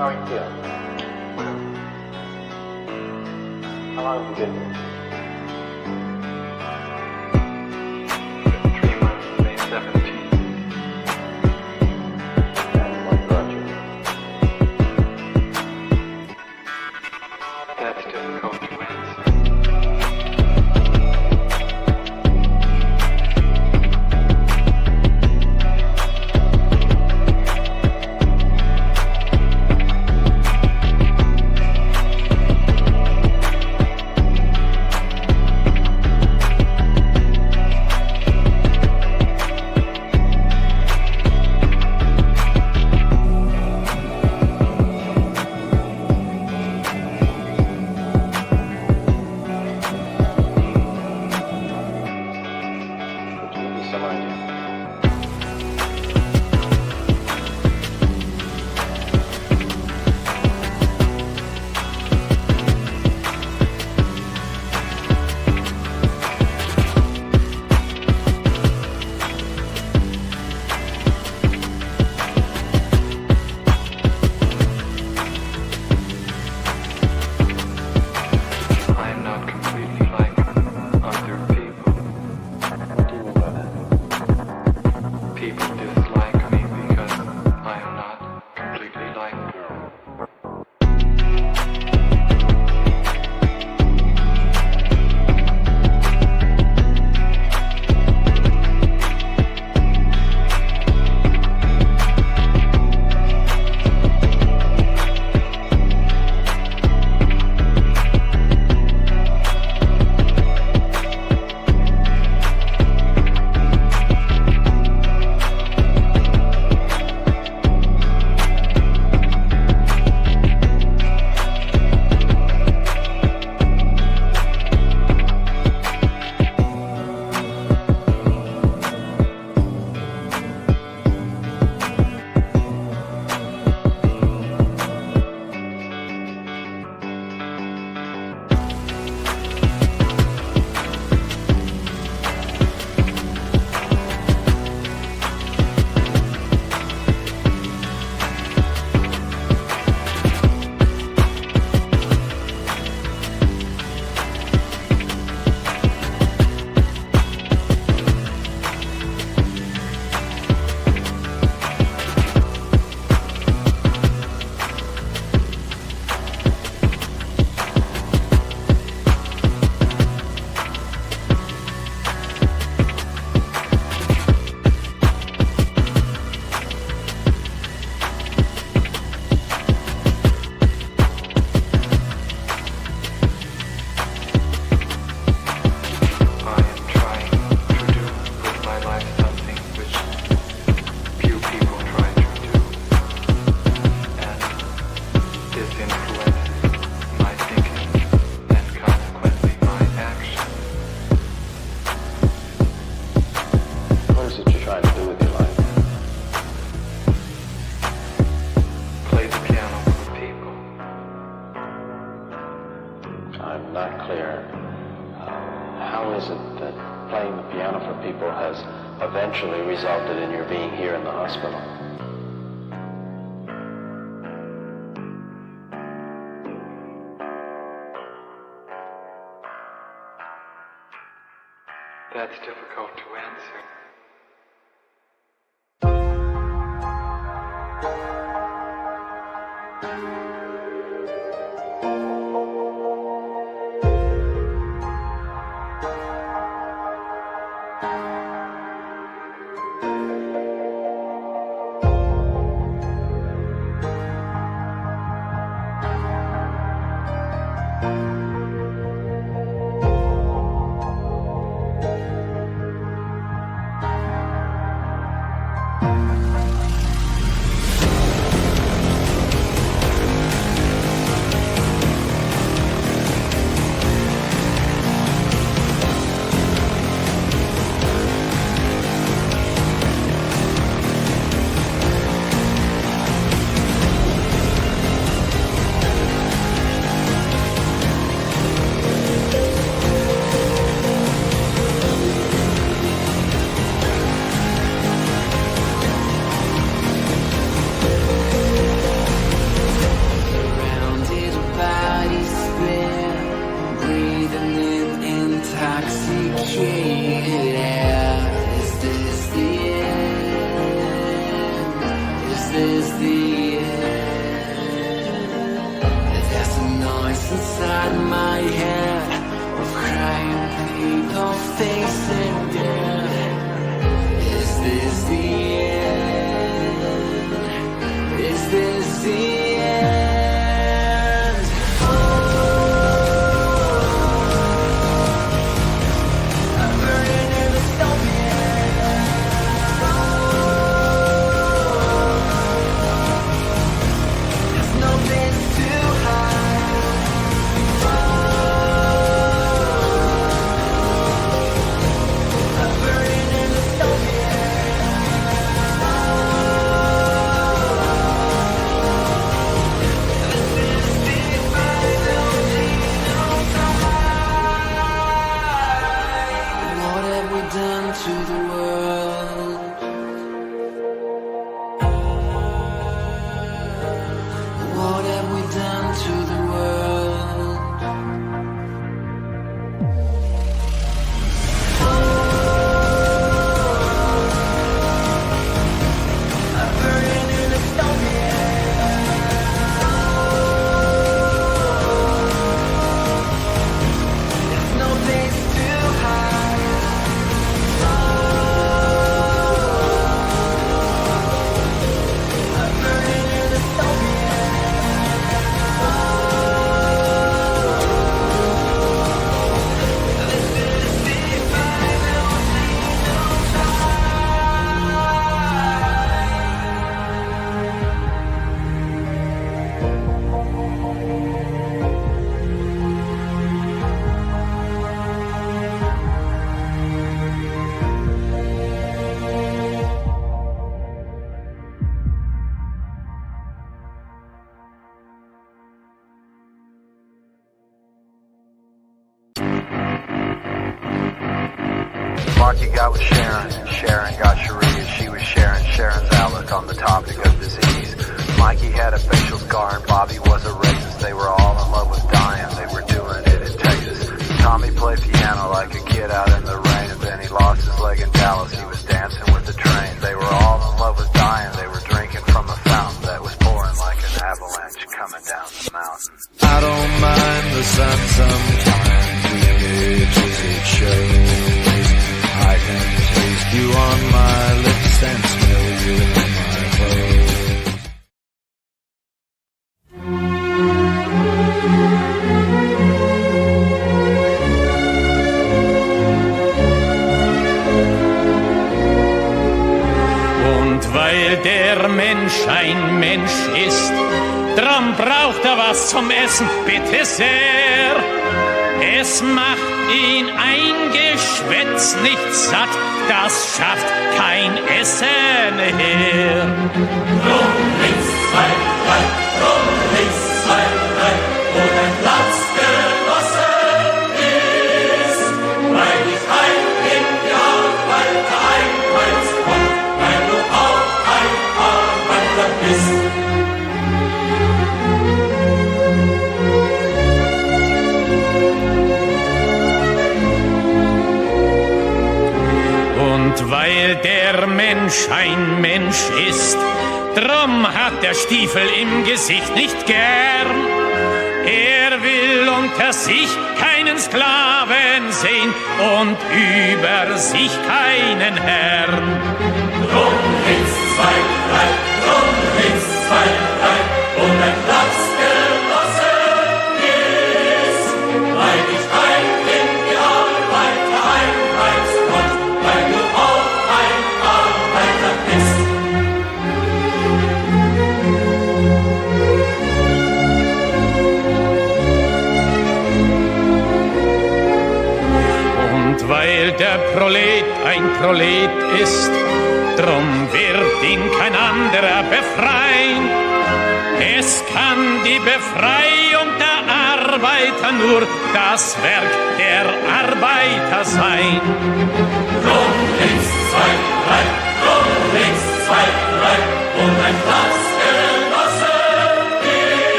How are you feeling? How long have you been here? 3 months, May 17th. And what brought you? That's difficult to answer. I'm not clear. How is it that playing the piano for people has eventually resulted in your being here in the hospital? That's difficult to answer. the end. There's a noise inside my head of crying people facing death. Is this the end? Is this the end? I'm burning in the dystopia. There's no place to hide. I'm burning in the dystopia. What have we done to the world? What have we done to the world? I'm burning in the dystopia. There's no place to hide. I'm burning in the dystopia. This is the final scene of Marky got with Sharon, Sharon got Sharia. She was sharing Sharon's outlook on the topic of disease. Mikey had a facial scar and Bobby was a racist. They were all in love with dying, they were doing it in Texas. Tommy played piano like a kid out in the rain, and then he lost his leg in Dallas. He was dancing with the train. They were all in love with dying, they were drinking from a fountain that was pouring like an avalanche coming down the mountain. I don't mind the sun sometimes, the images it shows. I can taste you on my lips and smell you in my clothes. Und weil der Mensch ein Mensch ist, drum braucht er was zum Essen, bitte sehr. Es macht ihn ein Geschwätz nicht satt, das schafft kein Essen her. Rum links, zwei, drei, rum links, zwei, drei, wo dein Platz genossen ist. Weil ich heim in die Arbeit einweist komm, weil du auch ein Arbeiter bist. Und weil der Mensch ein Mensch ist, drum hat der Stiefel im Gesicht nicht gern. Er will unter sich keinen Sklaven sehen und über sich keinen Herrn. Rum links, zwei, drei, rum links, zwei, drei, wo dein Platz genossen ist. Weil ich heim in die Arbeit einweist komm, weil du auch ein Arbeiter bist. Und weil der Prolet ein Prolet ist, drum wird ihn kein anderer befreien. Es kann die Befreiung der Arbeiter nur das Werk der Arbeiter sein. Rum links, zwei, drei, rum links, zwei, drei, wo dein Platz genossen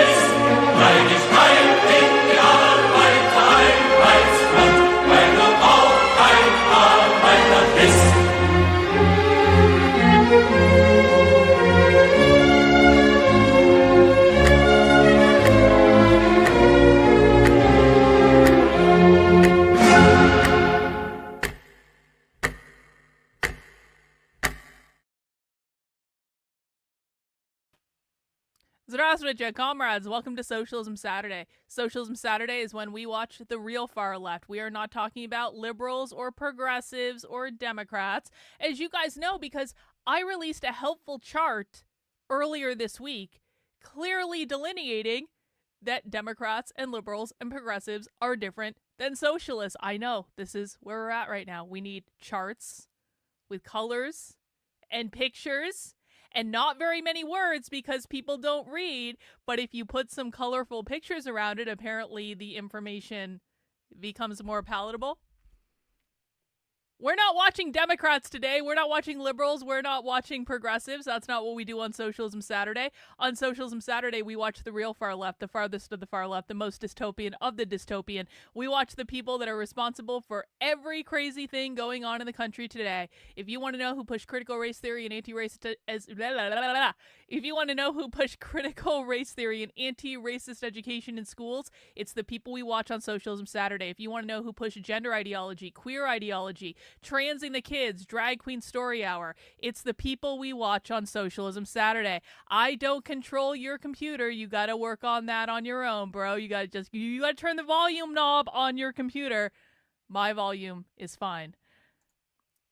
ist. Weil ich heim in die Arbeit einweist komm, weil du auch ein Arbeiter bist. Здравствуйте, comrades. Welcome to Socialism Saturday. Socialism Saturday is when we watch the real far left. We are not talking about liberals or progressives or Democrats, as you guys know, because I released a helpful chart earlier this week clearly delineating that Democrats and liberals and progressives are different than socialists. I know, this is where we're at right now. We need charts with colors and pictures and not very many words because people don't read. But if you put some colorful pictures around it, apparently the information becomes more palatable. We're not watching Democrats today. We're not watching liberals. We're not watching progressives. That's not what we do on Socialism Saturday. On Socialism Saturday, we watch the real far left, the farthest of the far left, the most dystopian of the dystopian. We watch the people that are responsible for every crazy thing going on in the country today. If you want to know who pushed critical race theory and anti-racist if you want to know who pushed critical race theory and anti-racist education in schools, it's the people we watch on Socialism Saturday. If you want to know who pushed gender ideology, queer ideology, transing the kids, drag queen story hour, it's the people we watch on Socialism Saturday. I don't control your computer. You got to work on that on your own, bro. You got to turn the volume knob on your computer. My volume is fine.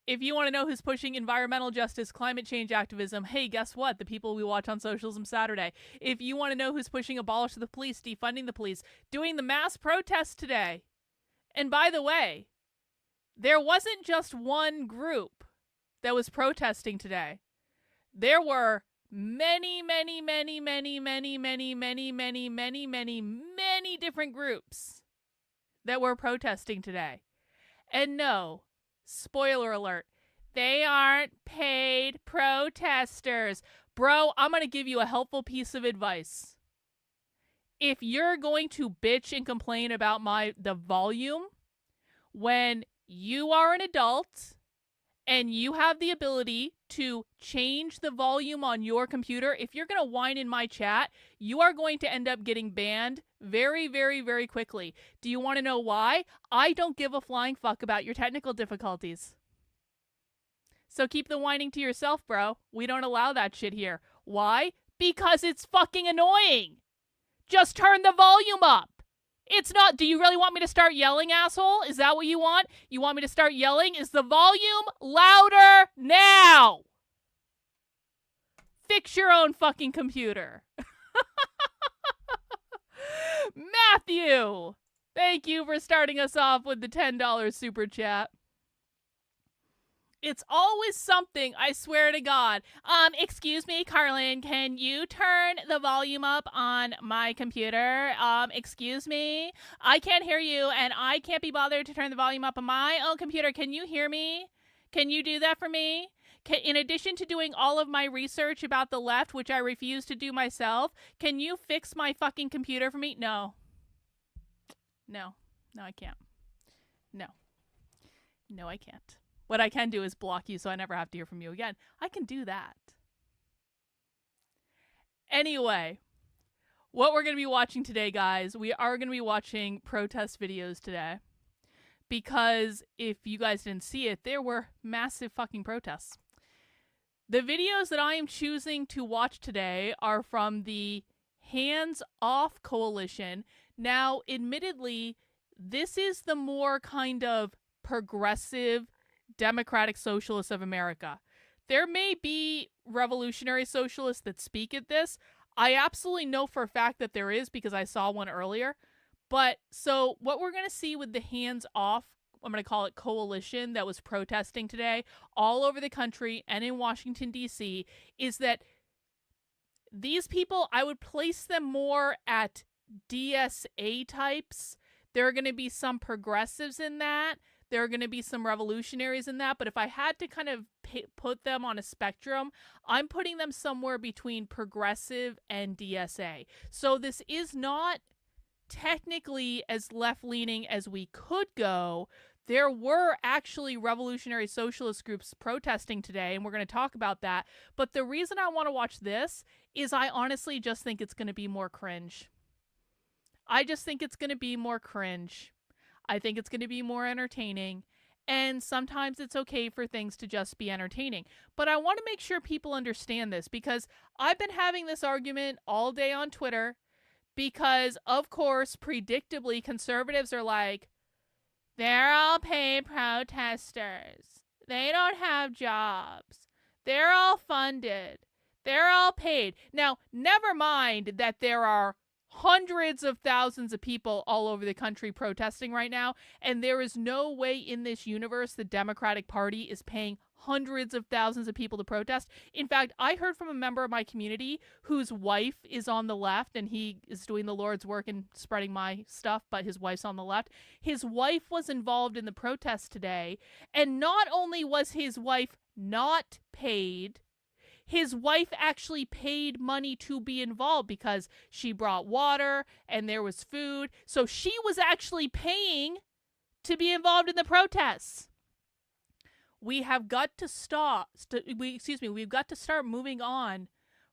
If you want to know who's pushing environmental justice, climate change activism, hey, guess what? The people we watch on Socialism Saturday. If you want to know who's pushing abolish the police, defunding the police, doing the mass protests today. And by the way, there wasn't just one group that was protesting today. There were many different groups that were protesting today. And no, spoiler alert, they aren't paid protesters. Bro, I'm going to give you a helpful piece of advice. If you're going to bitch and complain about the volume when you are an adult and you have the ability to change the volume on your computer, if you're going to whine in my chat, you are going to end up getting banned very, very, very quickly. Do you want to know why? I don't give a flying fuck about your technical difficulties. So keep the whining to yourself, bro. We don't allow that shit here. Why? Because it's fucking annoying. Just turn the volume up. It's not, do you really want me to start yelling, asshole? Is that what you want? You want me to start yelling? Is the volume louder now? Fix your own fucking computer. Matthew, thank you for starting us off with the $10 super chat. It's always something, I swear to God. Excuse me, Karlyn, can you turn the volume up on my computer? Excuse me? I can't hear you, and I can't be bothered to turn the volume up on my own computer. Can you hear me? Can you do that for me? In addition to doing all of my research about the left, which I refuse to do myself, can you fix my fucking computer for me? No. No, I can't. No, I can't. What I can do is block you so I never have to hear from you again. I can do that. Anyway, what we're going to be watching today, guys, we are going to be watching protest videos today. Because if you guys didn't see it, there were massive fucking protests. The videos that I am choosing to watch today are from the Hands Off Coalition. Now, admittedly, this is the more kind of progressive Democratic Socialists of America. There may be revolutionary socialists that speak at this. I absolutely know for a fact that there is because I saw one earlier. But so what we're going to see with the Hands Off, I'm going to call it coalition that was protesting today all over the country and in Washington, D.C., is that these people, I would place them more at DSA types. There are going to be some progressives in that. There are going to be some revolutionaries in that. But if I had to kind of put them on a spectrum, I'm putting them somewhere between progressive and DSA. So this is not technically as left-leaning as we could go. There were actually revolutionary socialist groups protesting today, and we're going to talk about that. But the reason I want to watch this is I honestly just think it's going to be more cringe. I just think it's going to be more cringe. I think it's going to be more entertaining. And sometimes it's okay for things to just be entertaining. But I want to make sure people understand this, because I've been having this argument all day on Twitter, because, of course, predictably, conservatives are like, they're all paid protesters. They don't have jobs. They're all funded. They're all paid. Now, never mind that there are hundreds of thousands of people all over the country protesting right now, and there is no way in this universe the Democratic Party is paying hundreds of thousands of people to protest. In fact, I heard from a member of my community whose wife is on the left, and he is doing the Lord's work and spreading my stuff, but his wife's on the left. His wife was involved in the protest today, and not only was his wife not paid, his wife actually paid money to be involved because she brought water and there was food. So she was actually paying to be involved in the protests. We have got to stop. We've got to start moving on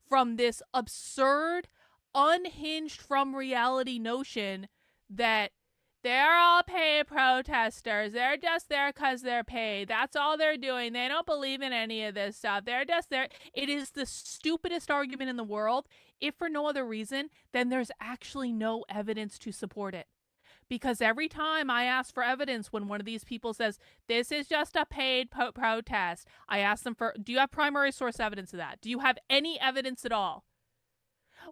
from this absurd, unhinged from reality notion that they're all paid protesters. They're just there because they're paid. That's all they're doing. They don't believe in any of this stuff. They're just there. It is the stupidest argument in the world, if for no other reason than there's actually no evidence to support it. Because every time I ask for evidence when one of these people says, this is just a paid protest, I ask them for, do you have primary source evidence of that? Do you have any evidence at all?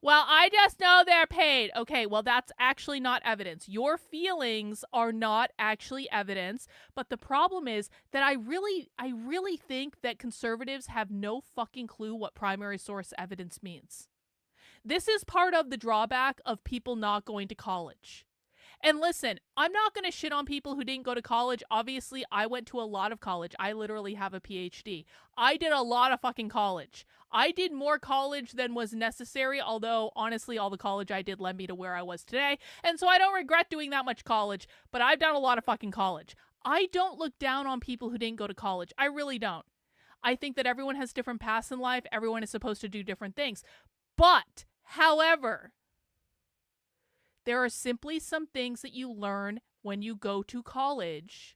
Well, I just know they're paid. Okay, well, that's actually not evidence. Your feelings are not actually evidence. But the problem is that I really think that conservatives have no fucking clue what primary source evidence means. This is part of the drawback of people not going to college. And listen, I'm not going to shit on people who didn't go to college. Obviously, I went to a lot of college. I literally have a PhD. I did a lot of fucking college. I did more college than was necessary, although, honestly, all the college I did led me to where I was today. And so I don't regret doing that much college, but I've done a lot of fucking college. I don't look down on people who didn't go to college. I really don't. I think that everyone has different paths in life. Everyone is supposed to do different things. But, however, there are simply some things that you learn when you go to college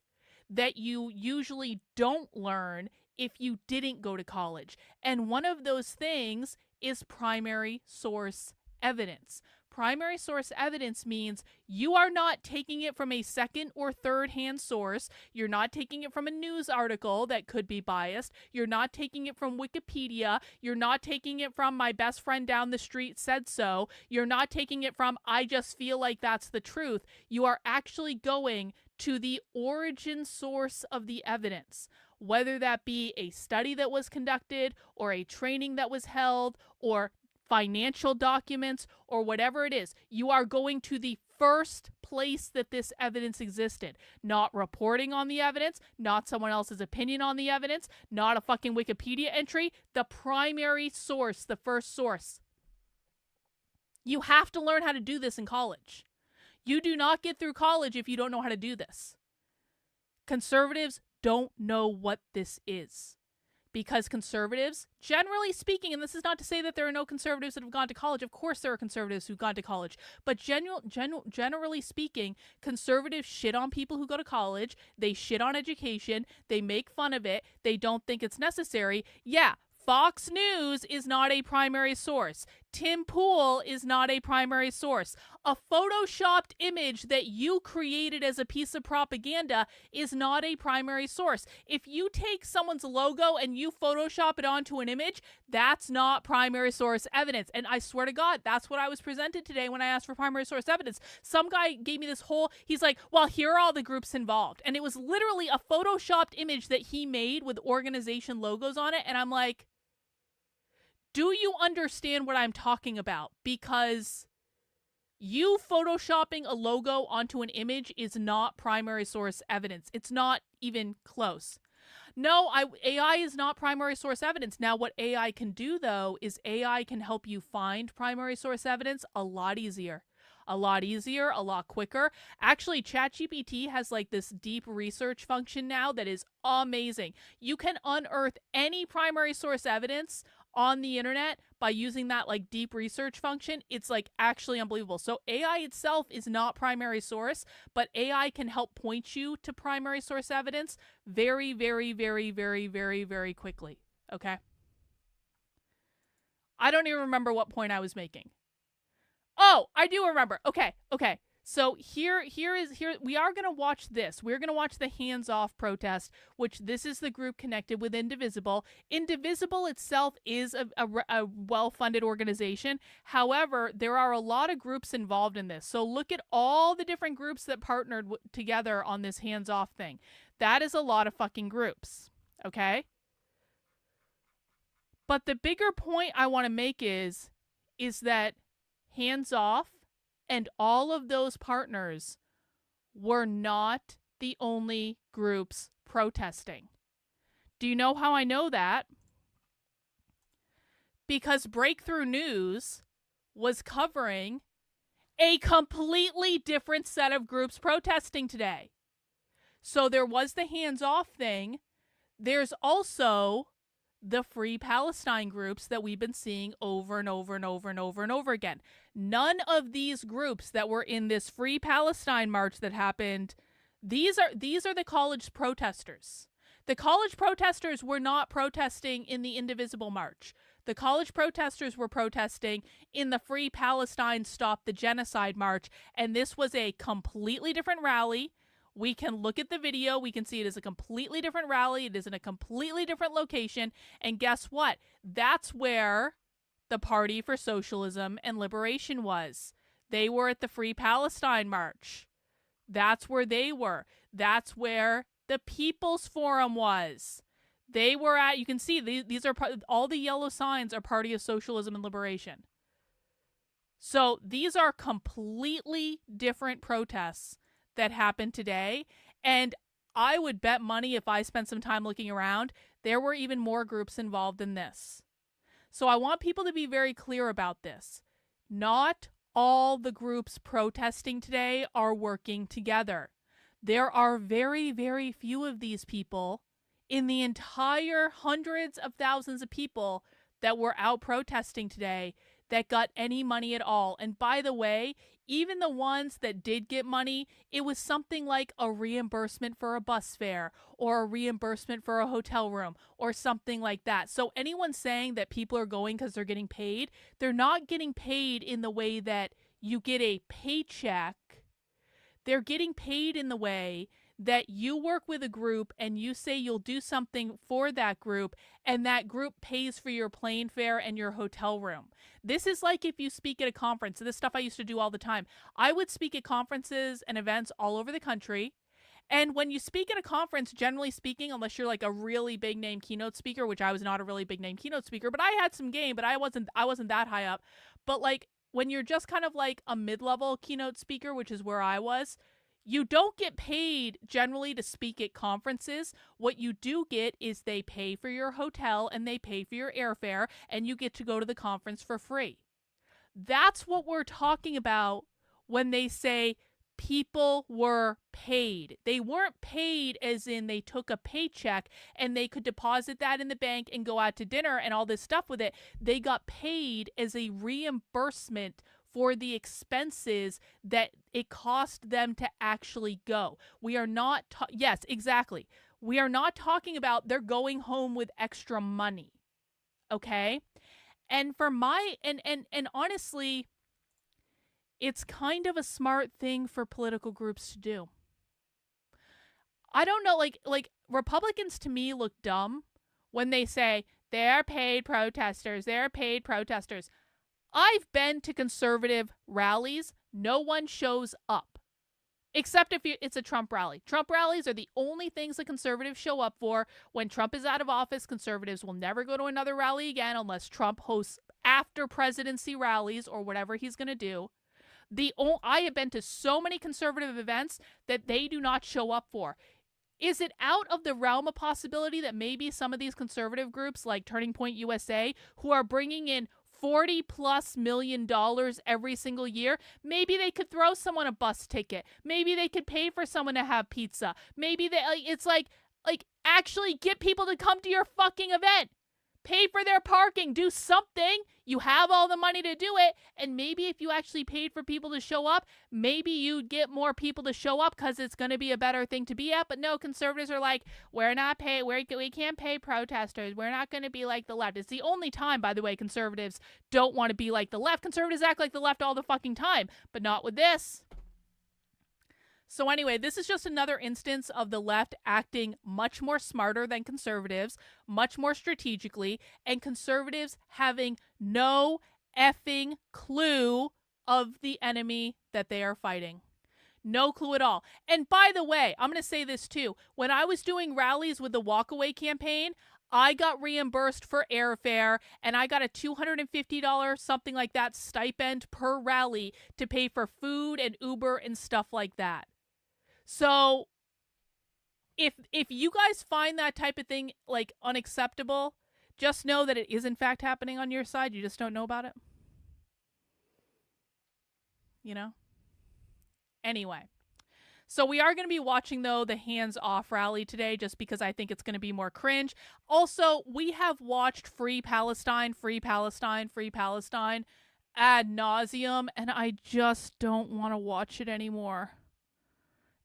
that you usually don't learn if you didn't go to college. And one of those things is primary source evidence. Primary source evidence means you are not taking it from a second or third hand source. You're not taking it from a news article that could be biased. You're not taking it from Wikipedia. You're not taking it from my best friend down the street said so. You're not taking it from I just feel like that's the truth. You are actually going to the origin source of the evidence, whether that be a study that was conducted or a training that was held or financial documents or whatever it is. You are going to the first place that this evidence existed, not reporting on the evidence, not someone else's opinion on the evidence, not a fucking Wikipedia entry, the primary source, the first source. You have to learn how to do this in college. You do not get through college if you don't know how to do this. Conservatives don't know what this is. Because conservatives, generally speaking, and this is not to say that there are no conservatives that have gone to college. Of course there are conservatives who've gone to college. But generally speaking, conservatives shit on people who go to college. They shit on education. They make fun of it. They don't think it's necessary. Yeah, Fox News is not a primary source. Tim Pool is not a primary source. A photoshopped image that you created as a piece of propaganda is not a primary source. If you take someone's logo and you photoshop it onto an image, that's not primary source evidence. And I swear to God, that's what I was presented today when I asked for primary source evidence. Some guy gave me this whole, he's like, well, here are all the groups involved. And it was literally a photoshopped image that he made with organization logos on it. And I'm like, do you understand what I'm talking about? Because you photoshopping a logo onto an image is not primary source evidence. It's not even close. No, AI is not primary source evidence. Now, what AI can do, though, is AI can help you find primary source evidence a lot easier. A lot quicker. Actually, ChatGPT has like this deep research function now that is amazing. You can unearth any primary source evidence on the internet by using that like deep research function, it's like actually unbelievable. So AI itself is not primary source, but AI can help point you to primary source evidence very, very, very, very, very, very quickly. Okay. I don't even remember what point I was making. Oh, I do remember. Okay. So here we are going to watch this. We're going to watch the Hands Off protest, which this is the group connected with Indivisible. Indivisible itself is a well-funded organization. However, there are a lot of groups involved in this. So look at all the different groups that partnered together on this Hands Off thing. That is a lot of fucking groups. Okay? But the bigger point I want to make is that Hands Off and all of those partners were not the only groups protesting. Do you know how I know that? Because Breakthrough News was covering a completely different set of groups protesting today. So there was the Hands Off thing. There's also the Free Palestine groups that we've been seeing over and over and over and over and over again. None of these groups that were in this Free Palestine march that happened, these are the college protesters. The college protesters were not protesting in the Indivisible march. The college protesters were protesting in the Free Palestine Stop the Genocide march, and this was a completely different rally. We can look at the video. We can see it is a completely different rally. It is in a completely different location. And guess what? That's where the Party for Socialism and Liberation was. They were at the Free Palestine March. That's where they were. That's where the People's Forum was. They were at, you can see, these are, all the yellow signs are Party of Socialism and Liberation. So these are completely different protests that happened today, and I would bet money if I spent some time looking around, there were even more groups involved in this. So I want people to be very clear about this. Not all the groups protesting today are working together. There are very, very few of these people in the entire hundreds of thousands of people that were out protesting today that got any money at all. And by the way, even the ones that did get money, it was something like a reimbursement for a bus fare or a reimbursement for a hotel room or something like that. So anyone saying that people are going because they're getting paid, they're not getting paid in the way that you get a paycheck. They're getting paid in the way that you work with a group and you say you'll do something for that group, and that group pays for your plane fare and your hotel room. This is like if you speak at a conference. This stuff I used to do all the time. I would speak at conferences and events all over the country. And when you speak at a conference, generally speaking, unless you're like a really big name keynote speaker, which I was not a really big name keynote speaker, but I had some game, but I wasn't that high up. But like when you're just kind of like a mid-level keynote speaker, which is where I was, you don't get paid generally to speak at conferences. What you do get is they pay for your hotel and they pay for your airfare, and you get to go to the conference for free. That's what we're talking about when they say people were paid. They weren't paid as in they took a paycheck and they could deposit that in the bank and go out to dinner and all this stuff with it. They got paid as a reimbursement for the expenses that it cost them to actually go. We are not, yes, exactly. We are not talking about they're going home with extra money. Okay? And for my, and honestly, it's kind of a smart thing for political groups to do. I don't know, like Republicans to me look dumb when they say they're paid protesters, they're paid protesters. I've been to conservative rallies. No one shows up. Except if it's a Trump rally. Trump rallies are the only things that conservatives show up for. When Trump is out of office, conservatives will never go to another rally again unless Trump hosts after presidency rallies or whatever he's going to do. I have been to so many conservative events that they do not show up for. Is it out of the realm of possibility that maybe some of these conservative groups like Turning Point USA, who are bringing in $40+ million every single year, maybe they could throw someone a bus ticket. Maybe they could pay for someone to have pizza. Maybe it's like actually get people to come to your fucking event. Pay for their parking. Do something. You have all the money to do it. And maybe if you actually paid for people to show up, maybe you'd get more people to show up because it's going to be a better thing to be at. But no, conservatives are like, we can't pay protesters. We're not going to be like the left. It's the only time, by the way, conservatives don't want to be like the left. Conservatives act like the left all the fucking time, but not with this. So anyway, this is just another instance of the left acting much more smarter than conservatives, much more strategically, and conservatives having no effing clue of the enemy that they are fighting. No clue at all. And by the way, I'm going to say this too. When I was doing rallies with the Walkaway campaign, I got reimbursed for airfare, and I got a $250, something like that, stipend per rally to pay for food and Uber and stuff like that. So if you guys find that type of thing like unacceptable, just know that it is in fact happening on your side. You just don't know about it. You know? Anyway. So we are going to be watching, though, the Hands Off rally today just because I think it's going to be more cringe. Also, we have watched Free Palestine, Free Palestine, Free Palestine ad nauseum, and I just don't want to watch it anymore.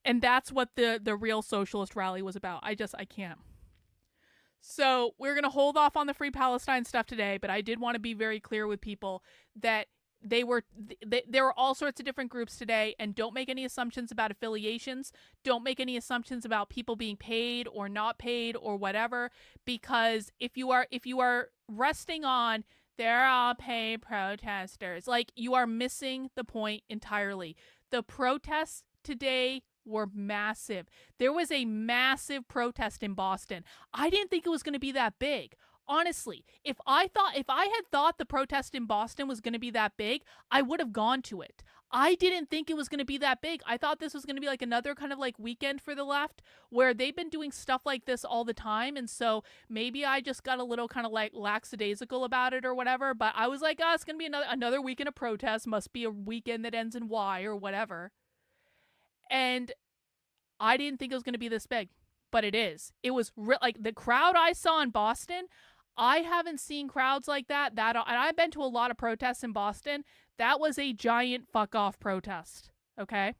And that's what the real socialist rally was about. I can't. So we're going to hold off on the Free Palestine stuff today, but I did want to be very clear with people that there were all sorts of different groups today, and don't make any assumptions about affiliations. Don't make any assumptions about people being paid or not paid or whatever, because if you are resting on they're all paid protesters, like, you are missing the point entirely. The protests today were massive. There was a massive protest in Boston. I didn't think it was going to be that big. Honestly, if I had thought the protest in Boston was going to be that big, I would have gone to it. I didn't think it was going to be that big. I thought this was going to be like another kind of like weekend for the left where they've been doing stuff like this all the time. And so maybe I just got a little kind of like lackadaisical about it or whatever. But I was like, oh, it's going to be another weekend of protest. Must be a weekend that ends in Y or whatever. And I didn't think it was going to be this big, but it is. It was like the crowd I saw in Boston. I haven't seen crowds like that. And I've been to a lot of protests in Boston. That was a giant fuck off protest. Okay.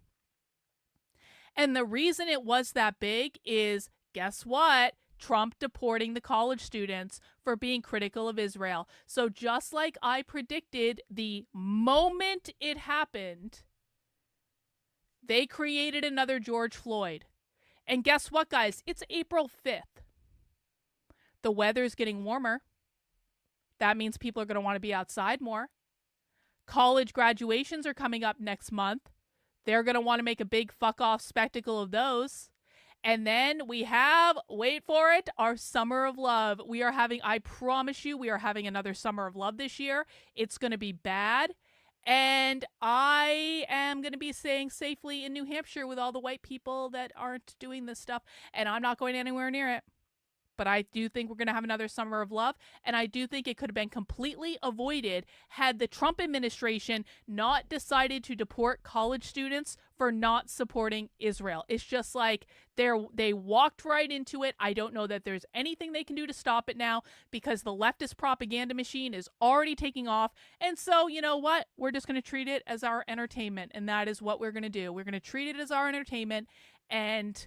And the reason it was that big is, guess what? Trump deporting the college students for being critical of Israel. So just like I predicted, the moment it happened, they created another George Floyd. And guess what, guys? It's April 5th. The weather's getting warmer. That means people are going to want to be outside more. College graduations are coming up next month. They're going to want to make a big fuck-off spectacle of those. And then we have, wait for it, our Summer of Love. I promise you, we are having another Summer of Love this year. It's going to be bad. And I am going to be staying safely in New Hampshire with all the white people that aren't doing this stuff. And I'm not going anywhere near it. But I do think we're going to have another Summer of Love. And I do think it could have been completely avoided had the Trump administration not decided to deport college students for not supporting Israel. It's just like they walked right into it. I don't know that there's anything they can do to stop it now because the leftist propaganda machine is already taking off. And so, you know what? We're just going to treat it as our entertainment. And that is what we're going to do. We're going to treat it as our entertainment and,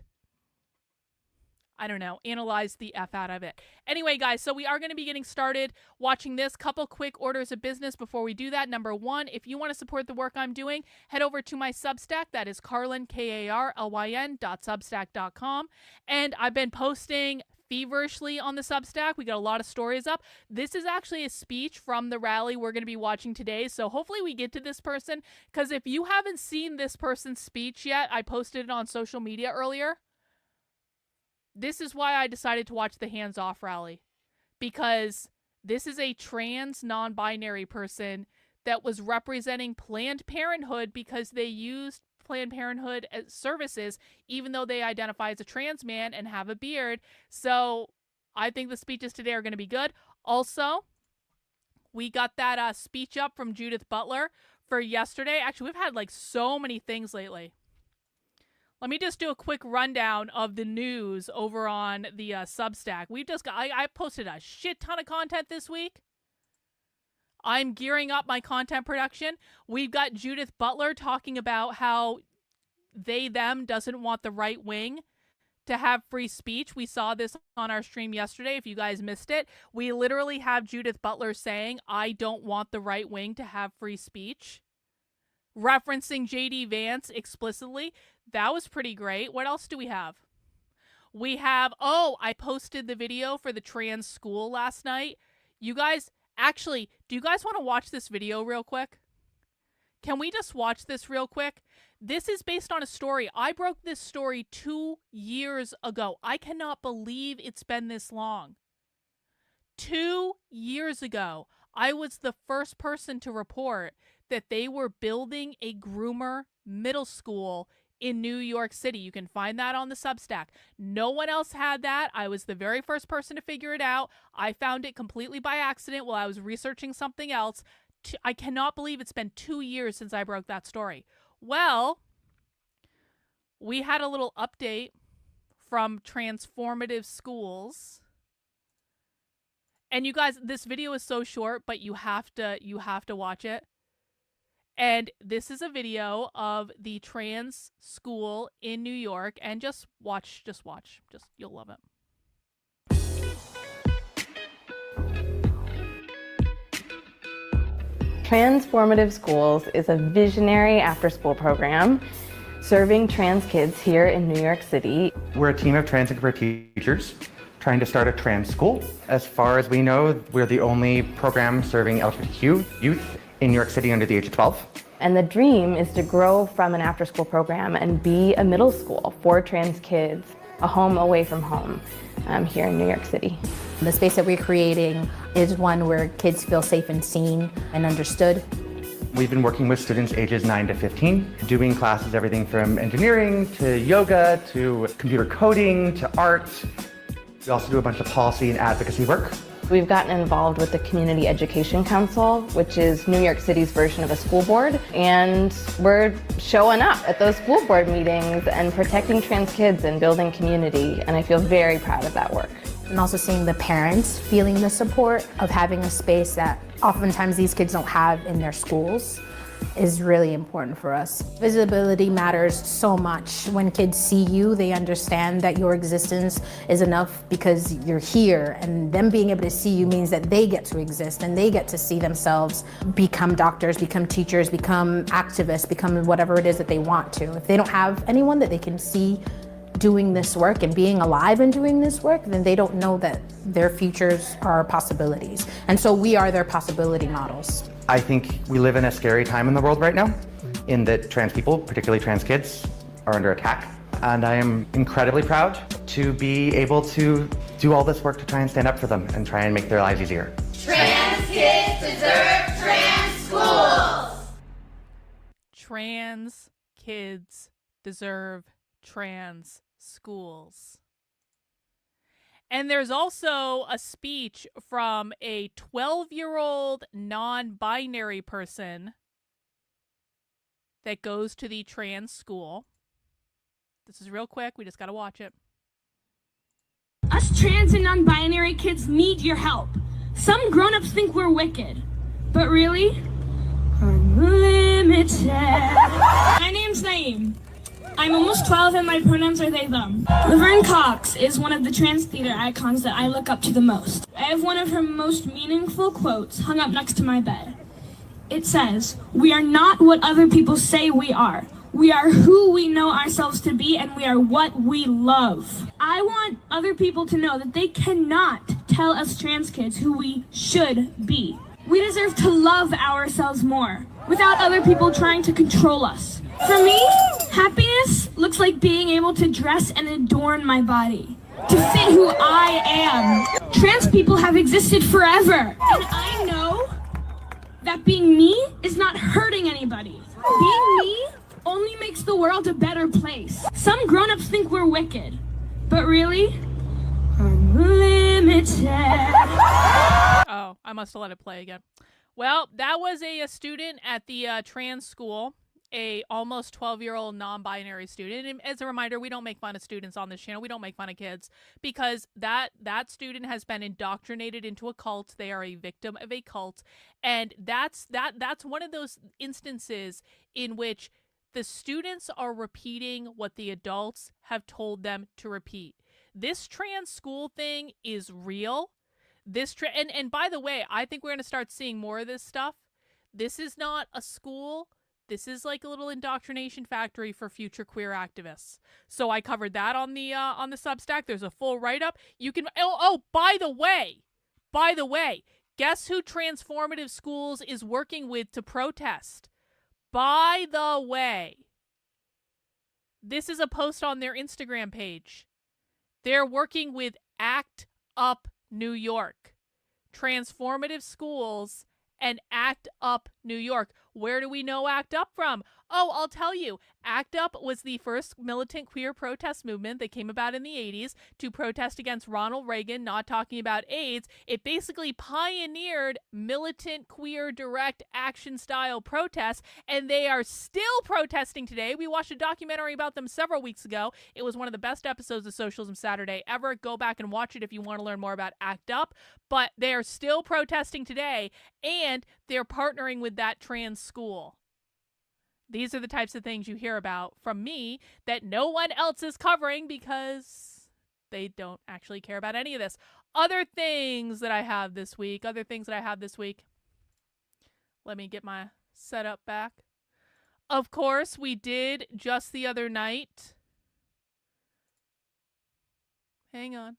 I don't know, analyze the F out of it. Anyway, guys, so we are going to be getting started watching this. Couple quick orders of business before we do that. Number one, if you want to support the work I'm doing, head over to my Substack. That is Karlyn, KARLYN.substack.com. And I've been posting feverishly on the Substack. We got a lot of stories up. This is actually a speech from the rally we're going to be watching today. So hopefully we get to this person, because if you haven't seen this person's speech yet, I posted it on social media earlier. This is why I decided to watch the Hands Off rally, because this is a trans non-binary person that was representing Planned Parenthood because they used Planned Parenthood as services, even though they identify as a trans man and have a beard. So I think the speeches today are going to be good. Also, we got that speech up from Judith Butler for yesterday. Actually, we've had like so many things lately. Let me just do a quick rundown of the news over on the Substack. We've just got, I posted a shit ton of content this week. I'm gearing up my content production. We've got Judith Butler talking about how them doesn't want the right wing to have free speech. We saw this on our stream yesterday. If you guys missed it, we literally have Judith Butler saying, I don't want the right wing to have free speech, referencing J.D. Vance explicitly. That was pretty great. What else do we have? We have, I posted the video for the trans school last night. You guys, actually, do you guys want to watch this video real quick? Can we just watch this real quick? This is based on a story. I broke this story 2 years ago. I cannot believe it's been this long. 2 years ago, I was the first person to report that they were building a groomer middle school in New York City. You can find that on the Substack. No one else had that. I was the very first person to figure it out. I found it completely by accident while I was researching something else. I cannot believe it's been 2 years since I broke that story. Well, we had a little update from Transformative Schools. And you guys, this video is so short, but you have to watch it. And this is a video of the trans school in New York. And just watch. You'll love it. Transformative Schools is a visionary after-school program serving trans kids here in New York City. We're a team of trans and queer teachers trying to start a trans school. As far as we know, we're the only program serving LGBTQ youth in New York City under the age of 12. And the dream is to grow from an after-school program and be a middle school for trans kids, a home away from home here in New York City. The space that we're creating is one where kids feel safe and seen and understood. We've been working with students ages 9 to 15, doing classes everything from engineering to yoga to computer coding to art. We also do a bunch of policy and advocacy work. We've gotten involved with the Community Education Council, which is New York City's version of a school board, and we're showing up at those school board meetings and protecting trans kids and building community, and I feel very proud of that work. And also seeing the parents feeling the support of having a space that oftentimes these kids don't have in their schools is really important for us. Visibility matters so much. When kids see you, they understand that your existence is enough because you're here, and them being able to see you means that they get to exist and they get to see themselves become doctors, become teachers, become activists, become whatever it is that they want to. If they don't have anyone that they can see doing this work and being alive and doing this work, then they don't know that their futures are possibilities. And so we are their possibility models. I think we live in a scary time in the world right now, in that trans people, particularly trans kids, are under attack. And I am incredibly proud to be able to do all this work to try and stand up for them and try and make their lives easier. Trans kids deserve trans schools. Trans kids deserve trans schools. And there's also a speech from a 12-year-old non-binary person that goes to the trans school. This is real quick. We just got to watch it. Us trans and non-binary kids need your help. Some grown-ups think we're wicked, but really, unlimited. My name's Naeem. I'm almost 12 and my pronouns are they, them. Laverne Cox is one of the trans theater icons that I look up to the most. I have one of her most meaningful quotes hung up next to my bed. It says, "We are not what other people say we are. We are who we know ourselves to be, and we are what we love." I want other people to know that they cannot tell us trans kids who we should be. We deserve to love ourselves more without other people trying to control us. For me, happiness looks like being able to dress and adorn my body, to fit who I am. Trans people have existed forever, and I know that being me is not hurting anybody. Being me only makes the world a better place. Some grown-ups think we're wicked, but really, unlimited. Oh, I must have let it play again. Well, that was a student at the trans school. a almost 12-year-old non-binary student. And as a reminder, we don't make fun of students on this channel. We don't make fun of kids because that student has been indoctrinated into a cult. They are a victim of a cult. And that's one of those instances in which the students are repeating what the adults have told them to repeat. This trans school thing is real. And by the way, I think we're going to start seeing more of this stuff. This is not a school. This is like a little indoctrination factory for future queer activists. So I covered that on the Substack. There's a full write-up. You can by the way, guess who Transformative Schools is working with to protest? By the way, this is a post on their Instagram page. They're working with ACT UP New York, Transformative Schools, and ACT UP New York. Where do we know ACT UP from? Oh, I'll tell you. ACT UP was the first militant queer protest movement that came about in the 80s to protest against Ronald Reagan not talking about AIDS. It basically pioneered militant queer direct action style protests, and they are still protesting today. We watched a documentary about them several weeks ago. It was one of the best episodes of Socialism Saturday ever. Go back and watch it if you want to learn more about ACT UP. But they are still protesting today, and they're partnering with that trans school. These are the types of things you hear about from me that no one else is covering because they don't actually care about any of this. Other things that I have this week. Let me get my setup back. Of course, we did just the other night. Hang on.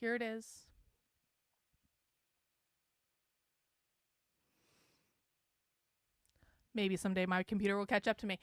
Here it is. Maybe someday my computer will catch up to me.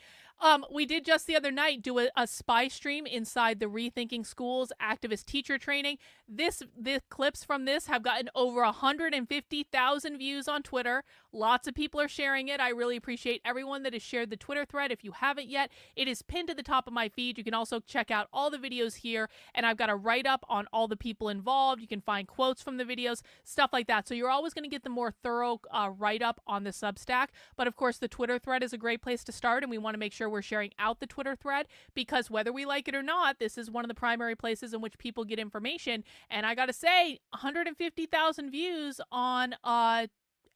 We did just the other night do a spy stream inside the Rethinking Schools activist teacher training. The clips from this have gotten over 150,000 views on Twitter. Lots of people are sharing it. I really appreciate everyone that has shared the Twitter thread. If you haven't yet, it is pinned to the top of my feed. You can also check out all the videos here, and I've got a write-up on all the people involved. You can find quotes from the videos, stuff like that. So you're always going to get the more thorough write-up on the Substack. But of course, the Twitter thread is a great place to start, and we want to make sure we're sharing out the Twitter thread because whether we like it or not, this is one of the primary places in which people get information. And I gotta say, 150,000 views on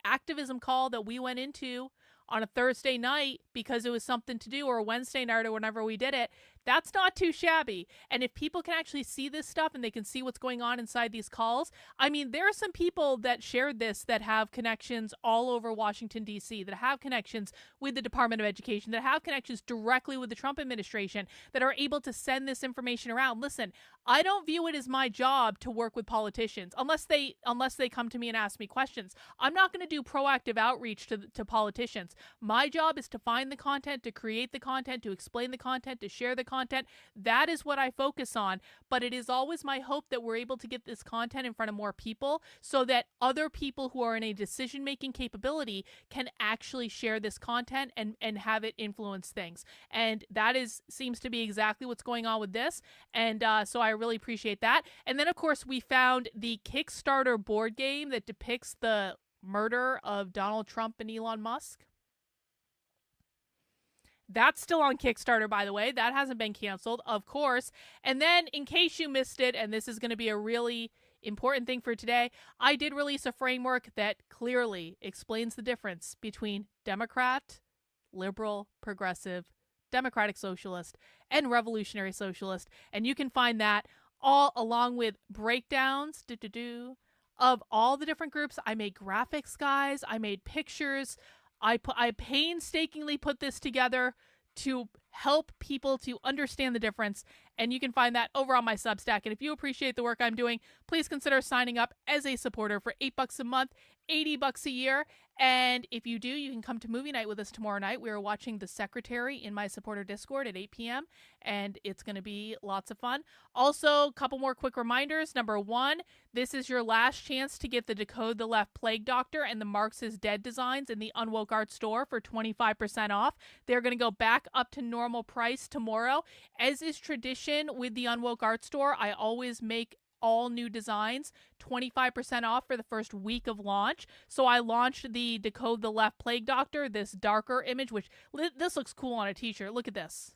activism call that we went into on a Thursday night because it was something to do, or a Wednesday night, or whenever we did it. That's not too shabby. And if people can actually see this stuff and they can see what's going on inside these calls, I mean, there are some people that shared this that have connections all over Washington, D.C., that have connections with the Department of Education, that have connections directly with the Trump administration, that are able to send this information around. Listen, I don't view it as my job to work with politicians unless they come to me and ask me questions. I'm not going to do proactive outreach to politicians. My job is to find the content, to create the content, to explain the content, to share the content. That is what I focus on. But it is always my hope that we're able to get this content in front of more people so that other people who are in a decision-making capability can actually share this content and have it influence things. And that seems to be exactly what's going on with this. And so I really appreciate that. And then, of course, we found the Kickstarter board game that depicts the murder of Donald Trump and Elon Musk. That's still on Kickstarter, by the way. That hasn't been canceled, of course. And then, in case you missed it, and this is going to be a really important thing for today, I did release a framework that clearly explains the difference between Democrat, liberal, progressive, democratic socialist, and revolutionary socialist. And you can find that all along with breakdowns of all the different groups. I made graphics, guys. I made pictures. I painstakingly put this together to help people to understand the difference, and you can find that over on my Substack. And if you appreciate the work I'm doing, please consider signing up as a supporter for $8 a month, $80 a year. And if you do, you can come to movie night with us tomorrow night. We are watching The Secretary in my supporter Discord at 8 p.m. and it's going to be lots of fun. Also, a couple more quick reminders. Number one, this is your last chance to get the Decode the Left Plague Doctor and the Marx is Dead designs in the Unwoke Art store for 25% off. They're going to go back up to normal price tomorrow. As is tradition with the Unwoke Art store, I always make all new designs, 25% off for the first week of launch. So I launched the Decode the Left Plague Doctor, this darker image, which this looks cool on a t-shirt. Look at this.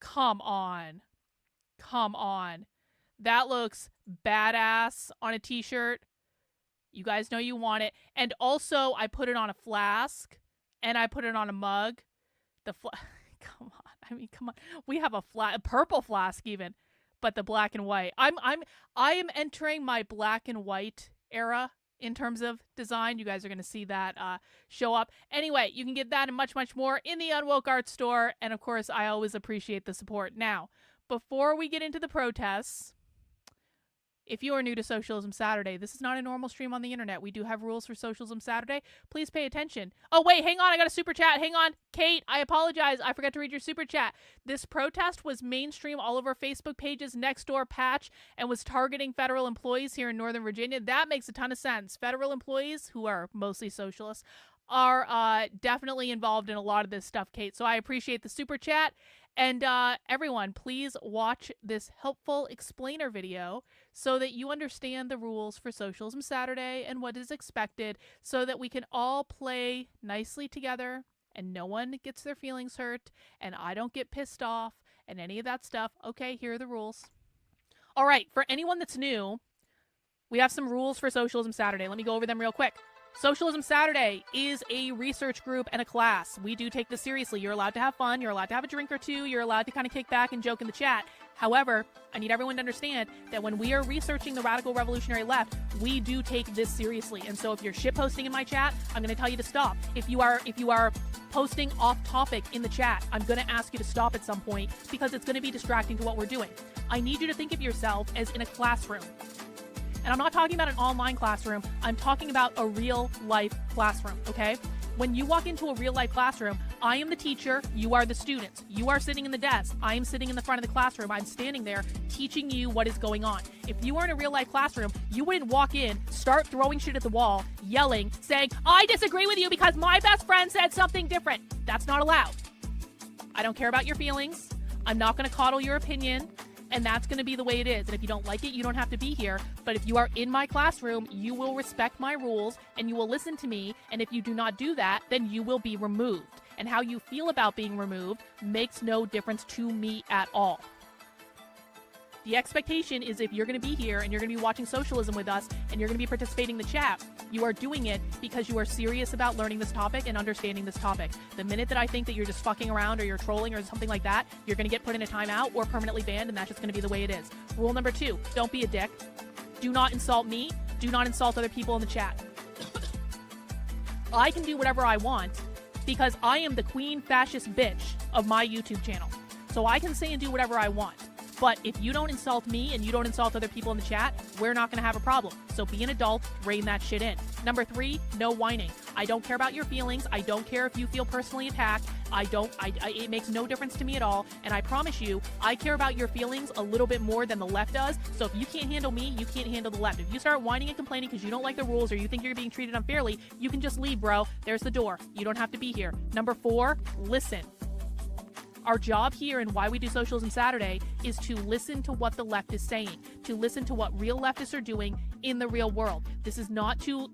Come on. Come on. That looks badass on a t-shirt. You guys know you want it. And also, I put it on a flask, and I put it on a mug. Come on. I mean, come on. We have a purple flask even, but the black and white. I am entering my black and white era in terms of design. You guys are going to see that show up. Anyway, you can get that and much, much more in the Unwoke Art Store. And of course, I always appreciate the support. Now, before we get into the protests, if you are new to Socialism Saturday, this is not a normal stream on the internet. We do have rules for Socialism Saturday. Please pay attention. Oh, wait, hang on. I got a super chat. Hang on. Kate, I apologize. I forgot to read your super chat. This protest was mainstream all over Facebook pages, Nextdoor, Patch, and was targeting federal employees here in Northern Virginia. That makes a ton of sense. Federal employees, who are mostly socialists, are definitely involved in a lot of this stuff, Kate. So I appreciate the super chat. And everyone, please watch this helpful explainer video so that you understand the rules for Socialism Saturday and what is expected, so that we can all play nicely together and no one gets their feelings hurt and I don't get pissed off and any of that stuff. Okay, here are the rules. All right, for anyone that's new, we have some rules for Socialism Saturday. Let me go over them real quick. Socialism Saturday is a research group and a class. We do take this seriously. You're allowed to have fun. You're allowed to have a drink or two. You're allowed to kind of kick back and joke in the chat. However, I need everyone to understand that when we are researching the radical revolutionary left, we do take this seriously. And so if you're shitposting in my chat, I'm going to tell you to stop. If you are posting off topic in the chat, I'm going to ask you to stop at some point because it's going to be distracting to what we're doing. I need you to think of yourself as in a classroom. And I'm not talking about an online classroom. I'm talking about a real-life classroom, okay? When you walk into a real-life classroom, I am the teacher, you are the students. You are sitting in the desk. I am sitting in the front of the classroom. I'm standing there teaching you what is going on. If you were in a real-life classroom, you wouldn't walk in, start throwing shit at the wall, yelling, saying, I disagree with you because my best friend said something different. That's not allowed. I don't care about your feelings. I'm not going to coddle your opinion. And that's going to be the way it is. And if you don't like it, you don't have to be here. But if you are in my classroom, you will respect my rules and you will listen to me. And if you do not do that, then you will be removed. And how you feel about being removed makes no difference to me at all. The expectation is if you're going to be here and you're going to be watching socialism with us and you're going to be participating in the chat, you are doing it because you are serious about learning this topic and understanding this topic. The minute that I think that you're just fucking around or you're trolling or something like that, you're going to get put in a timeout or permanently banned, and that's just going to be the way it is. Rule number 2, don't be a dick. Do not insult me. Do not insult other people in the chat. I can do whatever I want because I am the queen fascist bitch of my YouTube channel. So I can say and do whatever I want. But if you don't insult me and you don't insult other people in the chat, we're not going to have a problem. So be an adult, rein that shit in. Number 3, no whining. I don't care about your feelings. I don't care if you feel personally attacked. It makes no difference to me at all. And I promise you, I care about your feelings a little bit more than the left does. So if you can't handle me, you can't handle the left. If you start whining and complaining because you don't like the rules or you think you're being treated unfairly, you can just leave, bro. There's the door. You don't have to be here. Number 4, listen. Our job here and why we do Socialism Saturday is to listen to what the left is saying, to listen to what real leftists are doing in the real world. This is not to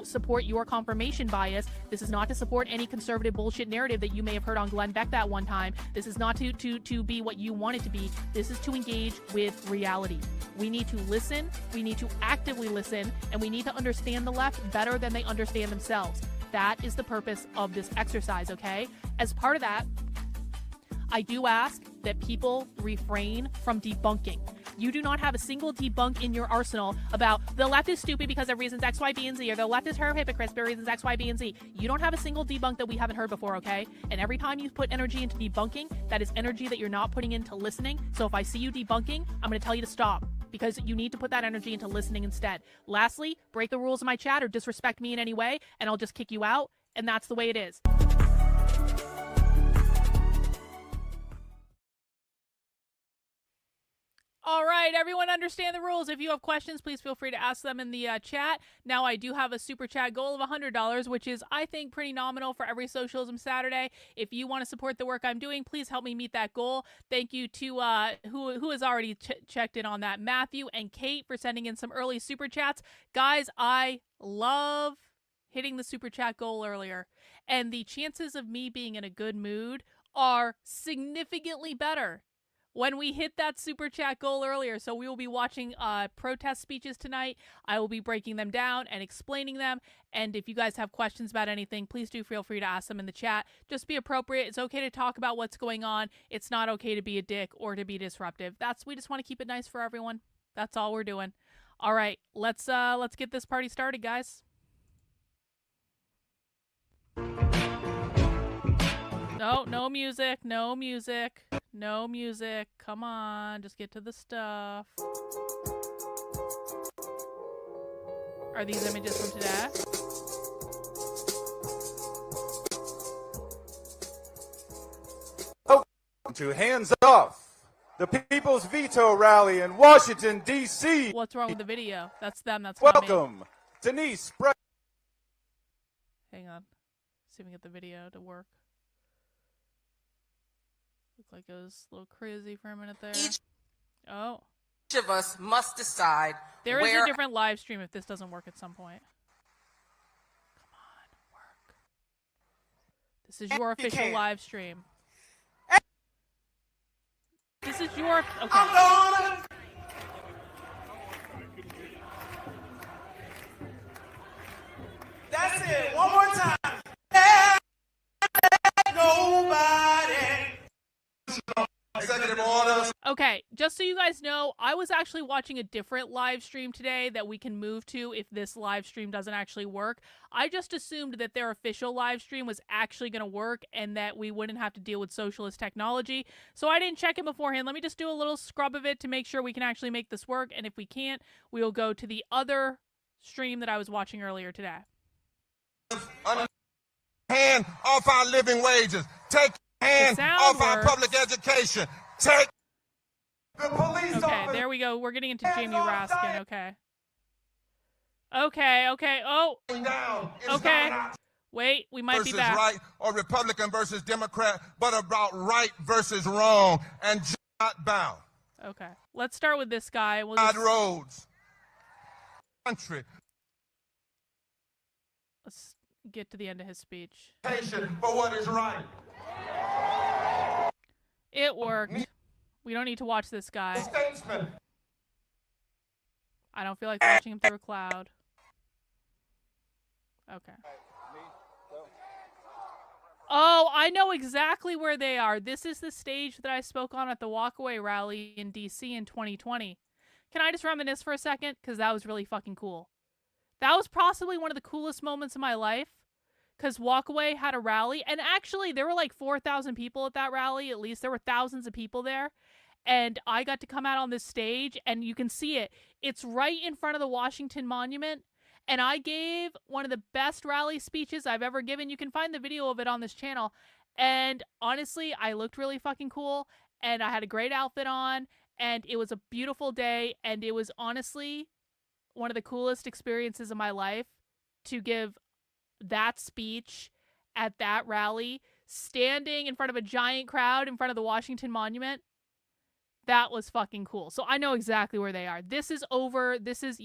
support your confirmation bias. This is not to support any conservative bullshit narrative that you may have heard on Glenn Beck that one time. This is not to be what you want it to be. This is to engage with reality. We need to listen, we need to actively listen, and we need to understand the left better than they understand themselves. That is the purpose of this exercise, okay? As part of that, I do ask that people refrain from debunking. You do not have a single debunk in your arsenal about the left is stupid because of reasons X, Y, B, and Z, or the left is hypocrites for reasons X, Y, B, and Z. You don't have a single debunk that we haven't heard before, okay? And every time you put energy into debunking, that is energy that you're not putting into listening. So if I see you debunking, I'm going to tell you to stop because you need to put that energy into listening instead. Lastly, break the rules of my chat or disrespect me in any way, and I'll just kick you out, and that's the way it is. All right, everyone understand the rules. If you have questions, please feel free to ask them in the chat. Now, I do have a super chat goal of $100, which is, I think, pretty nominal for every Socialism Saturday. If you want to support the work I'm doing, please help me meet that goal. Thank you to who has already checked in on that, Matthew and Kate, for sending in some early super chats. Guys, I love hitting the super chat goal earlier, and the chances of me being in a good mood are significantly better when we hit that super chat goal earlier. So we will be watching protest speeches tonight. I will be breaking them down and explaining them. And if you guys have questions about anything, please do feel free to ask them in the chat. Just be appropriate. It's okay to talk about what's going on. It's not okay to be a dick or to be disruptive. We just want to keep it nice for everyone. That's all we're doing. All right, let's get this party started, guys. No music, no music, no music. Come on, just get to the stuff. Are these images from today? To Hands Off, the People's Veto Rally in Washington, D.C. What's wrong with the video? That's them, that's not me. Welcome, Denise. Hang on. See if we can get the video to work. Looked like it was a little crazy for a minute there. Each of us must decide there is a different live stream if this doesn't work at some point. Come on, work. This is your official live stream. This is your... Okay. That's it. One more time. Nobody. Executive orders. Okay, just so you guys know, I was actually watching a different live stream today that we can move to if this live stream doesn't actually work. I just assumed that their official live stream was actually going to work and that we wouldn't have to deal with socialist technology. So I didn't check it beforehand. Let me just do a little scrub of it to make sure we can actually make this work. And if we can't, we will go to the other stream that I was watching earlier today. Hand off our living wages. Take hand off our public education. Take the police. Okay, there we go. We're getting into Jamie Raskin. Okay. Okay. Oh. Okay. Wait, we might be back. Right or Republican versus Democrat, but about right versus wrong and not bound. Okay. Let's start with this guy. We'll just... roads. Country. Let's get to the end of his speech. For what is right. It worked. We don't need to watch this guy. Statesman. I don't feel like watching him through a cloud. Okay. Oh, I know exactly where they are. This is the stage that I spoke on at the Walkaway rally in DC in 2020. Can I just reminisce for a second? Because that was really fucking cool. That was possibly one of the coolest moments of my life. Because Walkaway had a rally, and actually there were like 4,000 people at that rally. At least there were thousands of people there, and I got to come out on this stage, and you can see it. It's right in front of the Washington Monument, and I gave one of the best rally speeches I've ever given. You can find the video of it on this channel, and honestly, I looked really fucking cool, and I had a great outfit on, and it was a beautiful day, and it was honestly one of the coolest experiences of my life to give that speech at that rally, standing in front of a giant crowd in front of the Washington Monument. That was fucking cool. So I know exactly where they are. This is over. This is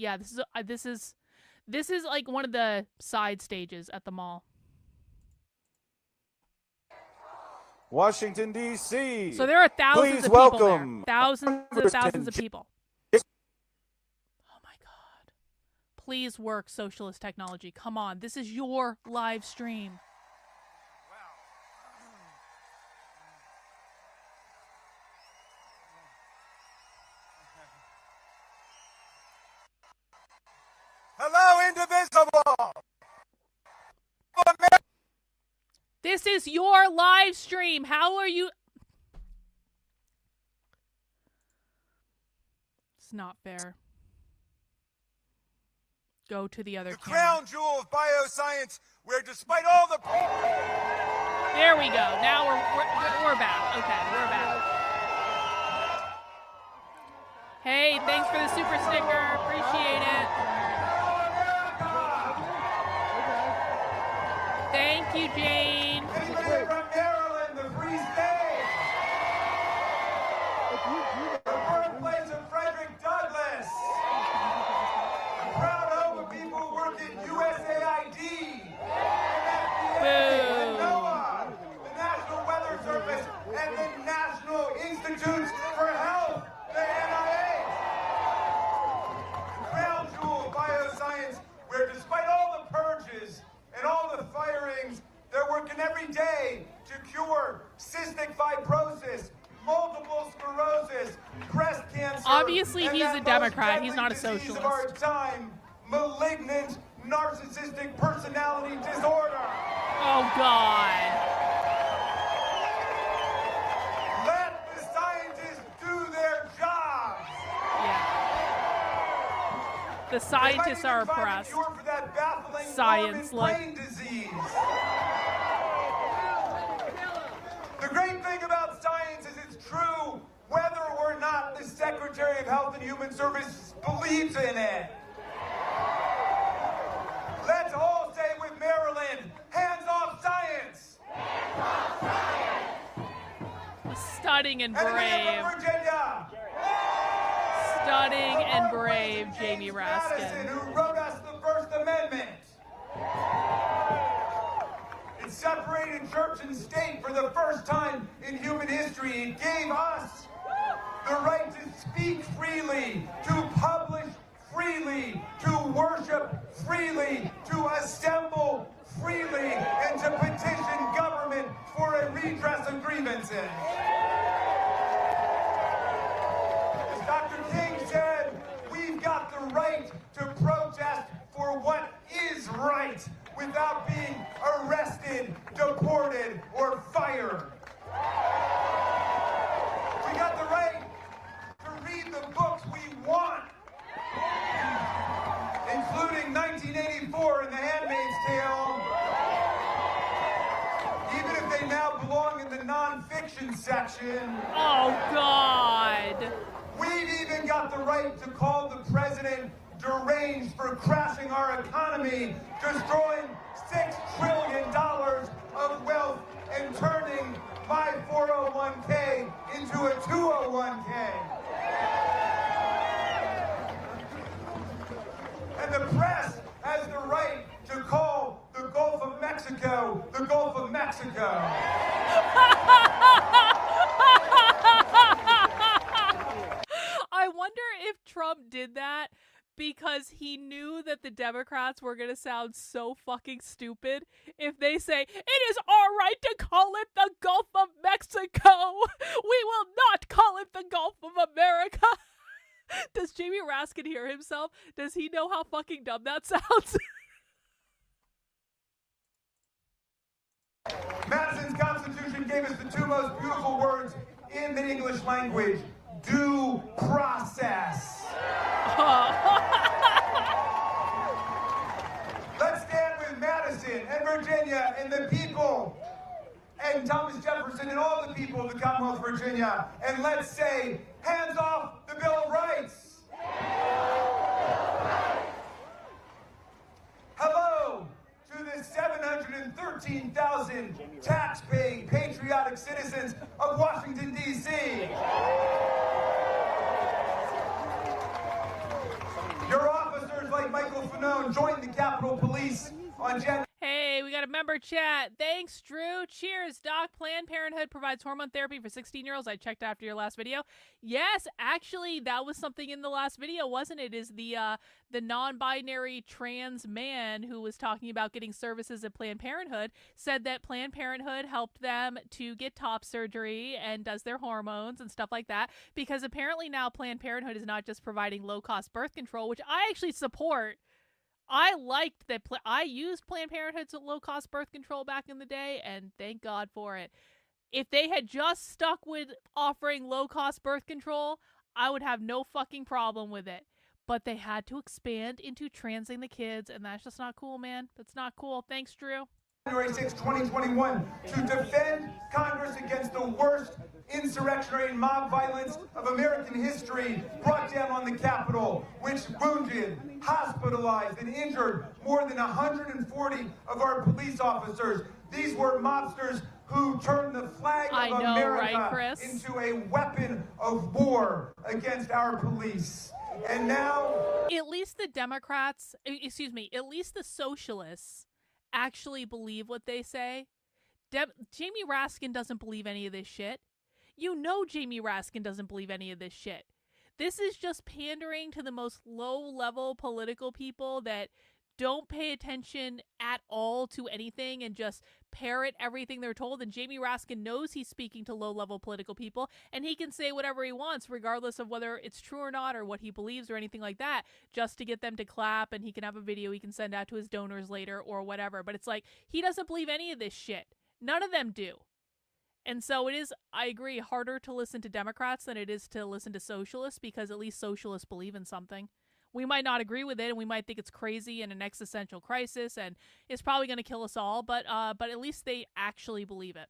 like one of the side stages at the mall. Washington, D.C. So there are thousands of people there. Thousands of people. Please work, socialist technology. Come on. This is your live stream. Hello, indivisible. This is your live stream. How are you? It's not fair. Go to the other camera. Crown jewel of bioscience, where despite all the... There we go. Now we're back. Okay, we're back. Hey, thanks for the super sticker. Appreciate it. Thank you, Jane. Anybody from Maryland, the Free State? The birthplace of Frederick Douglass. The proud home of people who worked at USAID, and NOAA, the National Weather Service, and the National Institutes for Health, the NIH. The crown jewel of bioscience, where despite all the purges and all the firings, they're working every day to cure cystic fibrosis, multiple sclerosis, breast cancer. Obviously, he's a Democrat. He's not a socialist. Of our time, malignant narcissistic personality disorder. Oh, God. Let the scientists do their jobs. The scientists are oppressed. Science, brain disease. The great thing about science is it's true whether or not the Secretary of Health and Human Services believes in it. Let's all say with Maryland, hands off science. Hands off science. Stunning and brave. Virginia. Stunning and brave, Jamie Raskin. Madison, who wrote us the First Amendment. It separated church and state for the first time in human history. It gave us the right to speak freely, to publish freely, to worship freely, to assemble freely, and to petition government for a redress of grievances. As Dr. King said, we've got the right to protest for what is right without being arrested, deported, or fired. We got the right to read the books we want, including 1984 and The Handmaid's Tale, even if they now belong in the nonfiction section. Oh, God. We've even got the right to call the president deranged for crashing our economy, destroying $6 trillion of wealth and turning my 401k into a 201k. And the press has the right to call the Gulf of Mexico the Gulf of Mexico. I wonder if Trump did that because he knew that the Democrats were going to sound so fucking stupid if they say, it is our right to call it the Gulf of Mexico. We will not call it the Gulf of America. Does Jamie Raskin hear himself? Does he know how fucking dumb that sounds? Madison's Constitution gave us the two most beautiful words in the English language: due process. Let's stand with Madison and Virginia and the people and Thomas Jefferson and all the people of the Commonwealth of Virginia, and let's say, hands off the Bill of Rights. Hello to the 713,000 tax-paying, patriotic citizens of Washington, D.C. Your officers like Michael Fanone joined the Capitol Police on January. Hey, we got a member chat. Thanks, Drew. Cheers, Doc. Planned Parenthood provides hormone therapy for 16-year-olds. I checked after your last video. Yes, actually, that was something in the last video, wasn't it? Is the non-binary trans man who was talking about getting services at Planned Parenthood said that Planned Parenthood helped them to get top surgery and does their hormones and stuff like that, because apparently now Planned Parenthood is not just providing low-cost birth control, which I actually support. I liked that. I used Planned Parenthood's low-cost birth control back in the day, and thank God for it. If they had just stuck with offering low-cost birth control, I would have no fucking problem with it. But they had to expand into transing the kids, and that's just not cool, man. That's not cool. Thanks, Drew. January 6, 2021, to defend Congress against the worst insurrectionary and mob violence of American history brought down on the Capitol, which wounded, hospitalized, and injured more than 140 of our police officers. These were mobsters who turned the flag of America into a weapon of war against our police. And now... At least the Democrats, at least the socialists actually believe what they say. Jamie Raskin doesn't believe any of this shit. You know Jamie Raskin doesn't believe any of this shit. This is just pandering to the most low-level political people that don't pay attention at all to anything and just parrot everything they're told. And Jamie Raskin knows he's speaking to low-level political people, and he can say whatever he wants, regardless of whether it's true or not, or what he believes or anything like that, just to get them to clap, and he can have a video he can send out to his donors later or whatever. But it's like, he doesn't believe any of this shit. None of them do. And so it is, I agree, harder to listen to Democrats than it is to listen to socialists, because at least socialists believe in something. We might not agree with it, and we might think it's crazy and an existential crisis, and it's probably going to kill us all, but at least they actually believe it.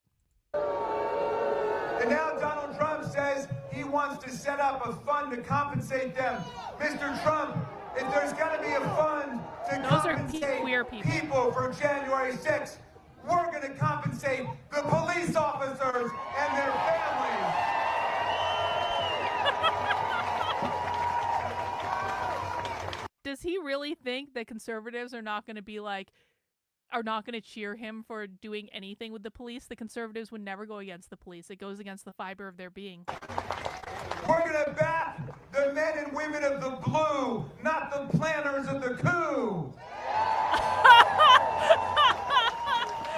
And now Donald Trump says he wants to set up a fund to compensate them. Mr. Trump, if there's got to be a fund to compensate queer people for January 6th, we're going to compensate the police officers and their families. Does he really think that conservatives are not going to cheer him for doing anything with the police? The conservatives would never go against the police. It goes against the fiber of their being. We're going to back the men and women of the blue, not the planners of the coup.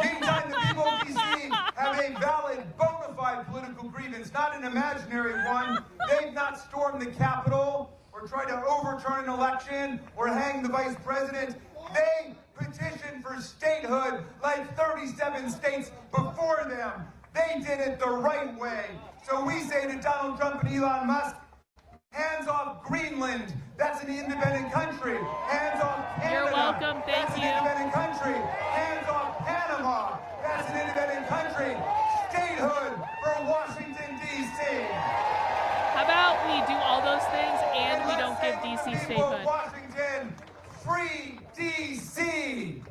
Meantime, the people of D.C. have a valid, bona fide political grievance, not an imaginary one. They've not stormed the Capitol or tried to overturn an election or hang the vice president. They petitioned for statehood like 37 states before them. They did it the right way. So we say to Donald Trump and Elon Musk, hands off Greenland. That's an independent country. Hands off Canada. You're welcome. Thank That's you. an independent country. Hands off Panama. That's an independent country. Statehood for Washington, D.C. How about we do all those things and we don't give D.C. statehood? Washington, free D.C.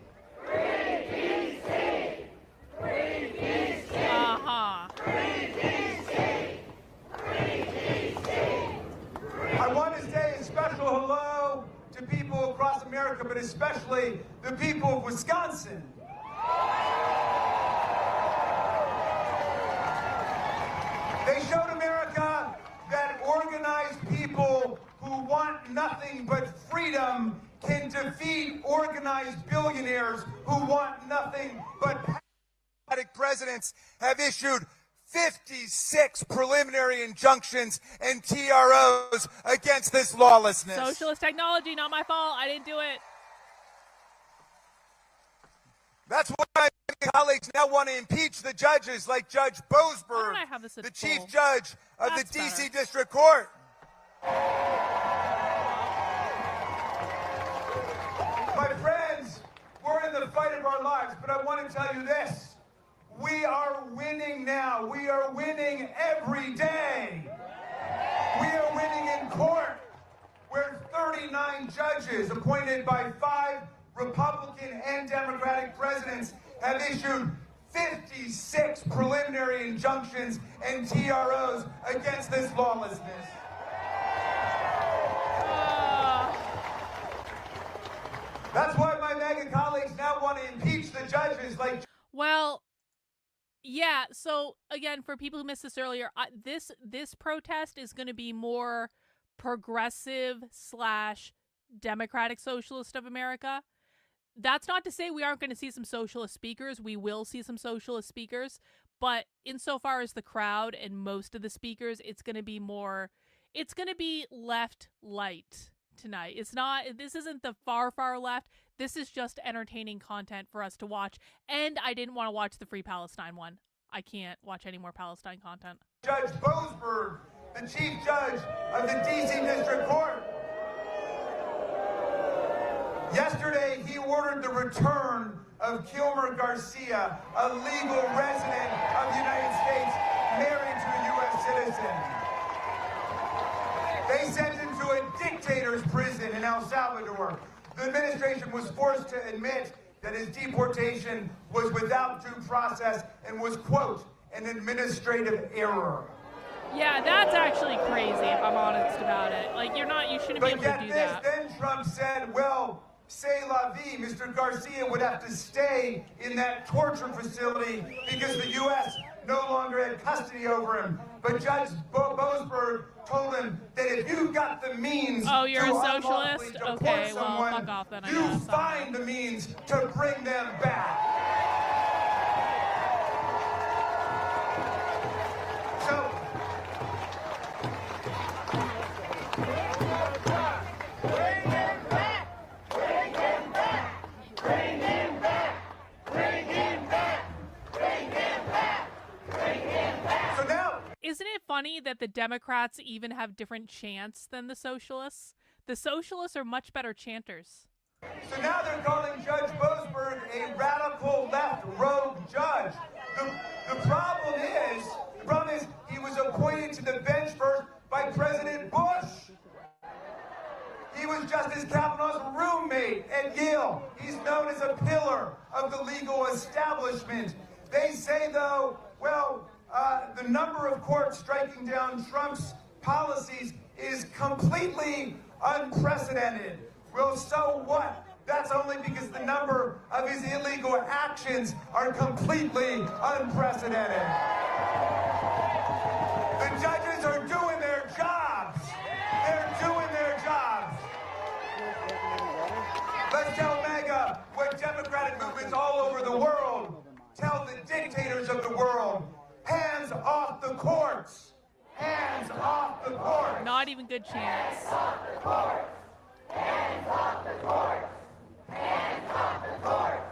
Free D.C. Free D.C. Uh-huh. Free D.C. Free D.C. I want to say a special hello to people across America, but especially the people of Wisconsin. They showed America that organized people who want nothing but freedom can defeat organized billionaires who want nothing but presidents have issued 56 preliminary injunctions and TROs against this lawlessness. Socialist technology, not my fault. I didn't do it. That's why my colleagues now want to impeach the judges like Judge Boasberg, the chief judge of the D.C. District Court. My friends, we're in the fight of our lives, but I want to tell you this. We are winning now. We are winning every day. We are winning in court, where 39 judges appointed by 5 Republican and Democratic presidents have issued 56 preliminary injunctions and TROs against this lawlessness. That's why my MAGA colleagues now want to impeach the judges like... Well, yeah, so again, for people who missed this earlier, this protest is going to be more progressive / Democratic Socialist of America. That's not to say we aren't going to see some socialist speakers. We will see some socialist speakers, but insofar as the crowd and most of the speakers, it's going to be left light tonight. This isn't the far left. This is just entertaining content for us to watch. And I didn't want to watch the Free Palestine one. I can't watch any more Palestine content. Judge Boasberg, the chief judge of the D.C. District Court. Yesterday, he ordered the return of Kilmer Garcia, a legal resident of the United States, married to a U.S. citizen. They sent him to a dictator's prison in El Salvador. The administration was forced to admit that his deportation was without due process and was, quote, an administrative error. Yeah, that's actually crazy, if I'm honest about it. Like, you shouldn't be able to do that. Then Trump said, well, c'est la vie, Mr. Garcia would have to stay in that torture facility because the U.S. no longer had custody over him. But Judge Boasberg told him that if you've got the means to unlawfully socialist? deport Okay, someone, well, fuck off then, I you guess. find the means to bring them back. Isn't it funny that the Democrats even have different chants than the socialists? The socialists are much better chanters. So now they're calling Judge Boasberg a radical left rogue judge. The problem is he was appointed to the bench first by President Bush. He was Justice Kavanaugh's roommate at Yale. He's known as a pillar of the legal establishment. They say, though, well, the number of courts striking down Trump's policies is completely unprecedented. Well, so what? That's only because the number of his illegal actions are completely unprecedented. The judges are doing their jobs. They're doing their jobs. Let's tell MAGA what Democratic movements all over the world tell the dictators of the world. Hands off the courts! Hands off the courts! Not even good chance. Hands off the courts! Hands off the courts! Hands off the courts!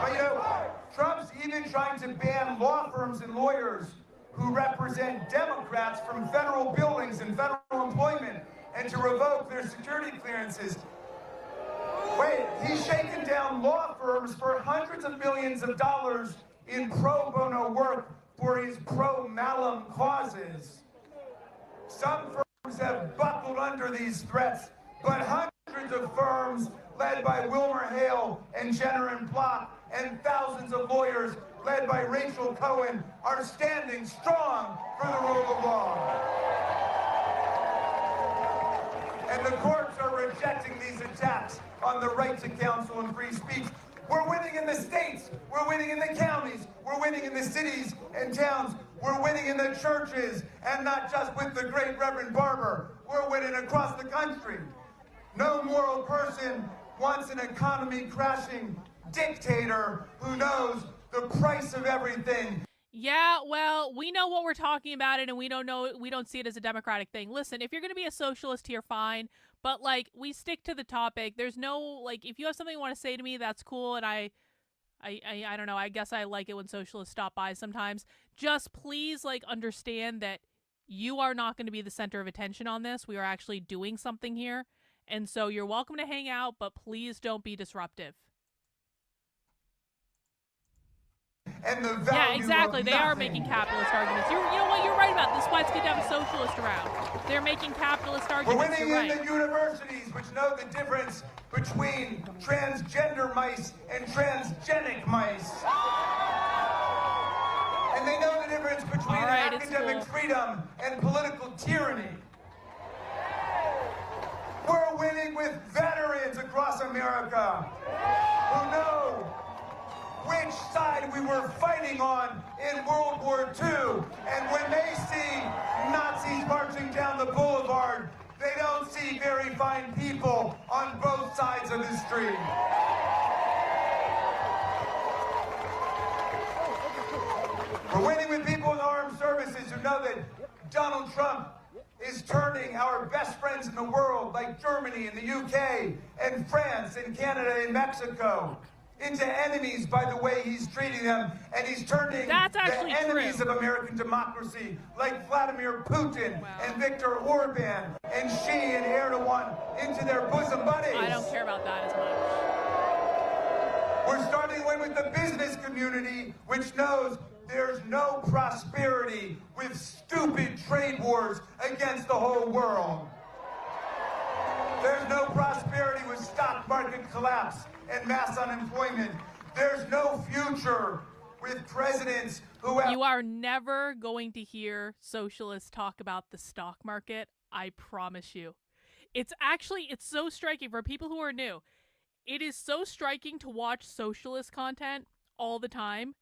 But you know, Trump's even trying to ban law firms and lawyers who represent Democrats from federal buildings and federal employment and to revoke their security clearances. Wait, he's shaken down law firms for hundreds of millions of dollars in pro bono work for his pro-Malum causes. Some firms have buckled under these threats, but hundreds of firms led by Wilmer Hale and Jenner and Block and thousands of lawyers led by Rachel Cohen are standing strong for the rule of law. And the courts are rejecting these attacks on the right to counsel and free speech. We're winning in the states. We're winning in the counties. We're winning in the cities and towns. We're winning in the churches, and not just with the great Reverend Barber. We're winning across the country. No moral person wants an economy-crashing dictator who knows the price of everything. Yeah, well, we know what we're talking about it, and we don't see it as a democratic thing. Listen, if you're going to be a socialist here, fine. But, like, we stick to the topic. There's no, like, if you have something you want to say to me, that's cool. And I don't know. I guess I like it when socialists stop by sometimes. Just please, like, understand that you are not going to be the center of attention on this. We are actually doing something here. And so you're welcome to hang out, but please don't be disruptive. And the yeah, exactly. They are making capitalist arguments. You know what? You're right about this. That's why it's good to have a socialist around. They're making capitalist arguments. We're winning in the universities, which know the difference between transgender mice and transgenic mice. And they know the difference between academic freedom and political tyranny. We're winning with veterans across America who know which side we were fighting on in World War II. And when they see Nazis marching down the boulevard, they don't see very fine people on both sides of the street. We're winning with people in the armed services who know that Donald Trump is turning our best friends in the world, like Germany and the UK and France and Canada and Mexico, into enemies by the way he's treating them, and he's turning the enemies of American democracy, like Vladimir Putin and Viktor Orban and Xi and Erdogan, into their bosom buddies. I don't care about that as much. We're starting to win with the business community, which knows There's no prosperity with stupid trade wars against the whole world. There's no prosperity with stock market collapse and mass unemployment. There's no future with presidents who have... You are never going to hear socialists talk about the stock market, I promise you. It's so striking for people who are new. It is so striking to watch socialist content all the time,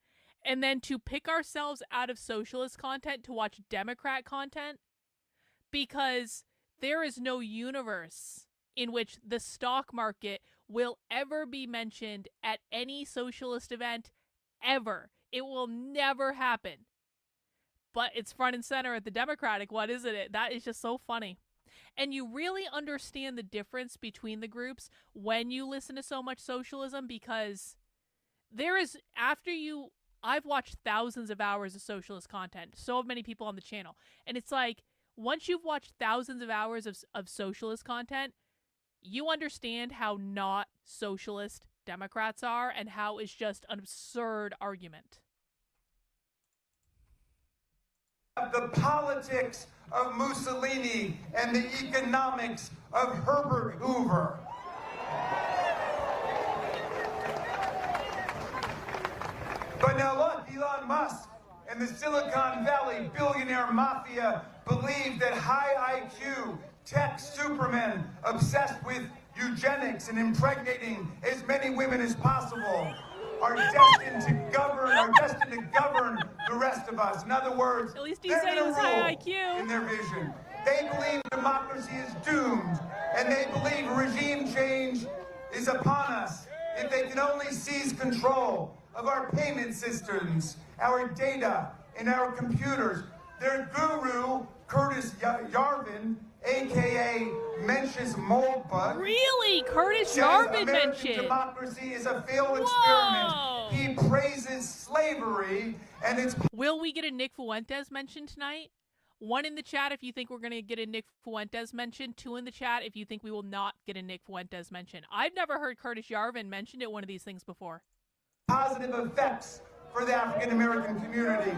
and then to pick ourselves out of socialist content to watch Democrat content, because there is no universe in which the stock market will ever be mentioned at any socialist event ever. It will never happen. But it's front and center at the Democratic one, isn't it? That is just so funny. And you really understand the difference between the groups when you listen to so much socialism, because there is, I've watched thousands of hours of socialist content, so many people on the channel, and it's like, once you've watched thousands of hours of socialist content, you understand how not socialist Democrats are and how it's just an absurd argument. The politics of Mussolini and the economics of Herbert Hoover. But now look, Elon Musk and the Silicon Valley billionaire mafia believe that high IQ tech supermen obsessed with eugenics and impregnating as many women as possible are destined to govern the rest of us. In other words, at least he they're said going he was to high rule IQ. in their vision. They believe democracy is doomed, and they believe regime change is upon us if they can only seize control of our payment systems, our data, and our computers. Their guru, Curtis Yarvin, a.k.a. Mencius Moldbug. Really? Curtis Yarvin American mentioned. democracy is a failed Whoa. experiment. He praises slavery and its... Will we get a Nick Fuentes mention tonight? 1 in the chat if you think we're going to get a Nick Fuentes mention. 2 in the chat if you think we will not get a Nick Fuentes mention. I've never heard Curtis Yarvin mention at one of these things before. Positive effects for the African American community.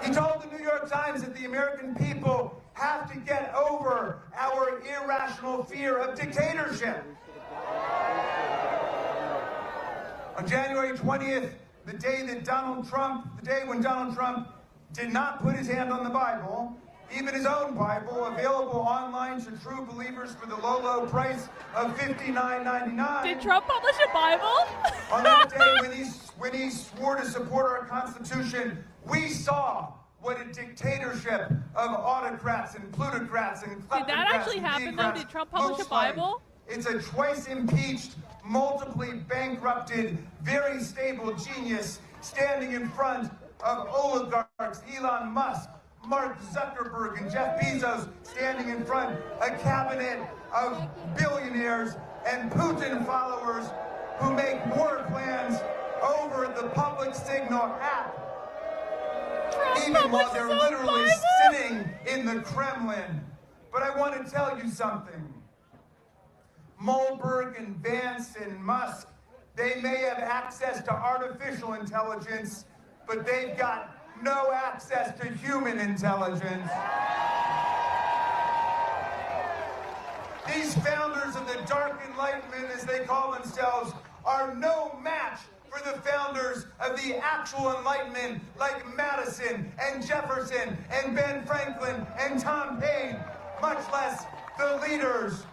He told the New York Times that the American people have to get over our irrational fear of dictatorship. On January 20th, the day when Donald Trump did not put his hand on the Bible, even his own Bible, available online to true believers for the low price of $59.99. Did Trump publish a Bible? On that day when he swore to support our Constitution, we saw what a dictatorship of autocrats and plutocrats and kleptocrats. Did that actually happen though? Did Trump publish a Bible? It's a twice impeached, multiply bankrupted, very stable genius standing in front of oligarchs, Elon Musk, Mark Zuckerberg, and Jeff Bezos, standing in front a cabinet of billionaires and Putin followers who make war plans over the public signal app, even while they're literally sitting in the Kremlin. But I want to tell you something. Moldberg and Vance and Musk, they may have access to artificial intelligence, but they've got no access to human intelligence. These founders of the Dark Enlightenment, as they call themselves, are no match for the founders of the actual Enlightenment, like Madison and Jefferson and Ben Franklin and Tom Paine, much less the leaders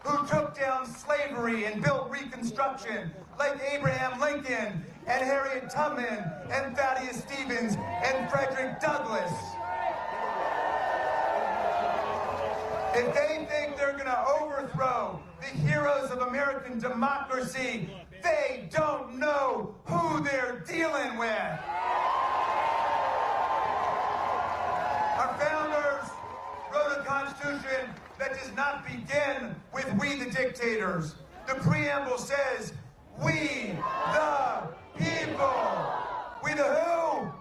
who took down slavery and built Reconstruction, like Abraham Lincoln and Harriet Tubman and Thaddeus Stevens and Frederick Douglass. If they think they're going to overthrow the heroes of American democracy, they don't know who they're dealing with. Our founders wrote a constitution that does not begin with "we the dictators." The preamble says, "We the people." We the who?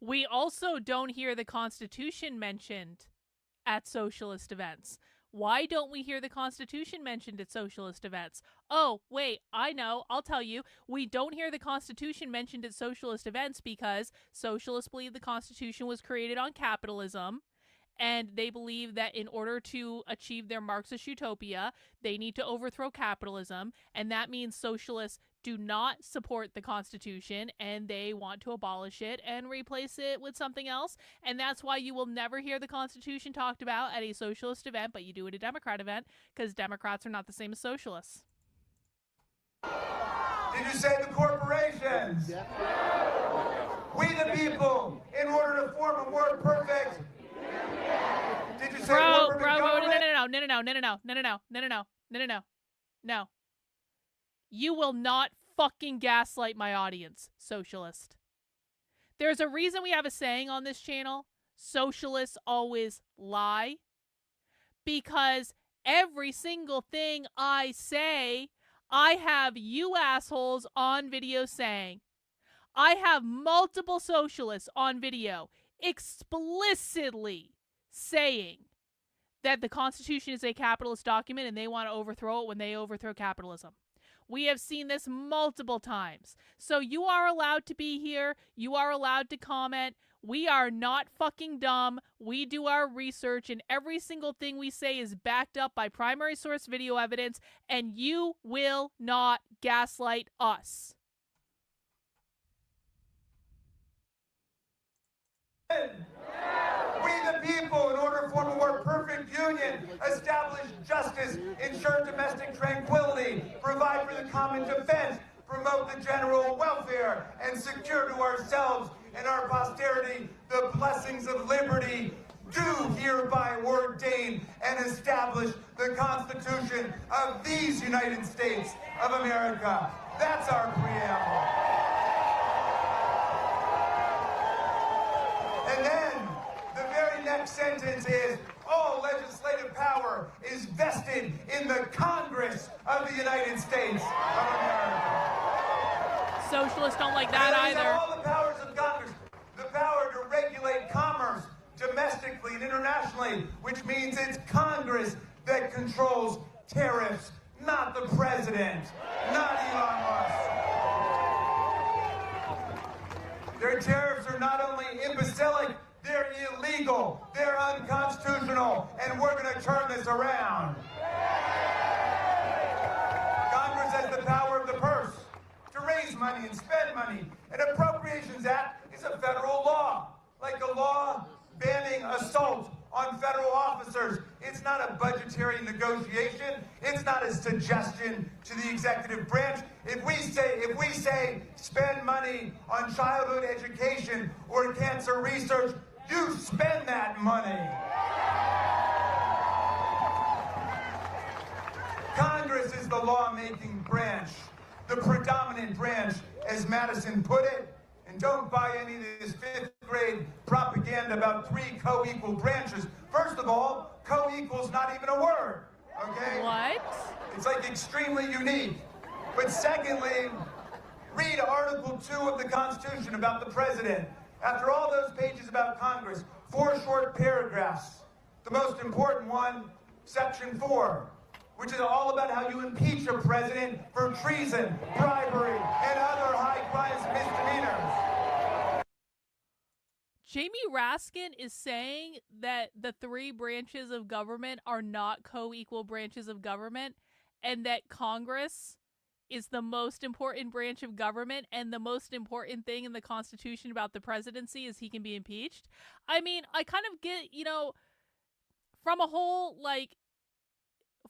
We also don't hear the Constitution mentioned at socialist events. Why don't we hear the Constitution mentioned at socialist events? Oh, wait, I know. I'll tell you. We don't hear the Constitution mentioned at socialist events because socialists believe the Constitution was created on capitalism. And they believe that in order to achieve their Marxist utopia, they need to overthrow capitalism. And that means socialists do not support the Constitution and they want to abolish it and replace it with something else. And that's why you will never hear the Constitution talked about at a socialist event, but you do at a Democrat event, because Democrats are not the same as socialists. Did you say the corporations? We the people, in order to form a more perfect... Did you say no. You will not fucking gaslight my audience, socialist. There's a reason we have a saying on this channel, socialists always lie, because every single thing I say, I have you assholes on video saying. I have multiple socialists on video explicitly saying that the Constitution is a capitalist document and they want to overthrow it when they overthrow capitalism. We have seen this multiple times. So you are allowed to be here. You are allowed to comment. We are not fucking dumb. We do our research, and every single thing we say is backed up by primary source video evidence, and you will not gaslight us. We the people, in order to form a more perfect union, establish justice, ensure domestic tranquility, provide for the common defense, promote the general welfare, and secure to ourselves and our posterity the blessings of liberty, do hereby ordain and establish the Constitution of these United States of America. That's our preamble. And then the very next sentence is, all legislative power is vested in the Congress of the United States of America. Socialists don't like that either. All the powers of Congress, the power to regulate commerce domestically and internationally, which means it's Congress that controls tariffs, not the president, not Elon Musk. Their tariffs are not only imbecilic, they're illegal, they're unconstitutional, and we're going to turn this around. Congress has the power of the purse to raise money and spend money. An Appropriations Act is a federal law, like a law banning assault on federal officers. It's not a budgetary negotiation. It's not a suggestion to the executive branch. If we say spend money on childhood education or cancer research, you spend that money. Congress is the lawmaking branch, the predominant branch, as Madison put it. And don't buy any of this fifth grade propaganda about three co-equal branches. First of all, co-equal's not even a word, okay? What? It's like extremely unique. But secondly, read Article 2 of the Constitution about the president. After all those pages about Congress, 4 short paragraphs. The most important one, Section 4, which is all about how you impeach a president for treason, bribery, and other high crimes and misdemeanors. Jamie Raskin is saying that the 3 branches of government are not co-equal branches of government, and that Congress is the most important branch of government, and the most important thing in the Constitution about the presidency is he can be impeached. I mean, I kind of get, from a whole,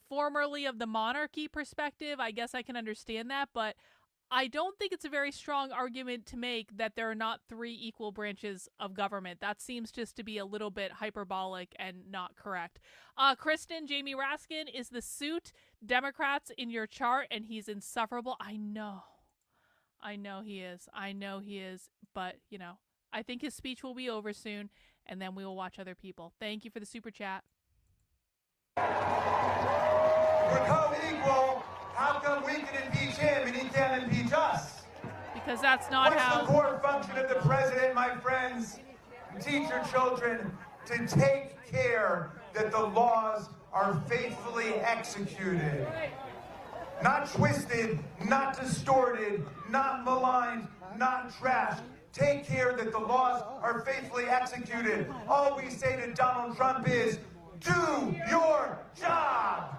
formerly of the monarchy perspective, I guess I can understand that, but I don't think it's a very strong argument to make that there are not 3 equal branches of government. That seems just to be a little bit hyperbolic and not correct. Kristen, Jamie Raskin is the suit Democrats in your chart, and he's insufferable. I know he is. But, I think his speech will be over soon, and then we will watch other people. Thank you for the super chat. We're co-equal. How come we can impeach him and he can't impeach us? Because that's not how... What's the core function of the president, my friends? Teach your children to take care that the laws are faithfully executed. Not twisted, not distorted, not maligned, not trashed. Take care that the laws are faithfully executed. All we say to Donald Trump is, do your job!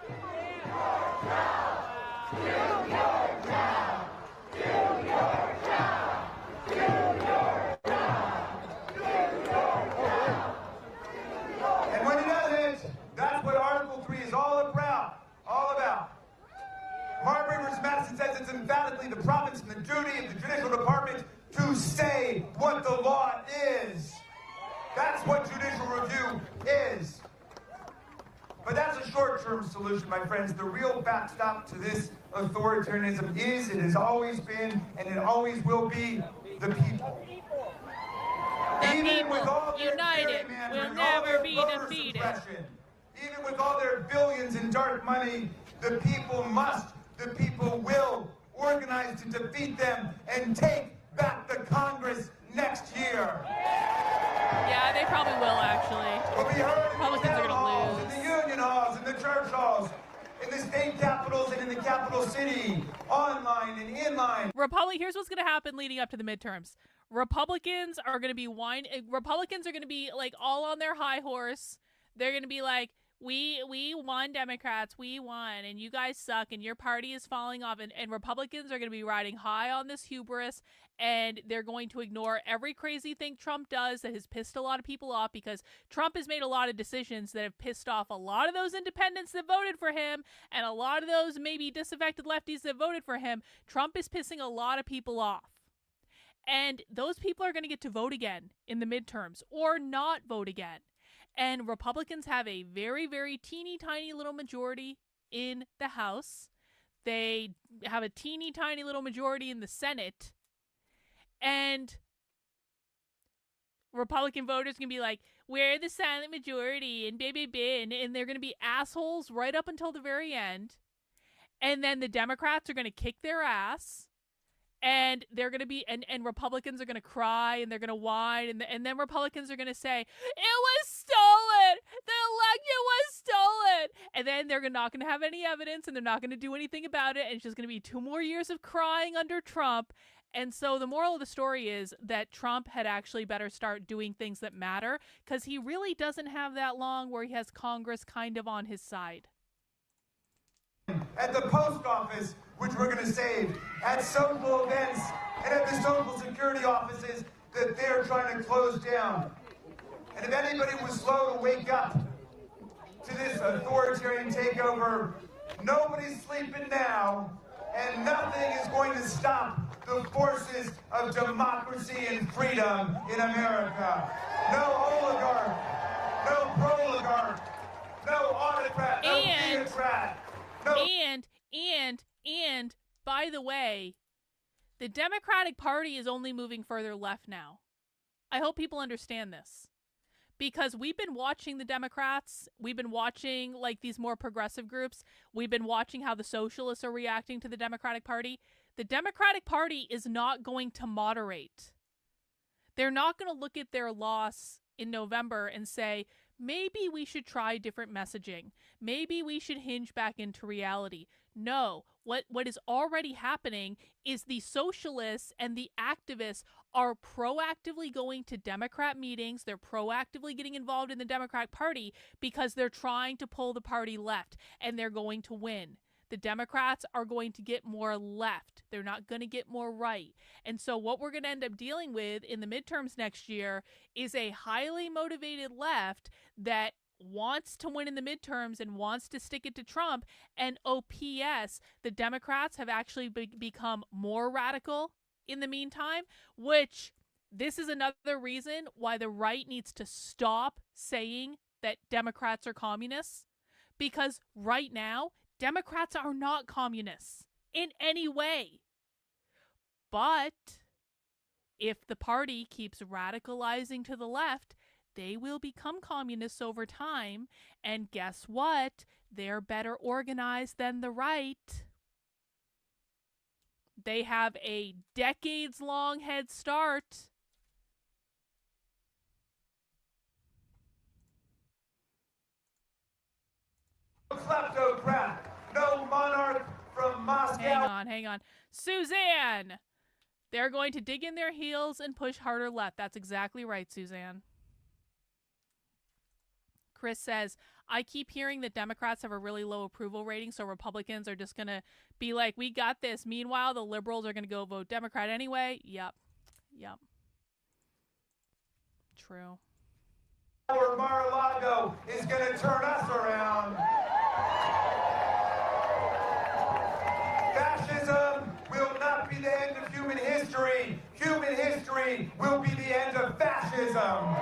Do your job! Do your job! Do your job! Do your job! Do your job! And when he doesn't, that's what Article 3 is all about. All about. Marbury versus Madison says it's emphatically the province and the duty of the judicial department to say what the law is. That's what judicial review is. But that's a short-term solution, my friends. The real backstop to this authoritarianism is, it has always been, and it always will be, the people. Even with all their united will never be defeated. Even with all their billions in dark money, the people must, the people will organize to defeat them and take back the Congress next year. Yeah, they probably will, actually. We'll be heard in Republicans the are town going to lose. halls, in the union halls, in the church halls, in the state capitals, and in the capital city, online and inline. Here's what's going to happen leading up to the midterms. Republicans are going to be Republicans are going to be like all on their high horse. They're going to be like, we won, Democrats, we won, and you guys suck, and your party is falling off, and Republicans are going to be riding high on this hubris, and they're going to ignore every crazy thing Trump does that has pissed a lot of people off, because Trump has made a lot of decisions that have pissed off a lot of those independents that voted for him, and a lot of those maybe disaffected lefties that voted for him. Trump is pissing a lot of people off. And those people are going to get to vote again in the midterms, or not vote again. And Republicans have a very, very teeny tiny little majority in the House. They have a teeny tiny little majority in the Senate. And Republican voters can be like, we're the silent majority and and they're going to be assholes right up until the very end. And then the Democrats are going to kick their ass. And they're going to be, and Republicans are going to cry, and they're going to whine, and then Republicans are going to say, it was stolen! The election was stolen! And then they're not going to have any evidence, and they're not going to do anything about it, and it's just going to be 2 more years of crying under Trump. And so the moral of the story is that Trump had actually better start doing things that matter, because he really doesn't have that long where he has Congress kind of on his side. At the post office, which we're going to save, at social events, and at the social security offices that they're trying to close down. And if anybody was slow to wake up to this authoritarian takeover, nobody's sleeping now, and nothing is going to stop the forces of democracy and freedom in America. No oligarch, no pro-oligarch, no autocrat, no theocrat. And, by the way, the Democratic Party is only moving further left now. I hope people understand this. Because we've been watching the Democrats, we've been watching like these more progressive groups, we've been watching how the Socialists are reacting to the Democratic Party. The Democratic Party is not going to moderate. They're not going to look at their loss in November and say, maybe we should try different messaging. Maybe we should hinge back into reality. No, what is already happening is the socialists and the activists are proactively going to Democrat meetings. They're proactively getting involved in the Democratic Party because they're trying to pull the party left, and they're going to win. The Democrats are going to get more left. They're not going to get more right. And so what we're going to end up dealing with in the midterms next year is a highly motivated left that wants to win in the midterms and wants to stick it to Trump. And OPS, the Democrats have actually become more radical in the meantime, which this is another reason why the right needs to stop saying that Democrats are communists. Because right now, Democrats are not communists in any way. But if the party keeps radicalizing to the left, they will become communists over time. And guess what? They're better organized than the right. They have a decades-long head start. autocrat, no monarch from Moscow. Hang on. Suzanne! They're going to dig in their heels and push harder left. That's exactly right, Suzanne. Chris says, I keep hearing that Democrats have a really low approval rating, so Republicans are just going to be like, we got this. Meanwhile, the liberals are going to go vote Democrat anyway. Yep. True. Mar-a-Lago is going to turn us around. Fascism will not be the end of human history. Human history will be the end of fascism.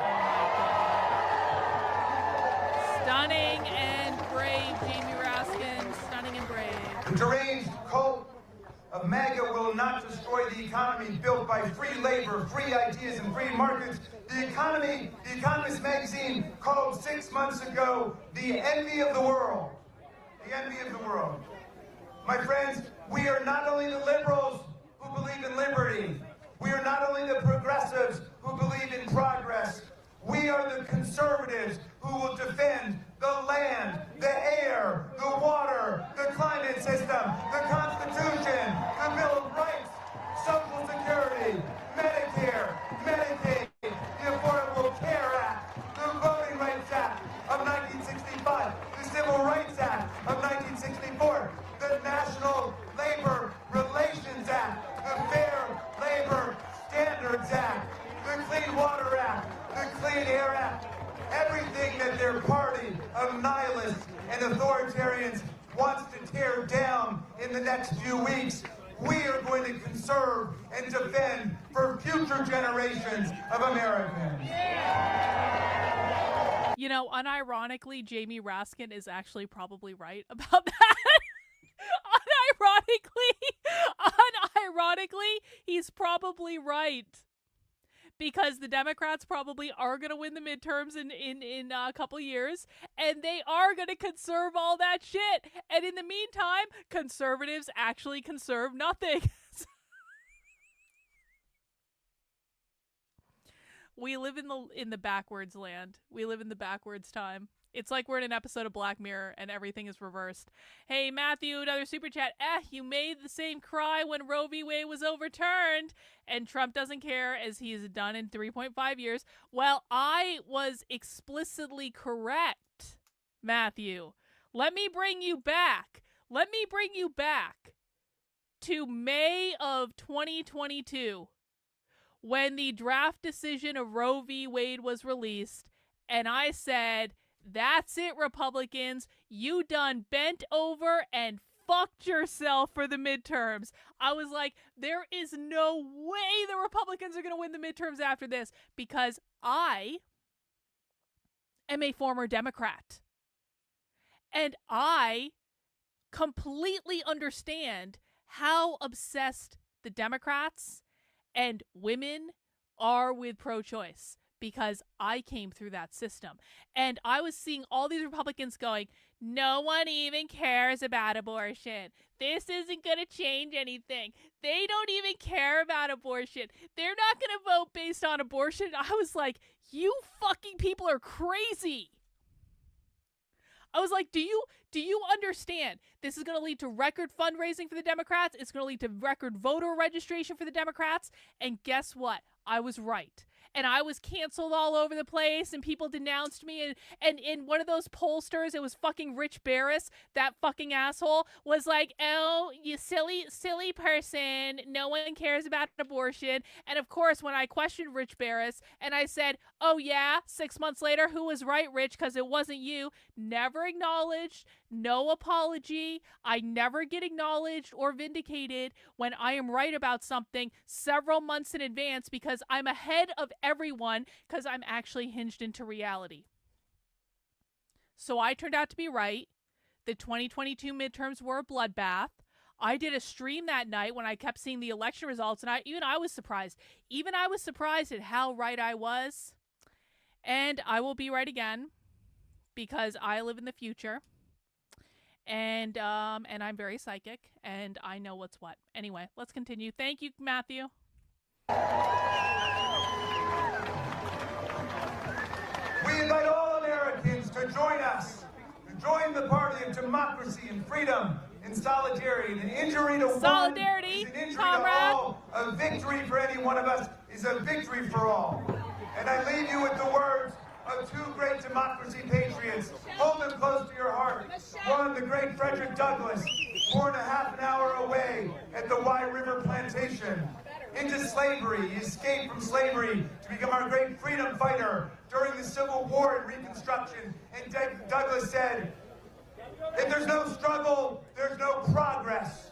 Stunning and brave, Jamie Raskin. Stunning and brave. The deranged cult of MAGA will not destroy the economy built by free labor, free ideas, and free markets. The Economist magazine called 6 months ago the envy of the world. The envy of the world. My friends, we are not only the liberals who believe in liberty. We are not only the progressives who believe in progress. We are the conservatives who will defend the land, the air, the water, the climate system, the Constitution, the Bill of Rights, Social Security, Medicare, Medicaid, the Affordable Care Act, the Voting Rights Act of 1965, the Civil Rights Act of 1964, the National Labor Relations Act, the Fair Labor Standards Act, the Clean Water Act, the Clean Air Act, everything that their party of nihilists and authoritarians wants to tear down in the next few weeks, we are going to conserve and defend for future generations of Americans. You know, unironically, Jamie Raskin is actually probably right about that. Unironically, he's probably right. Because the Democrats probably are going to win the midterms in a couple years, and they are going to conserve all that shit. And in the meantime, conservatives actually conserve nothing. We live in the backwards land. We live in the backwards time. It's like we're in an episode of Black Mirror and everything is reversed. Hey, Matthew, another super chat. You made the same cry when Roe v. Wade was overturned and Trump doesn't care as he's done in 3.5 years. Well, I was explicitly correct, Matthew. Let me bring you back to May of 2022 when the draft decision of Roe v. Wade was released, and I said, that's it, Republicans. You done bent over and fucked yourself for the midterms. I was like, there is no way the Republicans are going to win the midterms after this, because I am a former Democrat. And I completely understand how obsessed the Democrats and women are with pro-choice. Because I came through that system. And I was seeing all these Republicans going, no one even cares about abortion. This isn't going to change anything. They don't even care about abortion. They're not going to vote based on abortion. I was like, you fucking people are crazy. I was like, do you understand? This is going to lead to record fundraising for the Democrats. It's going to lead to record voter registration for the Democrats. And guess what? I was right. And I was canceled all over the place, and people denounced me. And in one of those pollsters, it was fucking Rich Barris, that fucking asshole, was like, oh, you silly person. No one cares about abortion. And of course, when I questioned Rich Barris, and I said, oh yeah, 6 months later, who was right, Rich, because it wasn't you, never acknowledged, no apology. I never get acknowledged or vindicated when I am right about something several months in advance, because I'm ahead of everyone, because I'm actually hinged into reality. So I turned out to be right. The 2022 midterms were a bloodbath. I did a stream that night when I kept seeing the election results, and I was surprised. Even I was surprised at how right I was. And I will be right again, because I live in the future. And I'm very psychic, and I know what's what. Anyway, let's continue. Thank you, Matthew. We invite all Americans to join us Join the party of democracy and freedom and solidarity. An injury to solidarity, one is an injury comrade. to all. A victory for any one of us is a victory for all. And I leave you with the words of two great democracy patriots. Hold them close to your heart. One, the great Frederick Douglass, born a half an hour away at the Wye River Plantation. Into slavery, he escaped from slavery to become our great freedom fighter during the Civil War and Reconstruction. And Douglass said, if there's no struggle, there's no progress.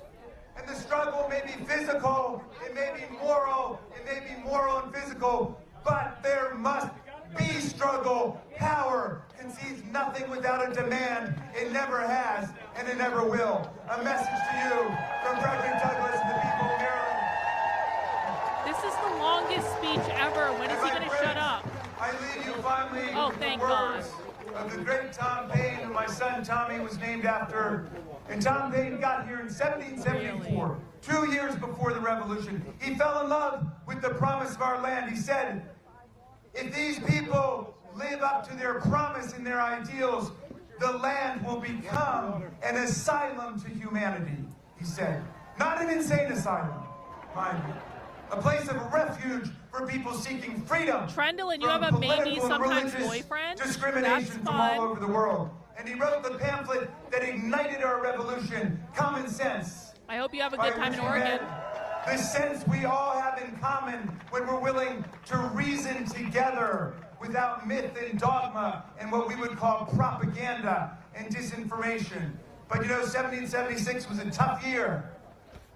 And the struggle may be physical, it may be moral and physical, but there must be struggle. Power concedes nothing without a demand. It never has, and it never will. A message to you from Frederick Douglass and the people of Maryland. This is the longest speech ever. When is he going to shut up? I leave you finally with the words of the great Tom Paine, who my son Tommy was named after. And Tom Paine got here in 1774, 2 years before the Revolution. He fell in love with the promise of our land. He said, if these people live up to their promise and their ideals, the land will become an asylum to humanity, he said. Not an insane asylum, mind you. A place of refuge for people seeking freedom. Trendle, and you have a maybe sometimes boyfriend? Discrimination from all over the world. And he wrote the pamphlet that ignited our revolution, Common Sense. I hope you have a good time in Oregon. The sense we all have in common when we're willing to reason together without myth and dogma and what we would call propaganda and disinformation. But you know, 1776 was a tough year.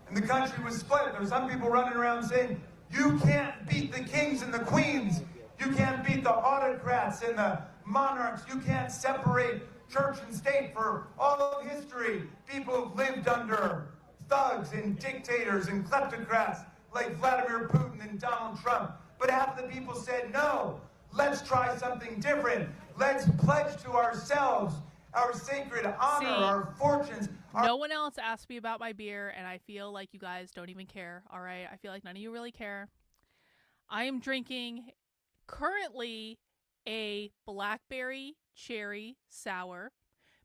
And the country was split. There were some people running around saying, you can't beat the kings and the queens. You can't beat the autocrats and the monarchs. You can't separate church and state. For all of history, people have lived under thugs and dictators and kleptocrats like Vladimir Putin and Donald Trump. But half the people said, no, let's try something different. Let's pledge to ourselves our sacred honor, our fortunes. No one else asked me about my beer, and I feel like you guys don't even care, all right? I feel like none of you really care. I am drinking currently a blackberry cherry sour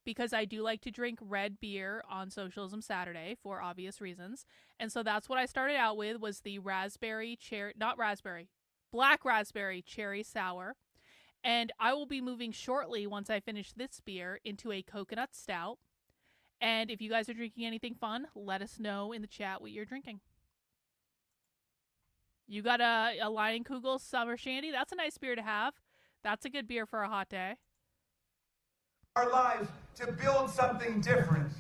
because I do like to drink red beer on Socialism Saturday for obvious reasons. And so that's what I started out with, was the raspberry cherry, not raspberry, black raspberry cherry sour. And I will be moving shortly, once I finish this beer, into a coconut stout. And if you guys are drinking anything fun, let us know in the chat what you're drinking. You got a Leinenkugel Summer Shandy? That's a nice beer to have. That's a good beer for a hot day. Our lives to build something different.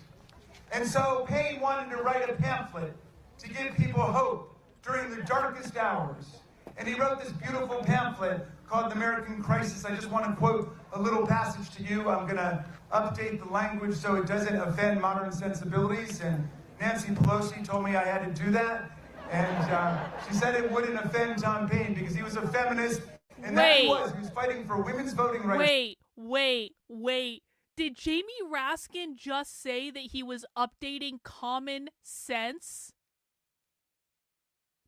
And so Paine wanted to write a pamphlet to give people hope during the darkest hours. And he wrote this beautiful pamphlet called The American Crisis. I just want to quote a little passage to you. I'm going to update the language so it doesn't offend modern sensibilities. And Nancy Pelosi told me I had to do that. And she said it wouldn't offend Tom Paine because he was a feminist. And that he was fighting for women's voting rights. Wait. Did Jamie Raskin just say that he was updating Common Sense?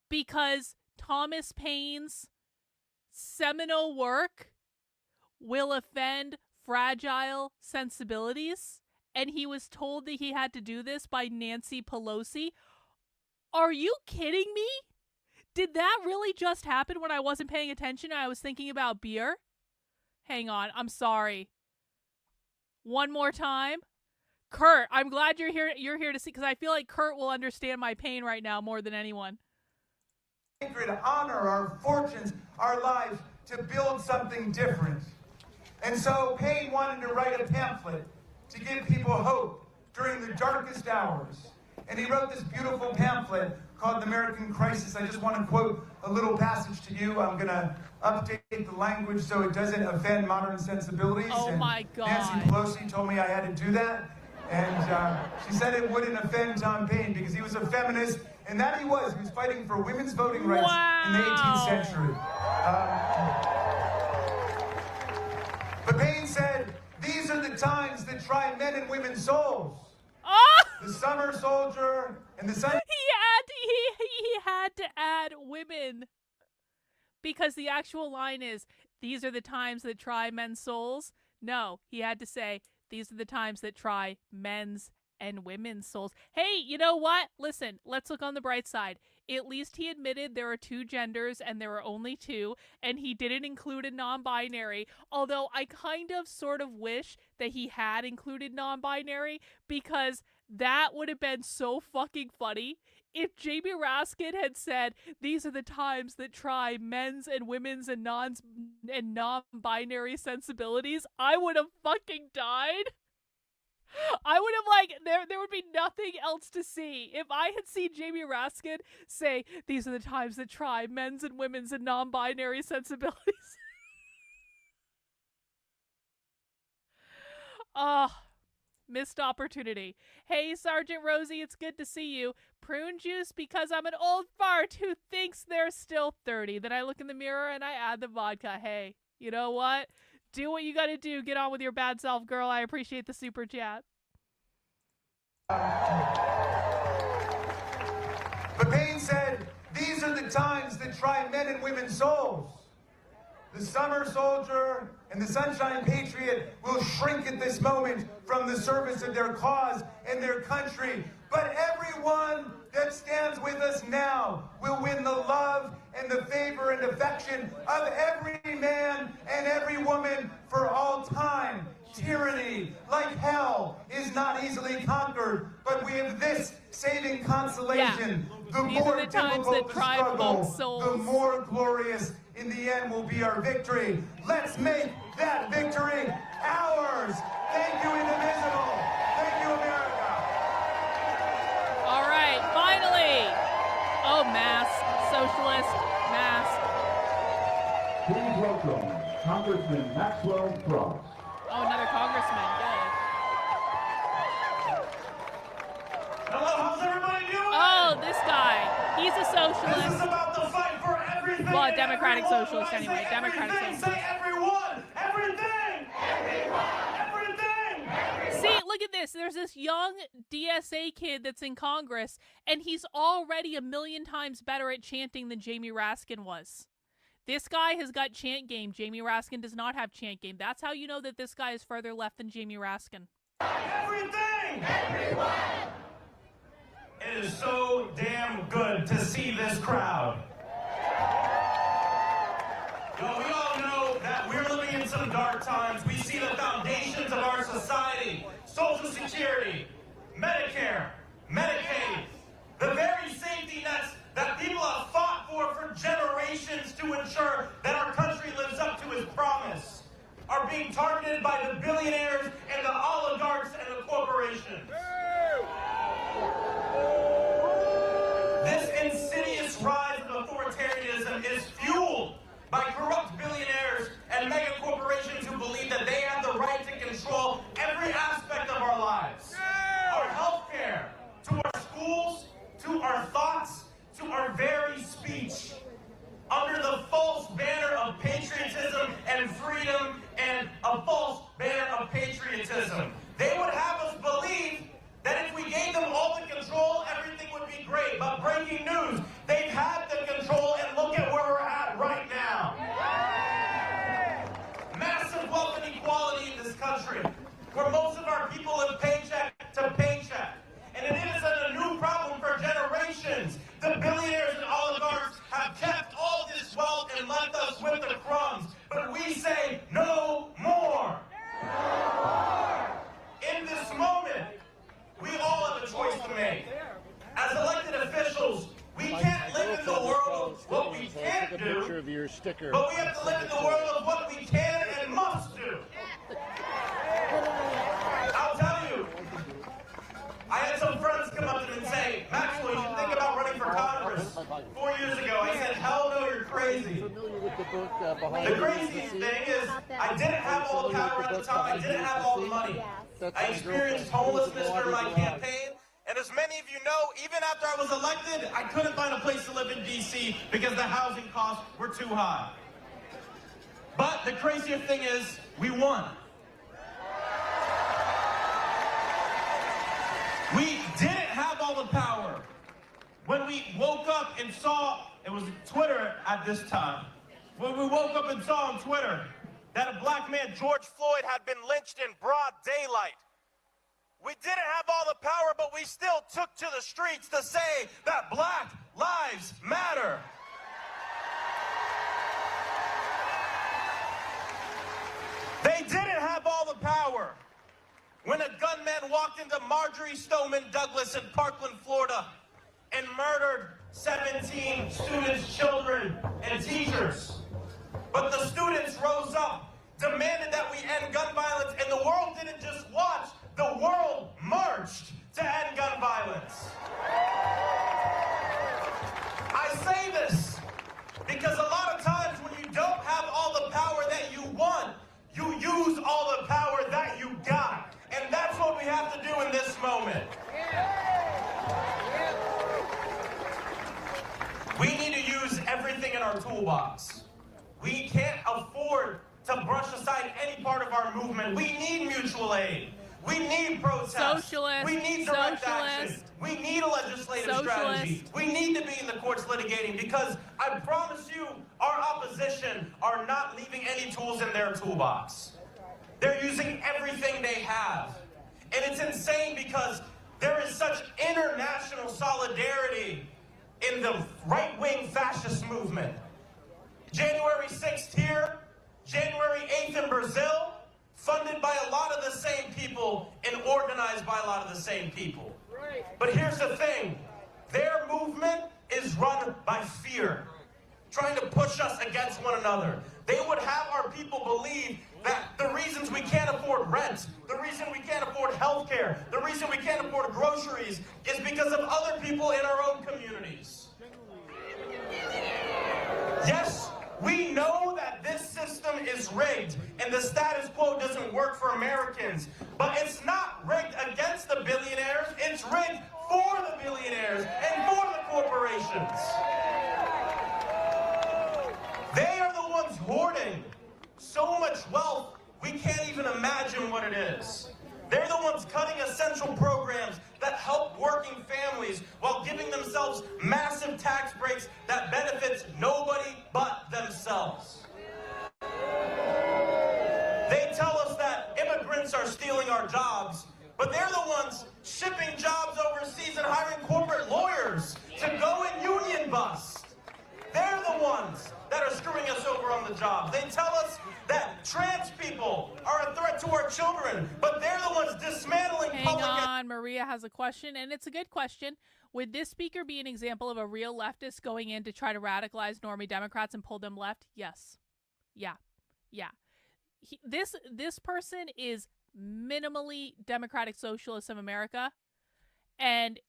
Because Thomas Paine's seminal work will offend fragile sensibilities, and he was told that he had to do this by Nancy Pelosi. Are you kidding me? Did that really just happen when I wasn't paying attention and I was thinking about beer? Hang on, I'm sorry. One more time. Kurt, I'm glad you're here to see, because I feel like Kurt will understand my pain right now more than anyone. Sacred honor, our fortunes, our lives to build something different. And so Paine wanted to write a pamphlet to give people hope during the darkest hours. And he wrote this beautiful pamphlet called The American Crisis. I just want to quote a little passage to you. I'm going to update the language so it doesn't offend modern sensibilities. Oh my God. Nancy Pelosi told me I had to do that. And she said it wouldn't offend Tom Paine because he was a feminist. And that he was fighting for women's voting rights in the 18th century. But Paine said, these are the times that try men and women's souls. The summer soldier and the sun. He had to add women, because the actual line is, these are the times that try men's souls. No, he had to say, These are the times that try men's and women's souls. Hey, you know what? Listen, let's look on the bright side. At least he admitted there are two genders and there are only two, and he didn't include a non-binary, although I kind of sort of wish that he had included non-binary, because that would have been so fucking funny. If Jamie Raskin had said, these are the times that try men's and women's and non-binary sensibilities, I would have fucking died. I would have, like, there would be nothing else to see. If I had seen Jamie Raskin say, these are the times that try men's and women's and non-binary sensibilities. Missed opportunity. Hey, Sergeant Rosie, it's good to see you. Prune juice because I'm an old fart who thinks they're still 30. Then I look in the mirror and I add the vodka. Hey, you know what? Do what you gotta do. Get on with your bad self, girl. I appreciate the super chat. Papain said, these are the times that try men and women's souls. The summer soldier and the sunshine patriot will shrink at this moment from the service of their cause and their country. But everyone that stands with us now will win the love and the favor and affection of every man and every woman for all time. Tyranny, like hell, is not easily conquered, but we have this saving consolation. Yeah. The more difficult the struggle, the more glorious in the end will be our victory. Let's make that victory ours. Thank you, Indivisible. Thank you, America. All right, finally. Oh, mask, socialist, mask. Please welcome Congressman Maxwell Cross. Oh, another congressman. Good. Hello, how's everybody doing? Oh, this guy. He's a socialist. This is about the fight for everything. Well, a democratic everyone. socialist anyway. Democratic socialist. Say everyone. Everything. See, look at this. There's this young DSA kid that's in Congress, and he's already 1,000,000 times better at chanting than Jamie Raskin was. This guy has got chant game. Jamie Raskin does not have chant game. That's how you know that this guy is further left than Jamie Raskin. Everything! Everyone! It is so damn good to see this crowd. Yo, we all know that we're living in some dark times. We see the foundations of our society. Social Security, Medicare, Medicaid, the very safety nets that people have fought for generations to ensure that our country lives up to its promise, are being targeted by the billionaires and the oligarchs and the corporations. This insidious rise of authoritarianism is fueled by corrupt billionaires and mega corporations who believe that they have the right to control every aspect of our lives. Our healthcare, to our schools, to our thoughts, to our very speech, under the false banner of patriotism and freedom and a false banner of patriotism. They would have us believe that if we gave them all the control, everything would be great. But breaking news, they've had the control, and look at where we're at right now. Massive wealth inequality in this country, where most of our people live paycheck to paycheck. And it isn't a new problem for generations. The billionaires and oligarchs have kept all this wealth and left us with the crumbs. But we say no more. No more. In this moment, we all have a choice to make. As elected officials, we can't live in the world of what we can't do, but we have to live in the world of what we can and must do. I'll tell you, I had some friends come up to me and say, Maxwell, you should think about running for Congress. 4 years ago, I said, hell no, you're crazy. The craziest thing is, I didn't have all the power at the time, I didn't have all the money. I experienced homelessness during my campaign, and as many of you know, even after I was elected, I couldn't find a place to live in D.C. because the housing costs were too high. But the craziest thing is, we won. We didn't have all the power. When we woke up and saw, it was Twitter at this time, when we woke up and saw on Twitter that a black man, George Floyd, had been lynched in broad daylight. We didn't have all the power, but we still took to the streets to say that Black Lives Matter. They didn't have all the power when a gunman walked into Marjorie Stoneman Douglas in Parkland, Florida, and murdered 17 students, children, and teachers. But the students rose up, demanded that we end gun violence, and the world didn't just watch, the world marched to end gun violence. I say this because a lot of times when you don't have all the power that you want, you use all the power that you got. And that's what we have to do in this moment. We need to use everything in our toolbox. We can't afford to brush aside any part of our movement. We need mutual aid. We need protest. Socialist. We need direct action. We need a legislative strategy. We need to be in the courts litigating because I promise you, our opposition are not leaving any tools in their toolbox. They're using everything they have. And it's insane because there is such international solidarity in the right-wing fascist movement. January 6th here, January 8th in Brazil, funded by a lot of the same people and organized by a lot of the same people. But here's the thing, their movement is run by fear, trying to push us against one another. They would have our people believe that the reasons we can't afford rent, the reason we can't afford health care, the reason we can't afford groceries is because of other people in our own communities. Yes, we know that this system is rigged and the status quo doesn't work for Americans, but it's not rigged against the billionaires, it's rigged for the billionaires and for the corporations. They are the ones hoarding so much wealth, we can't even imagine what it is. They're the ones cutting essential programs that help working families while giving themselves massive tax breaks that benefits nobody but themselves. They tell us that immigrants are stealing our jobs, but they're the ones shipping jobs overseas and hiring corporate lawyers to go and union bust. They're the ones that are screwing us over on the job. They tell us that trans people are a threat to our children, but they're the ones dismantling public... Hang on, Maria has a question, and it's a good question. Would this speaker be an example of a real leftist going in to try to radicalize normie Democrats and pull them left? Yes. Yeah. This person is minimally Democratic Socialists of America, and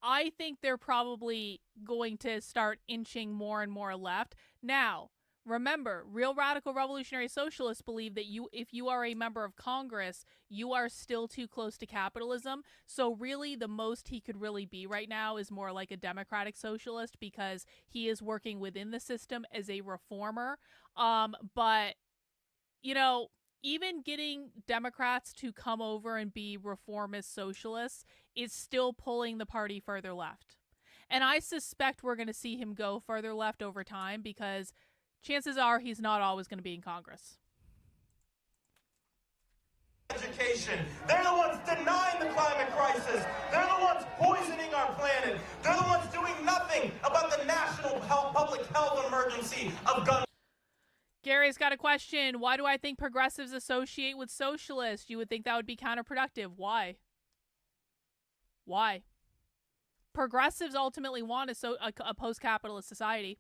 I think they're probably going to start inching more and more left. Now, remember, real radical revolutionary socialists believe that if you are a member of Congress, you are still too close to capitalism. So really, the most he could really be right now is more like a democratic socialist because he is working within the system as a reformer. But, you know, even getting Democrats to come over and be reformist socialists is still pulling the party further left. And I suspect we're going to see him go further left over time because chances are he's not always going to be in Congress. Education. They're the ones denying the climate crisis. They're the ones poisoning our planet. They're the ones doing nothing about the national public health emergency of gun. Gary's got a question. Why do I think progressives associate with socialists? You would think that would be counterproductive. Why? Progressives ultimately want a post-capitalist society.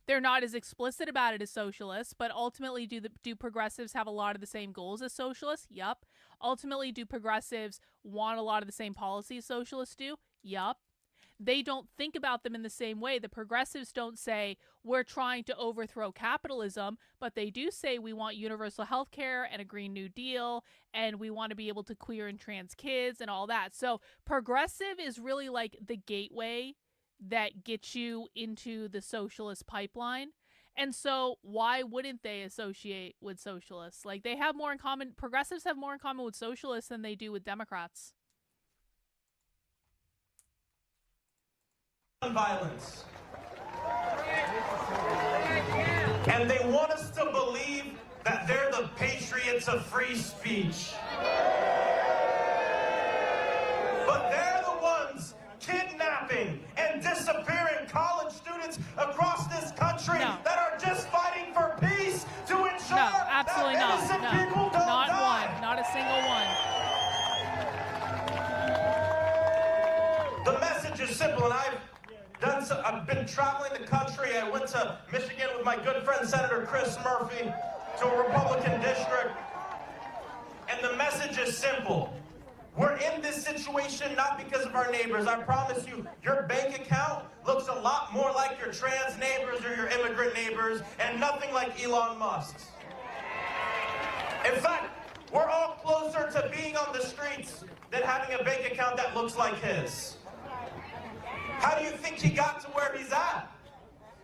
They're not as explicit about it as socialists, but ultimately do progressives have a lot of the same goals as socialists? Yup. Ultimately, do progressives want a lot of the same policies socialists do? Yup. They don't think about them in the same way. The progressives don't say, we're trying to overthrow capitalism, but they do say we want universal health care and a Green New Deal, and we want to be able to queer and trans kids and all that. So progressive is really like the gateway that gets you into the socialist pipeline. And so why wouldn't they associate with socialists? Like, they have more in common. Progressives have more in common with socialists than they do with Democrats. Violence. And they want us to believe that they're advocates of free speech. But they're the ones kidnapping and disappearing college students across this country that are just fighting for peace to ensure absolutely that innocent people don't not die. one, not a single one. The message is simple, and I've been traveling the country. I went to Michigan with my good friend Senator Chris Murphy to a Republican district, and the message is simple. We're in this situation not because of our neighbors. I promise you, your bank account looks a lot more like your trans neighbors or your immigrant neighbors, and nothing like Elon Musk's. In fact, we're all closer to being on the streets than having a bank account that looks like his. How do you think he got to where he's at?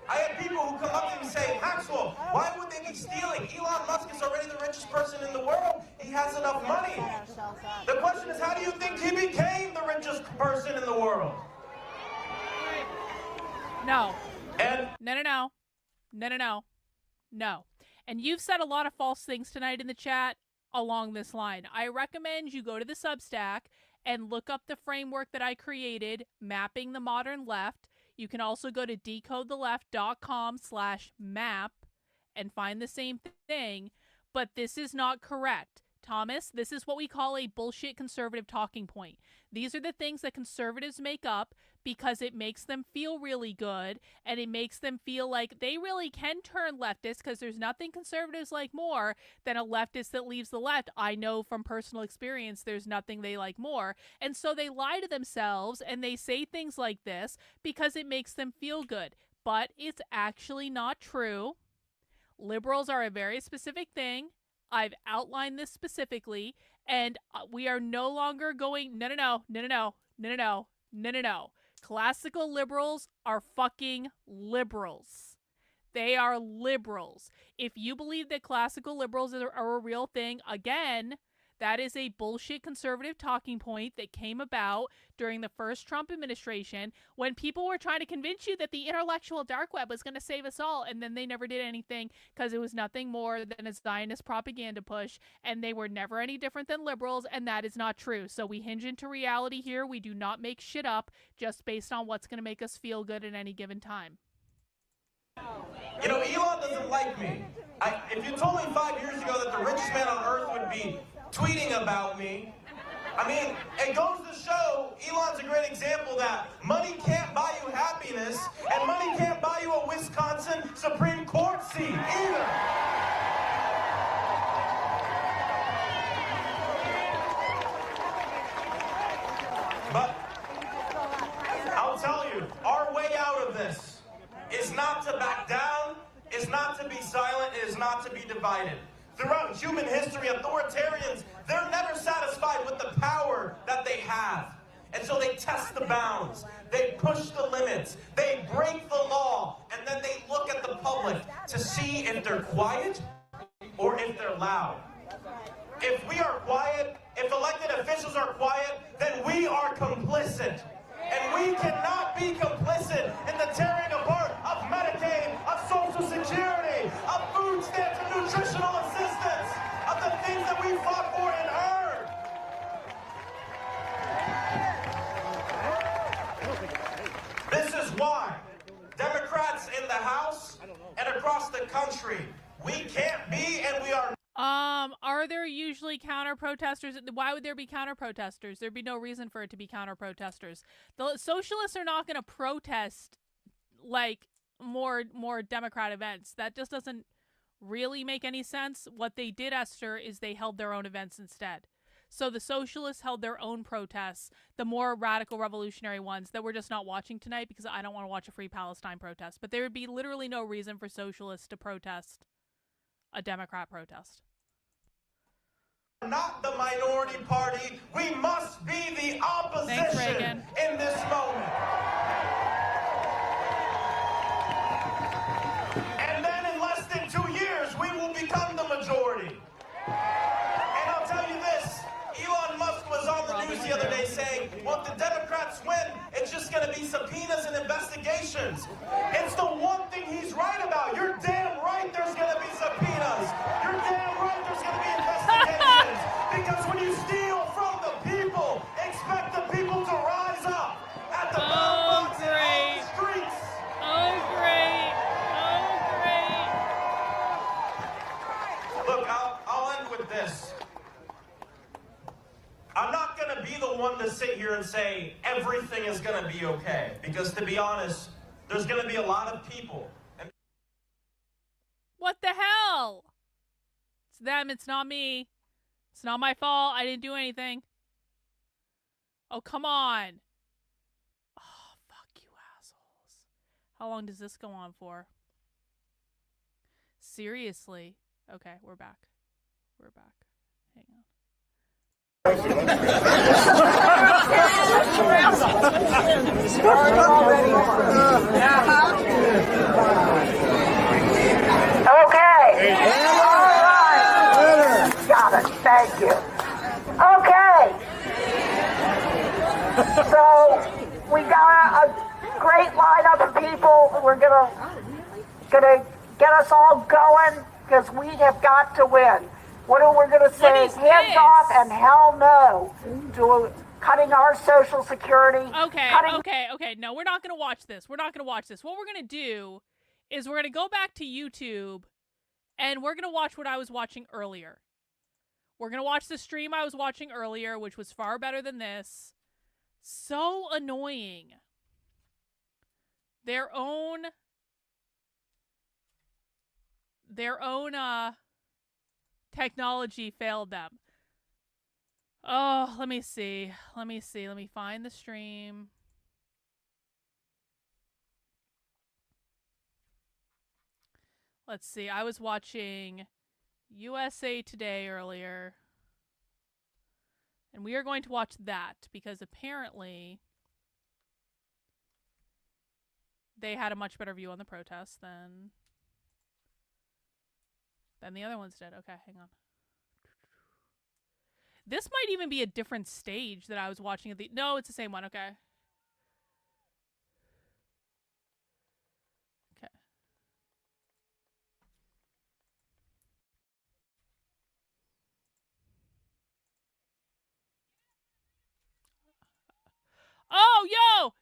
I had people who come up to me and say, Maxwell, why would they be stealing? Elon Musk is already the richest person in the world. He has enough money. The question is, how do you think he became the richest person in the world? No. And No. And you've said a lot of false things tonight in the chat along this line. I recommend you go to the Substack and look up the framework that I created, Mapping the Modern Left. You can also go to decodetheleft.com/map and find the same thing, but this is not correct. Thomas, this is what we call a bullshit conservative talking point. These are the things that conservatives make up because it makes them feel really good, and it makes them feel like they really can turn leftist, because there's nothing conservatives like more than a leftist that leaves the left. I know from personal experience there's nothing they like more. And so they lie to themselves and they say things like this because it makes them feel good. But it's actually not true. Liberals are a very specific thing. I've outlined this specifically, and we are no longer going, no. Classical liberals are fucking liberals. They are liberals. If you believe that classical liberals are a real thing, again, that is a bullshit conservative talking point that came about during the first Trump administration when people were trying to convince you that the intellectual dark web was going to save us all, and then they never did anything because it was nothing more than a Zionist propaganda push, and they were never any different than liberals, and that is not true. So we hinge into reality here. We do not make shit up just based on what's going to make us feel good at any given time. You know, Elon doesn't like me. If you told me 5 years ago that the richest man on earth would be tweeting about me, I mean, it goes to show Elon's a great example that money can't buy you happiness, and money can't buy you a Wisconsin Supreme Court seat either. But I'll tell you, our way out of this is not to back down, is not to be silent, is not to be divided. Throughout human history, authoritarians, they're never satisfied with the power that they have. And so they test the bounds, they push the limits, they break the law, and then they look at the public to see if they're quiet or if they're loud. If we are quiet, if elected officials are quiet, then we are complicit. And we cannot be complicit in the tearing apart of Medicaid, of Social Security, of food stamps and nutritional assistance, of the things that we fought for and earned. This is why Democrats in the House and across the country, we can't be and we are. Are there usually counter-protesters? Why would there be counter-protesters? There'd be no reason for it to be counter-protesters. The socialists are not going to protest like more Democrat events. That just doesn't really make any sense. What they did, Esther, is they held their own events instead. So the socialists held their own protests, the more radical revolutionary ones that we're just not watching tonight because I don't want to watch a Free Palestine protest. But there would be literally no reason for socialists to protest a Democrat protest. Not the minority party. We must be the opposition in this moment. And then in less than 2 years, we will become the majority. And I'll tell you this, Elon Musk was on the news the other day saying, well, if the Democrats win, it's just going to be subpoenas and investigations. It's the one thing he's right about. You're damn right there's going to be subpoenas. You're damn right there's going to be investigations. the one to sit here and say everything is going to be okay. Because to be honest, there's going to be a lot of people. What the hell? It's them, it's not me. It's not my fault. I didn't do anything. Oh, come on. Oh, fuck you assholes. How long does this go on for? Seriously. Okay, we're back. We're back. Hang on. Okay. All right. Got it. Thank you. Okay. So we got a great lineup of people. We're gonna get us all going because we have got to win. What we're going to say is hands off and hell no to cutting our Social Security. Okay. No, we're not going to watch this. We're not going to watch this. What we're going to do is we're going to go back to YouTube and we're going to watch what I was watching earlier. We're going to watch the stream I was watching earlier, which was far better than this. So annoying. Their own technology failed them. Oh, let me see. Let me find the stream. Let's see. I was watching USA Today earlier. And we are going to watch that because apparently they had a much better view on the protests than the other ones did. Okay, hang on. This might even be a different stage that I was watching at the... No, it's the same one. Okay. Okay. Oh, yo!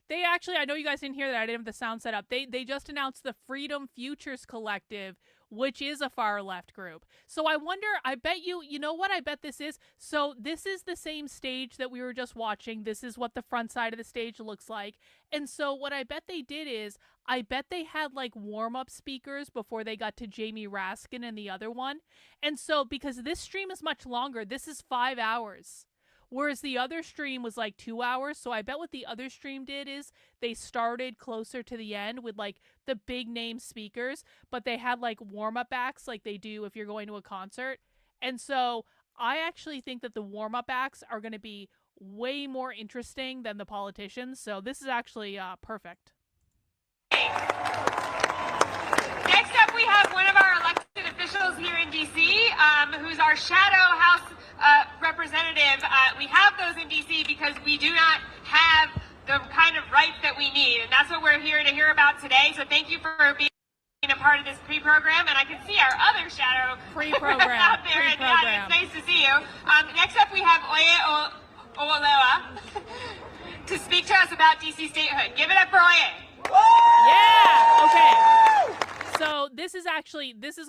They actually, I know you guys didn't hear that. I didn't have the sound set up. They just announced the Freedom Futures Collective, which is a far left group. So I wonder, I bet you know what I bet this is? So this is the same stage that we were just watching. This is what the front side of the stage looks like. And so what I bet they did is, I bet they had like warm-up speakers before they got to Jamie Raskin and the other one. And so, because this stream is much longer, this is 5 hours. Whereas the other stream was like 2 hours. So I bet what the other stream did is they started closer to the end with like the big name speakers, but they had like warm-up acts like they do if you're going to a concert. And so I actually think that the warm-up acts are going to be way more interesting than the politicians. So this is actually perfect. Next up, we have one of our elected officials here in D.C., who's our shadow House representative. We have those in D.C. because we do not have the kind of rights that we need, and that's what we're here to hear about today. So thank you for being a part of this pre-program, and I can see our other shadow pre-program out there in the audience. Nice to see you. Next up, we have Oye Owoloa to speak to us about D.C. statehood. Give it up for Oye. Yeah. Okay. So this is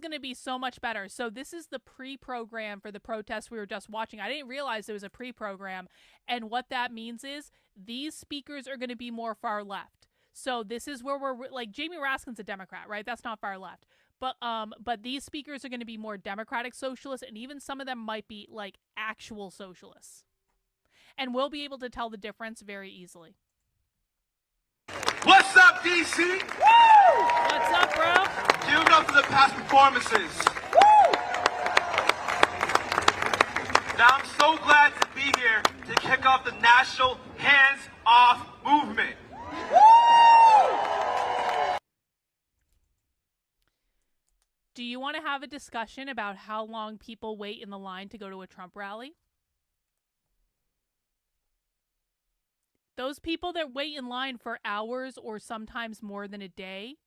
going to be so much better. So this is the pre-program for the protests we were just watching. I didn't realize there was a pre-program. And what that means is these speakers are going to be more far left. So this is where we're like, Jamie Raskin's a Democrat, right? That's not far left. But these speakers are going to be more democratic socialists, and even some of them might be like actual socialists. And we'll be able to tell the difference very easily. What's up, DC? Woo! What's up, bro? Give it up for the past performances. Woo! Now, I'm so glad to be here to kick off the National Hands Off movement. Woo! Do you want to have a discussion about how long people wait in the line to go to a Trump rally? Those people that wait in line for hours or sometimes more than a day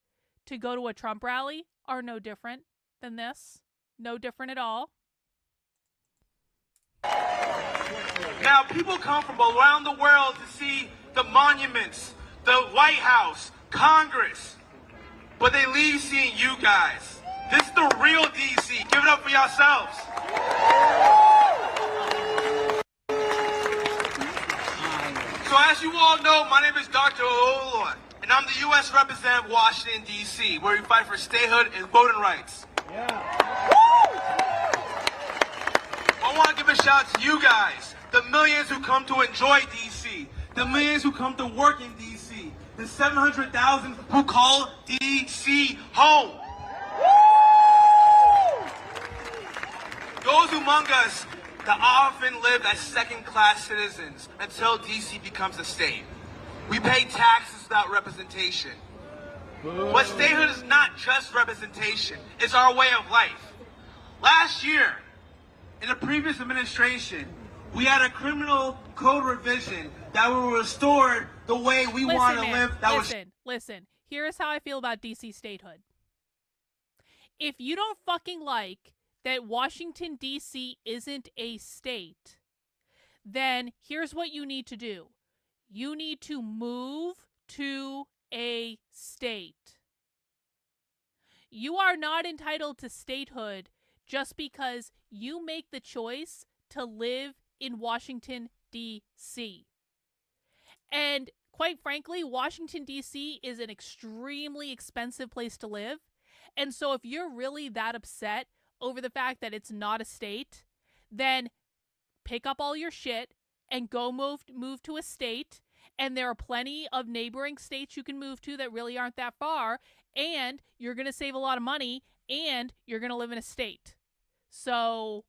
to go to a Trump rally are no different than this. No different at all. Now, people come from around the world to see the monuments, the White House, Congress, but they leave seeing you guys. This is the real DC. Give it up for yourselves. as you all know, my name is Dr. Olua, and I'm the U.S. representative of Washington, D.C., where we fight for statehood and voting rights. I want to give a shout out to you guys, the millions who come to enjoy D.C., the millions who come to work in D.C., the 700,000 who call D.C. home. Those among us that often live as second-class citizens until D.C. becomes a state. We pay taxes without representation. But statehood is not just representation, it's our way of life. Last year, in the previous administration, we had a criminal code revision that will restore the way we want to live. Listen. Here's how I feel about DC statehood. If you don't fucking like that Washington, D.C. isn't a state, then here's what you need to do. You need to move to a state. You are not entitled to statehood just because you make the choice to live in Washington, D.C. And quite frankly, Washington, D.C. is an extremely expensive place to live. And so if you're really that upset over the fact that it's not a state, then pick up all your shit and go move to a state. And there are plenty of neighboring states you can move to that really aren't that far. And you're going to save a lot of money and you're going to live in a state. So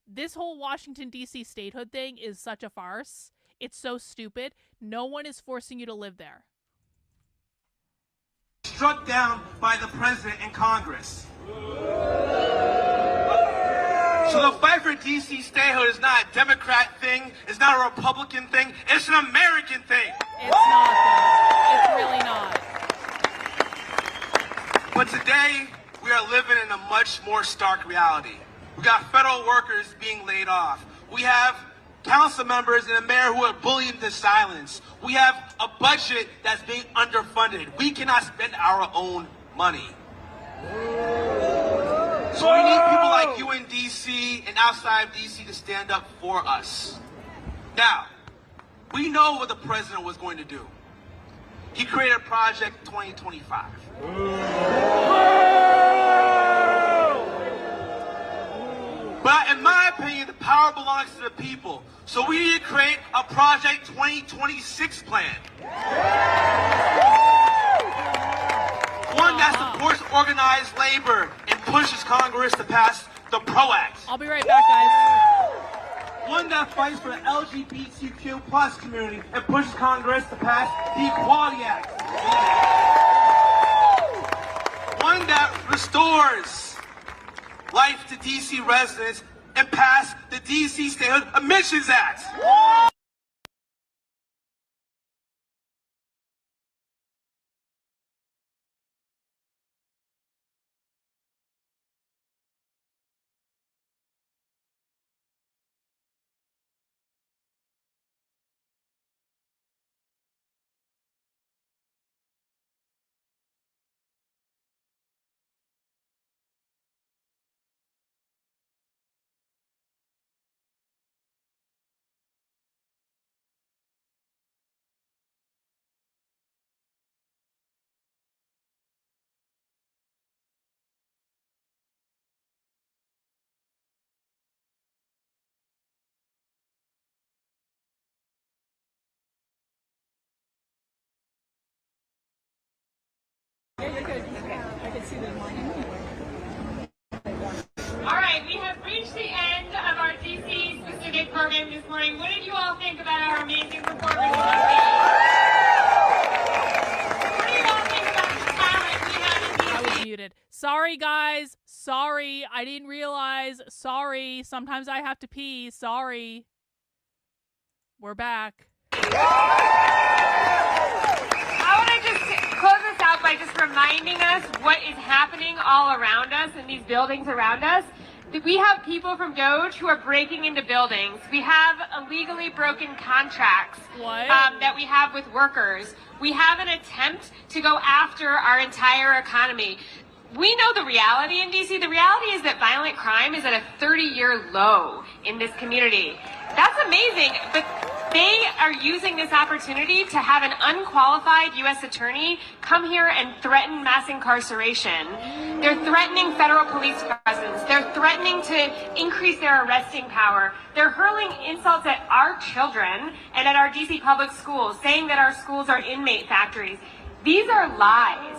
this whole Washington, D.C. statehood thing is such a farce. It's so stupid. No one is forcing you to live there. Struck down by the president and Congress. So the fight for D.C. statehood is not a Democrat thing, it's not a Republican thing, it's an American thing. It's not, though. It's really not. But today, we are living in a much more stark reality. We got federal workers being laid off. We have council members and a mayor who are bullied into silence. We have a budget that's being underfunded. We cannot spend our own money. So we need people like you in D.C. and outside of D.C. to stand up for us. Now, we know what the president was going to do. He created Project 2025. But in my opinion, the power belongs to the people. So we need to create a Project 2026 plan. One that supports organized labor and pushes Congress to pass the PRO Act. I'll be right back, guys. One that fights for the LGBTQ plus community and pushes Congress to pass the Equality Act. One that restores life to D.C. residents and pass the D.C. Statehood Emissions Act. Yeah, you're good. Okay. I can see the morning. All right, we have reached the end of our DC specific program this morning. What did you all think about our amazing performance on stage? What do you all think about the talent we have in DC? I was muted. Sorry, guys. Sorry. I didn't realize. Sorry. Sometimes I have to pee. Sorry. We're back. I want to just close this out by just reminding us what is happening all around us in these buildings around us. We have people from Doge who are breaking into buildings. We have illegally broken contracts that we have with workers. We have an attempt to go after our entire economy. We know the reality in DC. The reality is that violent crime is at a 30-year low in this community. That's amazing, but They are using this opportunity to have an unqualified U.S. attorney come here and threaten mass incarceration. They're threatening federal police presence. They're threatening to increase their arresting power. They're hurling insults at our children and at our D.C. public schools, saying that our schools are inmate factories. These are lies.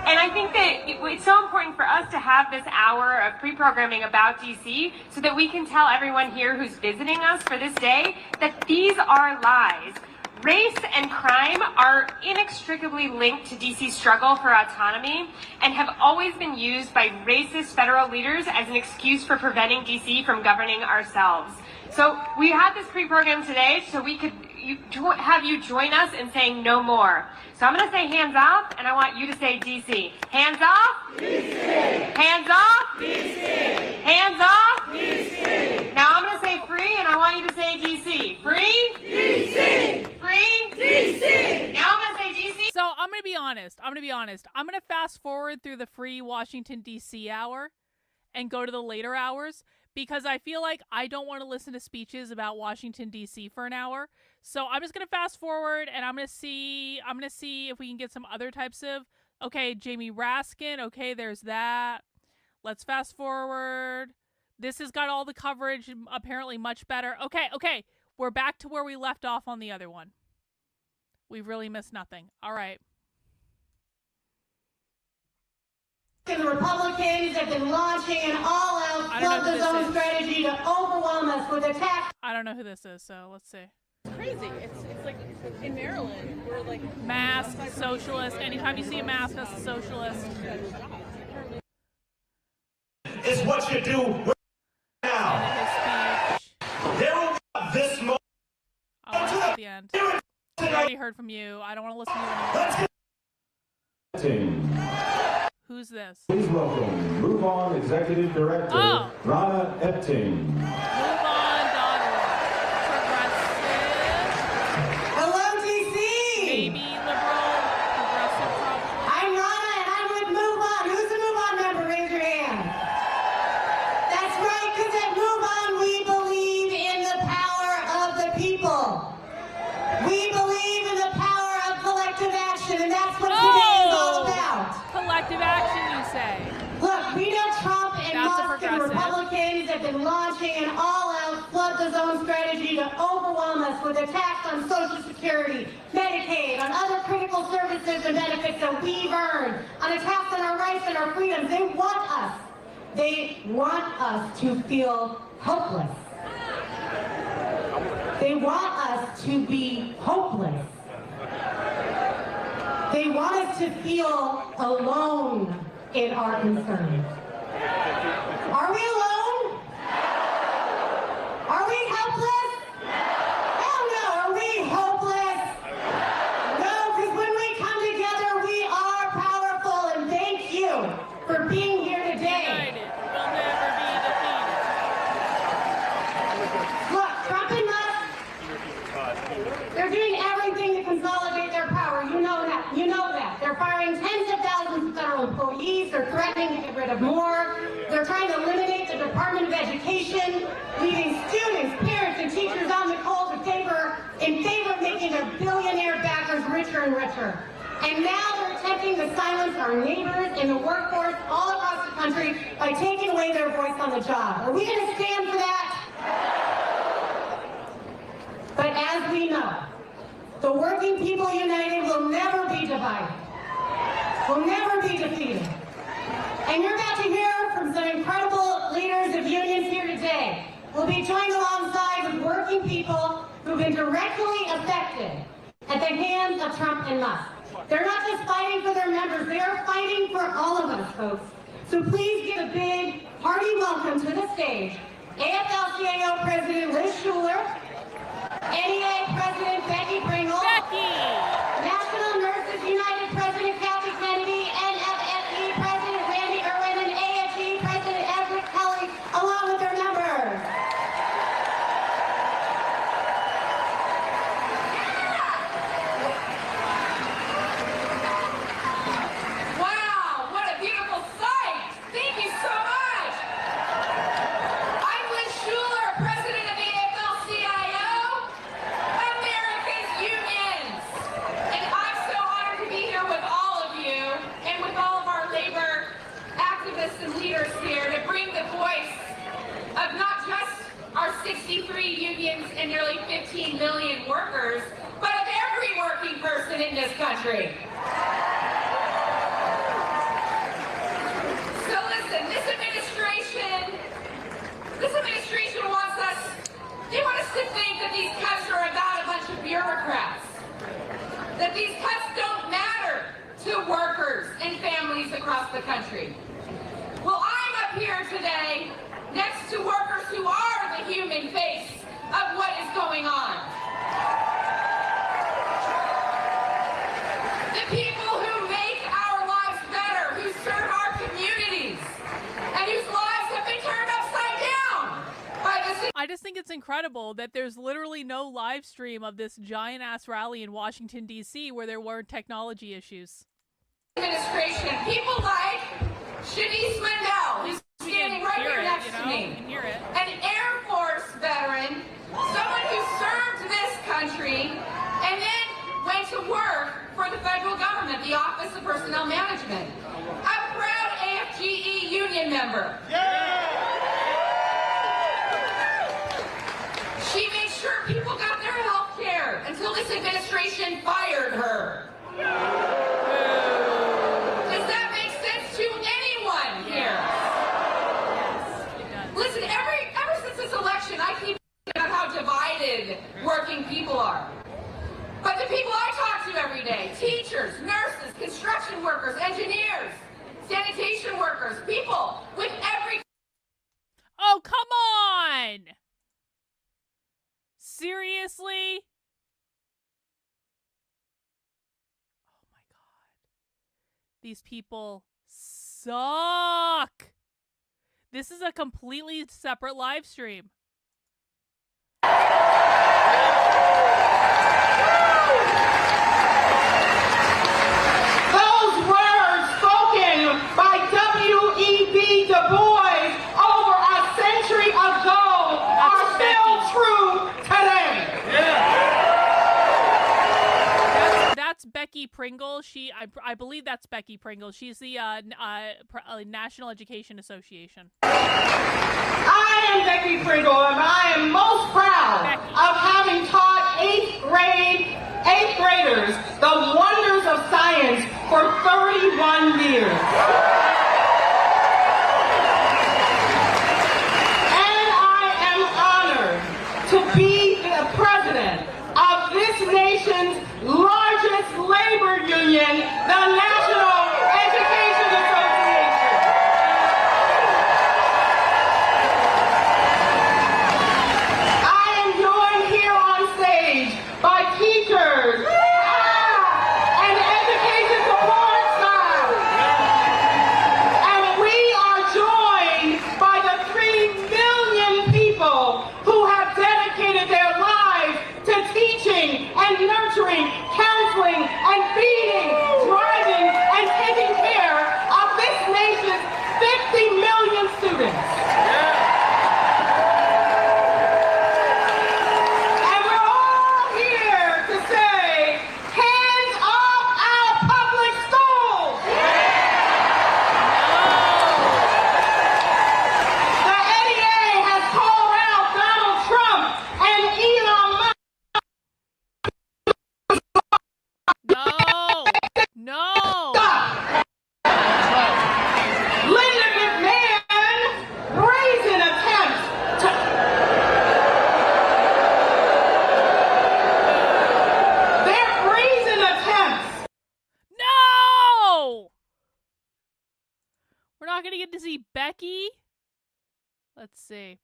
And I think that it's so important for us to have this hour of pre-programming about DC so that we can tell everyone here who's visiting us for this day that these are lies. Race and crime are inextricably linked to DC's struggle for autonomy and have always been used by racist federal leaders as an excuse for preventing DC from governing ourselves. So we had this pre-program today so we could have you join us in saying no more. So I'm going to say hands off, and I want you to say DC. Hands off? DC. Hands off? DC. Hands off? DC. Now I'm going to say free, and I want you to say DC. Free? DC. Free? DC. Now I'm going to say DC. So I'm going to be honest. I'm going to fast forward through the free Washington, D.C. hour and go to the later hours because I feel like I don't want to listen to speeches about Washington, D.C. for an hour. So I'm just going to fast forward and I'm going to see if we can get some other types of, okay, Jamie Raskin. Okay, there's that. Let's fast forward. This has got all the coverage, apparently much better. Okay. We're back to where we left off on the other one. We've really missed nothing. All right. And the Republicans have been launching an all-out flood the zone strategy to overwhelm us with attacks. I don't know who this is, so let's see. It's crazy. It's like in Maryland, we're like mask, socialist. Anytime you see a mask, that's a socialist. It's what you do right now. There will be this moment. I'll watch at the end. I already heard from you. I don't want to listen to you anymore. Who's this? Please welcome Move On Executive Director, Rana Epting. Hello, DC! Maybe liberal, progressive, probably. I'm Rana, and I'm with Move On. Who's a Move On member? Raise your hand. That's right, because at Move On, we believe in the power of the people. We believe in the power of collective action, and that's what today is all about. Collective action, you say? Look, we know Trump and Musk and Republicans have been launching an all-out flood the zone strategy to overwhelm us with attacks on Social Security, Medicaid, on other critical services and benefits that we've earned, on attacks on our rights and our freedoms. They want us to feel hopeless. They want us to be hopeless. They want us to feel alone in our concerns. Are we alone? Are we helpless? Hell no. Are we hopeless? No, because when we come together, we are powerful, and thank you for being here today. United. We'll never be defeated. Look, Trump and Musk, they're doing everything to consolidate their power. You know that. You know that. They're firing tens of thousands of federal employees. They're threatening to get rid of more. They're trying to eliminate the Department of Education, leaving students, parents, and teachers on the cold in favor of making their billionaire backers richer and richer. And now they're attempting to silence our neighbors in the workforce all across the country by taking away their voice on the job. Are we going to stand for that? But as we know, the working people united will never be divided, will never be defeated. And you're about to hear from some incredible leaders of unions here today. We'll be joined alongside with working people who've been directly affected at the hands of Trump and Musk. They're not just fighting for their members, they are fighting for all of us, folks. So please give a big, hearty welcome to the stage, AFL-CIO President Liz Shuler, NEA President Becky Pringle, National Nurses United President Kathy Kennedy, NFSE President Randy Irwin, and AFG President Everett Kelly, along with their members. Wow, what a beautiful sight! Thank you so much! I'm Liz Shuler, President of the AFL-CIO. trade unions and nearly 15 million workers, but of every working person in this country. So listen, this administration wants us, they want us to think that these cuts are about a bunch of bureaucrats, that these cuts don't matter to workers and families across the country. Well, I'm up here today next to workers who are the human face of what is going on. The people who make our lives better, who serve our communities, and whose lives have been turned upside down by this. I just think it's incredible that there's literally no live stream of this giant-ass rally in Washington, D.C. where there weren't technology issues. Administration, people like Shanice Mandel, who's standing right here next to me, an Air Force veteran, someone who served this country and then went to work for the federal government, the Office of Personnel Management, a proud AFGE union member. She made sure people got their health care until this administration fired her. Does that make sense to anyone here? Listen, ever since this election, I keep thinking about how divided working people are. But the people I talk to every day, teachers, nurses, construction workers, engineers, sanitation workers, people with every... Oh, come on! Seriously? Oh my god. These people suck! This is a completely separate live stream. Those words spoken by W.E.B. Du Bois over a century ago are still true today. That's Becky Pringle. I believe that's Becky Pringle. She's the National Education Association. I am Becky Pringle, and I am most proud of having taught eighth graders the wonders of science for 31 years. And I am honored to be the president of this nation's largest labor union, the National Education Association. I am joined here on stage by teachers and education support staff. And we are joined by the 3 million people who have dedicated their lives to teaching and nurturing, counseling and feeding, driving and taking care of this nation's 50 million students. And we're all here to say, hands off our public schools! The NEA has called out Donald Trump and Elon Musk. No! Linda McMahon's brazen attempts to... Their brazen attempts... No! We're not gonna get to see Becky? Let's see.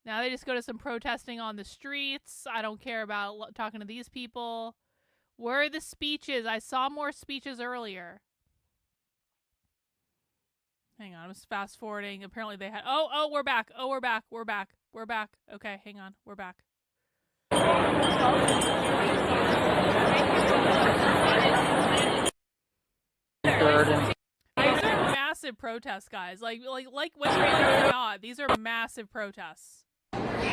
Now they just go to some protesting on the streets. I don't care about talking to these people. Where are the speeches? I saw more speeches earlier. Hang on, I'm just fast forwarding. Apparently they had... Oh, we're back. Oh, we're back. We're back. We're back. Okay, hang on. We're back. These are massive protests, guys. Like whether or not, these are massive protests.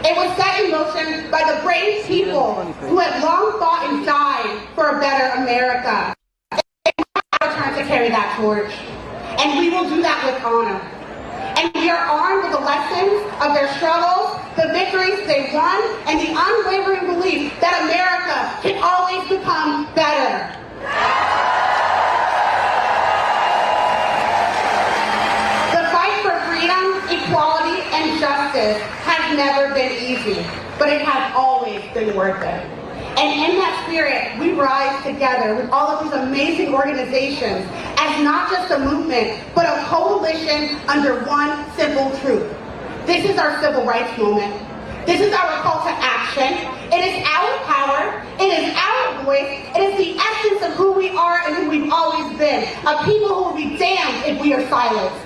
It was set in motion by the brave people who had long fought and died for a better America. It's our turn to carry that torch, and we will do that with honor. And we are armed with the lessons of their struggles the victories they won, and the unwavering belief that America can always become better. The fight for freedom, equality, and justice has never been easy, but it has always been worth it. And in that spirit, we rise together with all of these amazing organizations as not just a movement, but a coalition under one simple truth. This is our civil rights moment. This is our call to action. It is our power. It is our voice. It is the essence of who we are and who we've always been. A people who will be damned if we are silenced.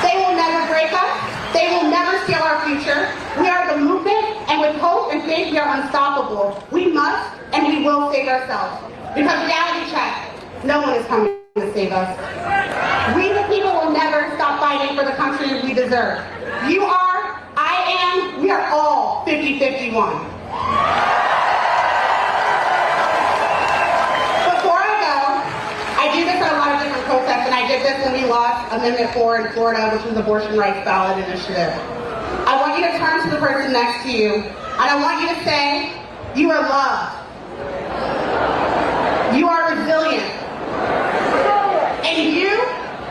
They will never break us. They will never steal our future. We are the movement, and with hope and faith, we are unstoppable. We must and we will save ourselves. Because reality check, no one is coming to save us. We the people will never stop fighting for the country we deserve. You are, I am, we are all 50-51. Before I go, I do this at a lot of different protests, and I did this when we lost Amendment 4 in Florida, which was abortion rights ballot initiative. I want you to turn to the person next to you, and I want you to say, you are loved. You are resilient. And you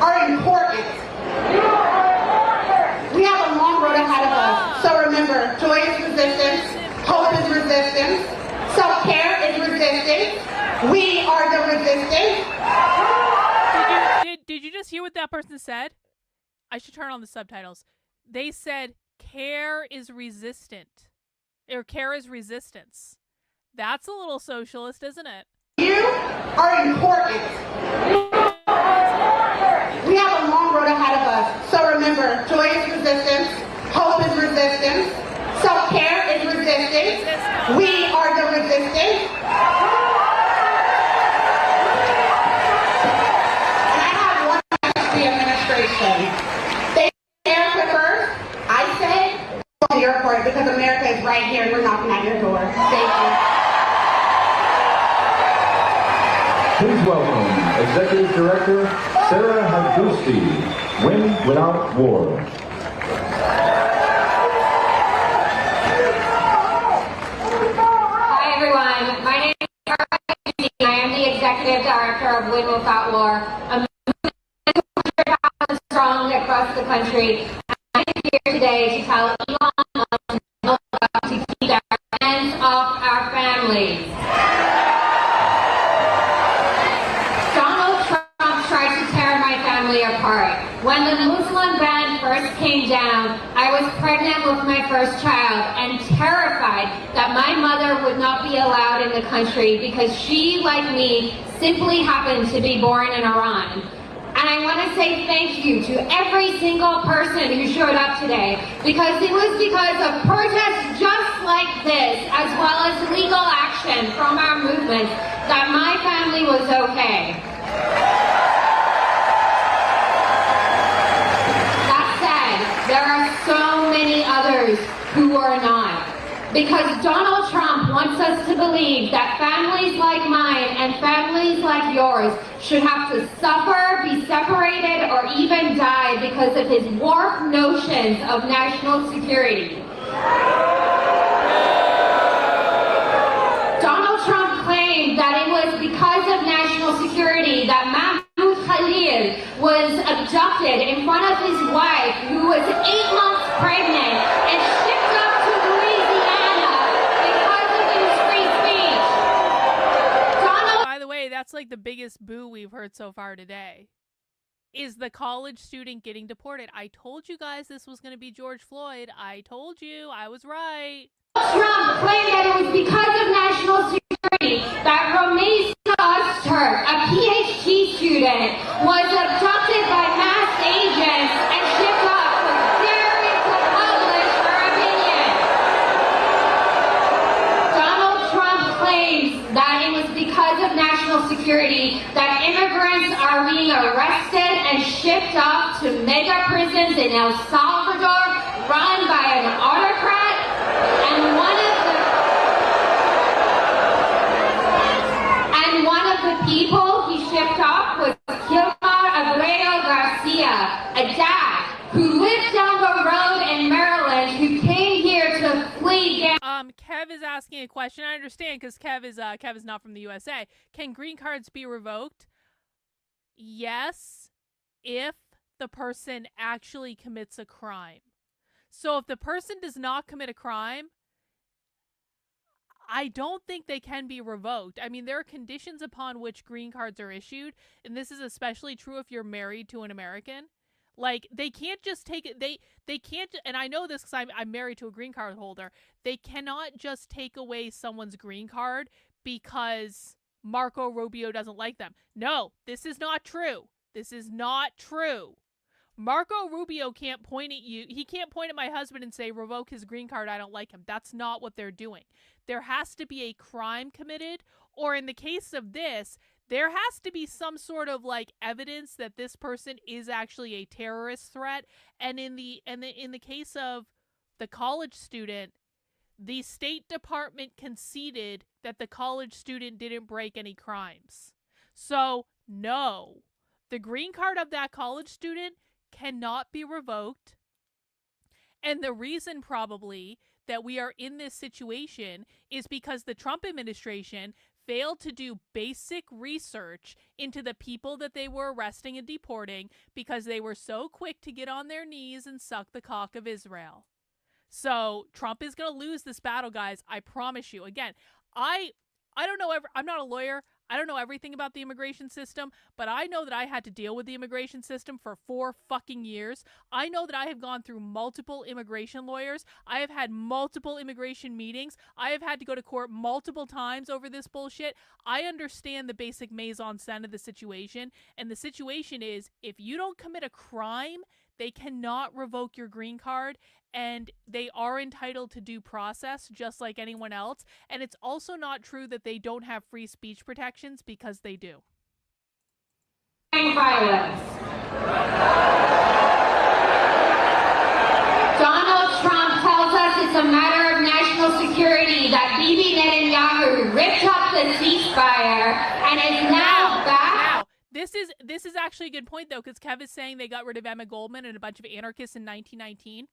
are important. We have a long road ahead of us. So remember, joy is resistance, hope is resistance, self-care is resistance. We are the resistance. Did you just hear what that person said? I should turn on the subtitles. They said care is resistant. Or care is resistance. That's a little socialist, isn't it? You are important. We have a long road ahead of us. So remember, joy is resistance, hope is resistance, self-care is resistance. We are the resistance. And I have one message to the administration. They say America first. I say, go to the airport because America is right here and we're knocking at your door. Thank you. Please welcome Executive Director Sarah Hagusti, Win Without War. Hi everyone, my name is Karlyn Borysenko. I am the Executive Director of Win Without War, a movement 100,000 strong across the country. I'm here today to tell Elon Musk to keep their hands off our families. Apart. When the Muslim ban first came down, I was pregnant with my first child and terrified that my mother would not be allowed in the country because she, like me, simply happened to be born in Iran. And I want to say thank you to every single person who showed up today, because it was because of protests just like this, as well as legal action from our movement, that my family was okay. There are so many others who are not. Because Donald Trump wants us to believe that families like mine and families like yours should have to suffer, be separated, or even die because of his warped notions of national security. Donald Trump claimed that it was because of national security that Khalil was abducted in front of his wife, who was 8 months pregnant, and shipped up to Louisiana because of his free speech. By the way, that's like the biggest boo we've heard so far today. Is the college student getting deported? I told you guys this was going to be George Floyd. I told you. I was right. Trump claimed that it was because of national security that Ramesh Ozturk, a PhD student, was abducted by masked agents and shipped off for daring to publish her opinion. Donald Trump claims that it was because of national security that immigrants are being arrested and shipped off to mega prisons in El Salvador run by an autocrat. And one of the people he shipped off was Kilmar Abreu Garcia, a Kev is asking a question. I understand because Kev is not from the USA. Can green cards be revoked? Yes, if the person actually commits a crime. So if the person does not commit a crime, I don't think they can be revoked. I mean, there are conditions upon which green cards are issued, and this is especially true if you're married to an American. Like, they can't just take it. They can't, and I know this because I'm married to a green card holder. They cannot just take away someone's green card because Marco Rubio doesn't like them. No, this is not true. This is not true. Marco Rubio can't point at you. He can't point at my husband and say, revoke his green card, I don't like him. That's not what they're doing. There has to be a crime committed, or in the case of this, there has to be some sort of like evidence that this person is actually a terrorist threat. And in the case of the college student, the State Department conceded that the college student didn't break any crimes. So, no, the green card of that college student cannot be revoked. And the reason probably that we are in this situation is because the Trump administration failed to do basic research into the people that they were arresting and deporting because they were so quick to get on their knees and suck the cock of Israel. So Trump is going to lose this battle, guys. I promise you. Again, I don't know. I'm not a lawyer. I don't know everything about the immigration system, but I know that I had to deal with the immigration system for 4 fucking years. I know that I have gone through multiple immigration lawyers. I have had multiple immigration meetings. I have had to go to court multiple times over this bullshit. I understand the basic mise-en-scène of the situation, and the situation is if you don't commit a crime, they cannot revoke your green card, and they are entitled to due process just like anyone else. And it's also not true that they don't have free speech protections, because they do. Violence. Donald Trump tells us it's a matter of national security that Bibi Netanyahu ripped up the ceasefire and is now back. This is actually a good point, though, because Kev is saying they got rid of Emma Goldman and a bunch of anarchists in 1919.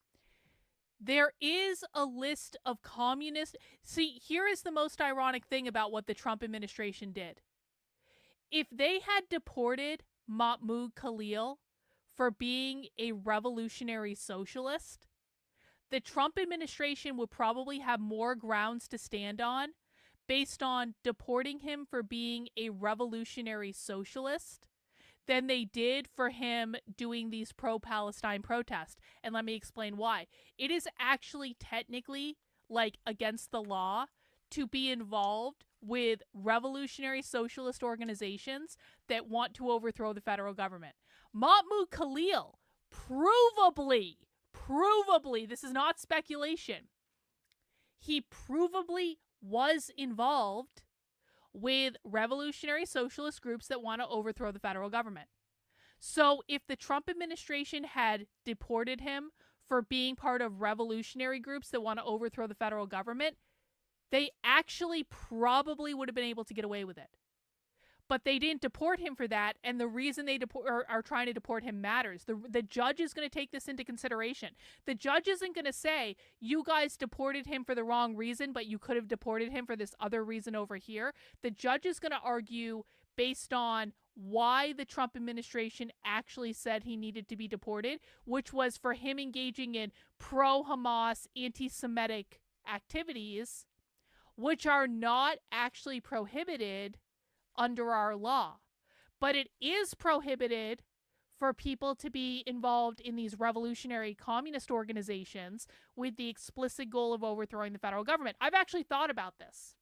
There is a list of communists. See, here is the most ironic thing about what the Trump administration did. If they had deported Mahmoud Khalil for being a revolutionary socialist, the Trump administration would probably have more grounds to stand on based on deporting him for being a revolutionary socialist than they did for him doing these pro-Palestine protests. And let me explain why. It is actually technically, like, against the law to be involved with revolutionary socialist organizations that want to overthrow the federal government. Mahmoud Khalil provably, this is not speculation, he provably was involved with revolutionary socialist groups that want to overthrow the federal government. So if the Trump administration had deported him for being part of revolutionary groups that want to overthrow the federal government, they actually probably would have been able to get away with it. But they didn't deport him for that, and the reason they are trying to deport him matters. The judge is going to take this into consideration. The judge isn't going to say, you guys deported him for the wrong reason, but you could have deported him for this other reason over here. The judge is going to argue based on why the Trump administration actually said he needed to be deported, which was for him engaging in pro-Hamas, anti-Semitic activities, which are not actually prohibited under our law. But it is prohibited for people to be involved in these revolutionary communist organizations with the explicit goal of overthrowing the federal government. I've actually thought about this.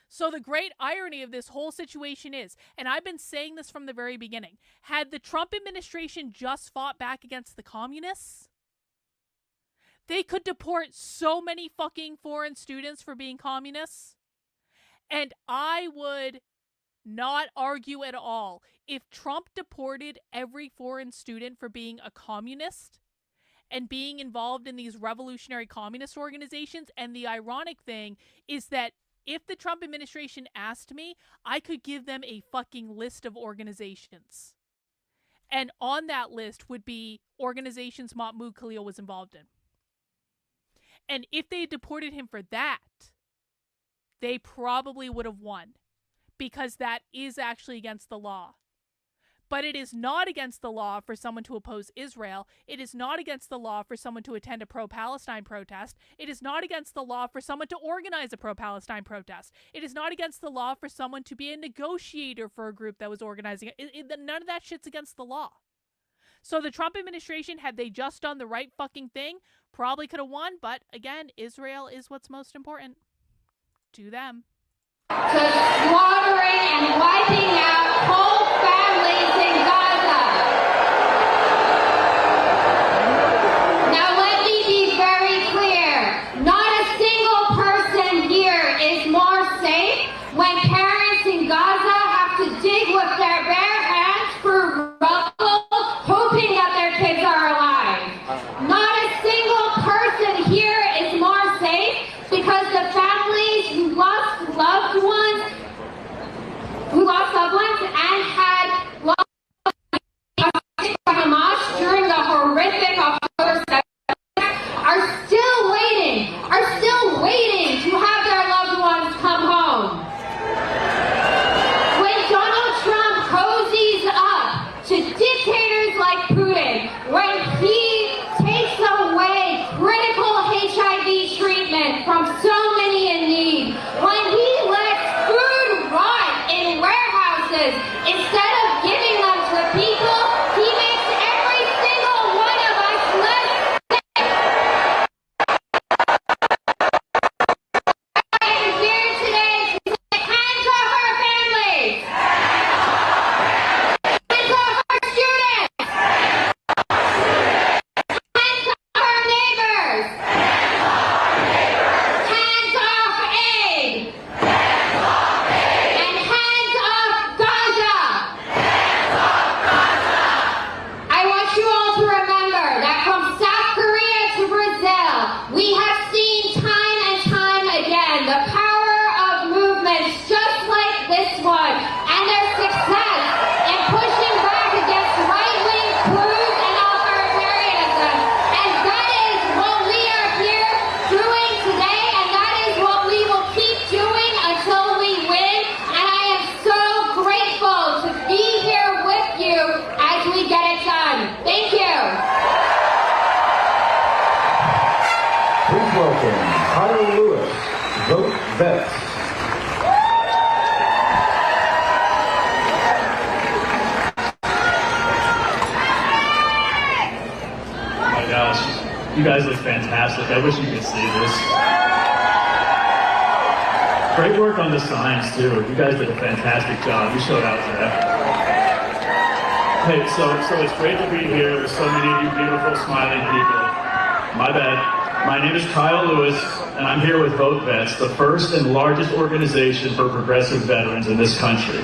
So the great irony of this whole situation is, and I've been saying this from the very beginning, had the Trump administration just fought back against the communists, they could deport so many fucking foreign students for being communists. And I would not argue at all if Trump deported every foreign student for being a communist and being involved in these revolutionary communist organizations. And the ironic thing is that if the Trump administration asked me, I could give them a fucking list of organizations. And on that list would be organizations Mahmoud Khalil was involved in. And if they deported him for that, they probably would have won, because that is actually against the law. But it is not against the law for someone to oppose Israel. It is not against the law for someone to attend a pro-Palestine protest. It is not against the law for someone to organize a pro-Palestine protest. It is not against the law for someone to be a negotiator for a group that was organizing it. None of that shit's against the law. So the Trump administration, had they just done the right fucking thing, probably could have won. But again, Israel is what's most important to them. To slaughtering and wiping out whole families in Gaza. Now let me be very clear. Not a single person here is more safe when parents in Gaza have to dig with their bare hands for rubble, hoping that their kids are alive. Not a single person here is more safe because the families who lost loved ones and had lost Hamas during the horrific October 7th are still waiting to have their loved ones come home. When Donald Trump cozies up to dictators like Putin, when he takes away critical HIV treatment from so many in need, when he lets food rot in warehouses instead of giving them to people, he makes every single one of us less sick. I am here today to say hands off our families. Hands off our students. Hands off our neighbors. Hands off aid. And hands off Gaza. I want you all to remember that from South Korea to Brazil, we have seen time and time again the power of movements just like this one and their success in pushing back against right-wing coups and authoritarianism. And that is what we are here doing today, and that is what we will keep doing until we win. And I am so grateful to be here with you as we get it done. Thank you. Please welcome Karlyn Lewis, Vote Vets. Oh my gosh, you guys look fantastic. I wish you could see this. Great work on the signs too. You guys did a fantastic job. You showed out today. Hey, so it's great to be here with so many of you beautiful, smiling people. My bad. My name is Kyle Lewis, and I'm here with Vote Vets, the first and largest organization for progressive veterans in this country.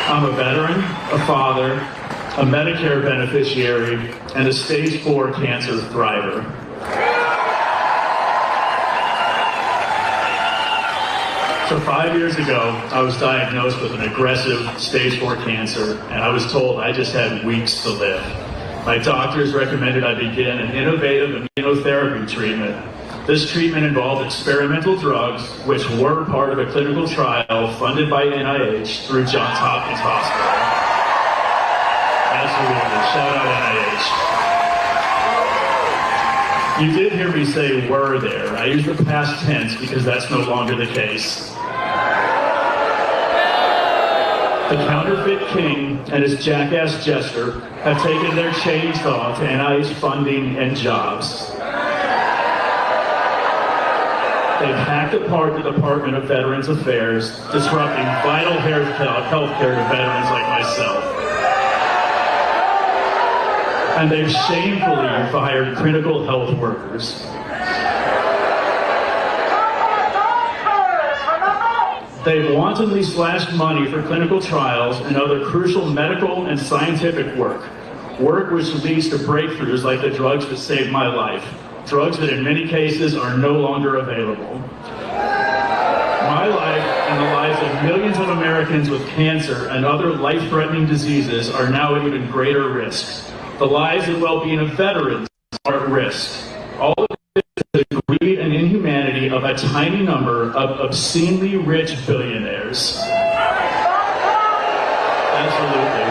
I'm a veteran, a father, a Medicare beneficiary, and a stage 4 cancer thriver. So 5 years ago, I was diagnosed with an aggressive stage 4 cancer, and I was told I just had weeks to live. My doctors recommended I begin an innovative immunotherapy treatment. This treatment involved experimental drugs, which were part of a clinical trial funded by NIH through Johns Hopkins Hospital. Absolutely, shout out NIH. You did hear me say "were there." I use the past tense because that's no longer the case. The counterfeit king and his jackass jester have taken their chainsaw to NIH funding and jobs. They've hacked apart the Department of Veterans Affairs, disrupting vital health care to veterans like myself. And they've shamefully fired critical health workers. They've wantonly slashed money for clinical trials and other crucial medical and scientific work which leads to breakthroughs like the drugs that saved my life, drugs that in many cases are no longer available. My life and the lives of millions of Americans with cancer and other life-threatening diseases are now at even greater risk. The lives and well-being of veterans are at risk. All of this is the greed and inhumanity of a tiny number of obscenely rich billionaires. Absolutely.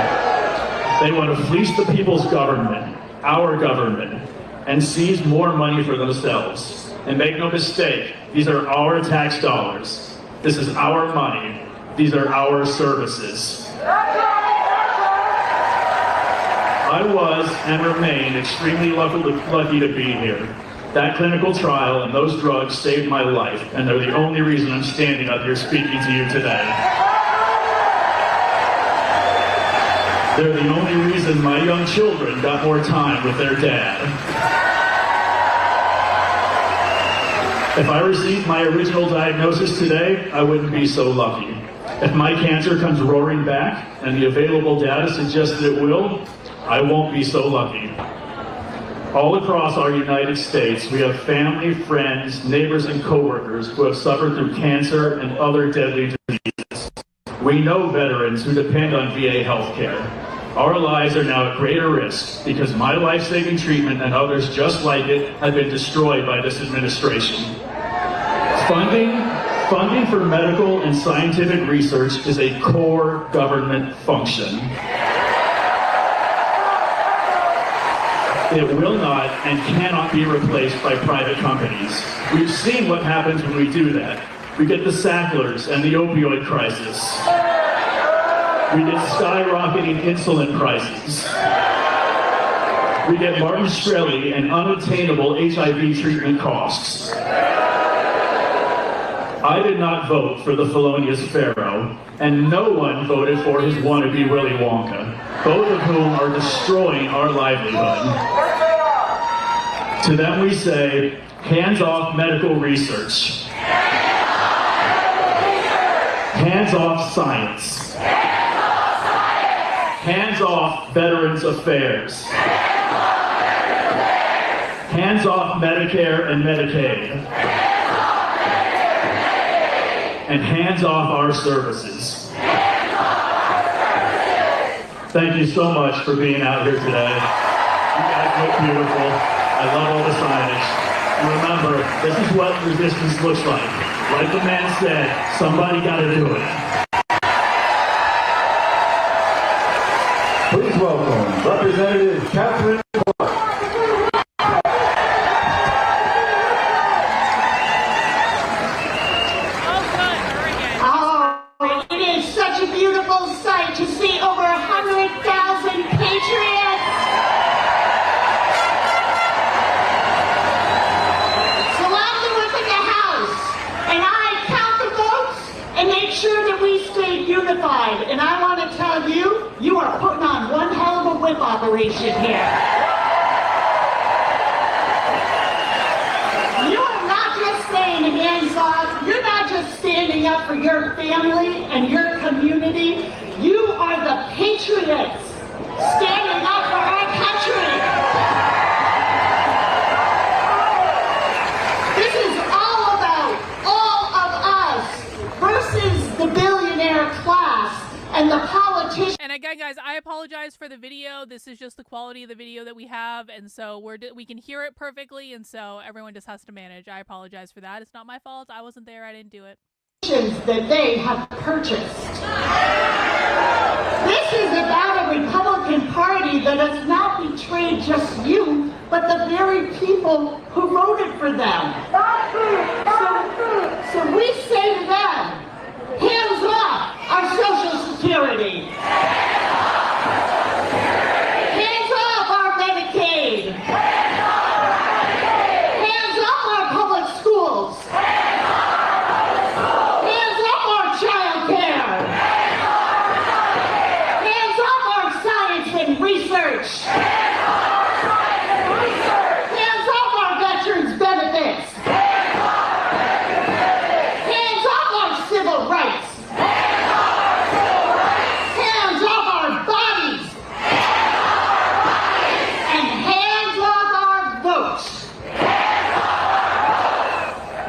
They want to fleece the people's government, our government, and seize more money for themselves. And make no mistake, these are our tax dollars. This is our money. These are our services. I was and remain extremely lucky to be here. That clinical trial and those drugs saved my life, and they're the only reason I'm standing up here speaking to you today. They're the only reason my young children got more time with their dad. If I received my original diagnosis today, I wouldn't be so lucky. If my cancer comes roaring back, and the available data suggests that it will, I won't be so lucky. All across our United States, we have family, friends, neighbors, and coworkers who have suffered through cancer and other deadly diseases. We know veterans who depend on VA healthcare. Our lives are now at greater risk because my life-saving treatment and others just like it have been destroyed by this administration. Funding for medical and scientific research is a core government function. It will not and cannot be replaced by private companies. We've seen what happens when we do that. We get the Sacklers and the opioid crisis. We get skyrocketing insulin prices. We get Martin Shkreli and unattainable HIV treatment costs. I did not vote for the felonious Pharaoh, and no one voted for his wannabe Willy Wonka, both of whom are destroying our livelihood. To them we say, hands off medical research. Hands off science. Hands off Veterans Affairs. Hands off Medicare and Medicaid. And hands off our services. Thank you so much for being out here today. You guys look beautiful. I love all the signage. And remember, this is what resistance looks like. Like the man said, somebody gotta do it. Please welcome Representative Karlyn Borysenko. It is such a beautiful sight to see over 100,000 patriots. So I'm the whip in the House, and I count the votes and make sure that we stay unified. And I want to tell you, you are putting on one hell of a whip operation here. You are not just saying hands off. You're not just standing up for your family and your community. You are the patriots standing up for our country. This is all about all of us versus the billionaire class and the politicians. And again, guys, I apologize for the video. This is just the quality of the video that we have, and so we can hear it perfectly, and so everyone just has to manage. I apologize for that. It's not my fault. I wasn't there. I didn't do it. That they have purchased. This is about a Republican Party that has not betrayed just you, but the very people who voted for them. So we say to them, hands off our Social Security. Hands off our Medicaid. Hands off our public schools. Hands off our child care. Hands off our science and research. Hands off our veterans' benefits. Hands off our civil rights. Hands off our bodies. And hands off our votes.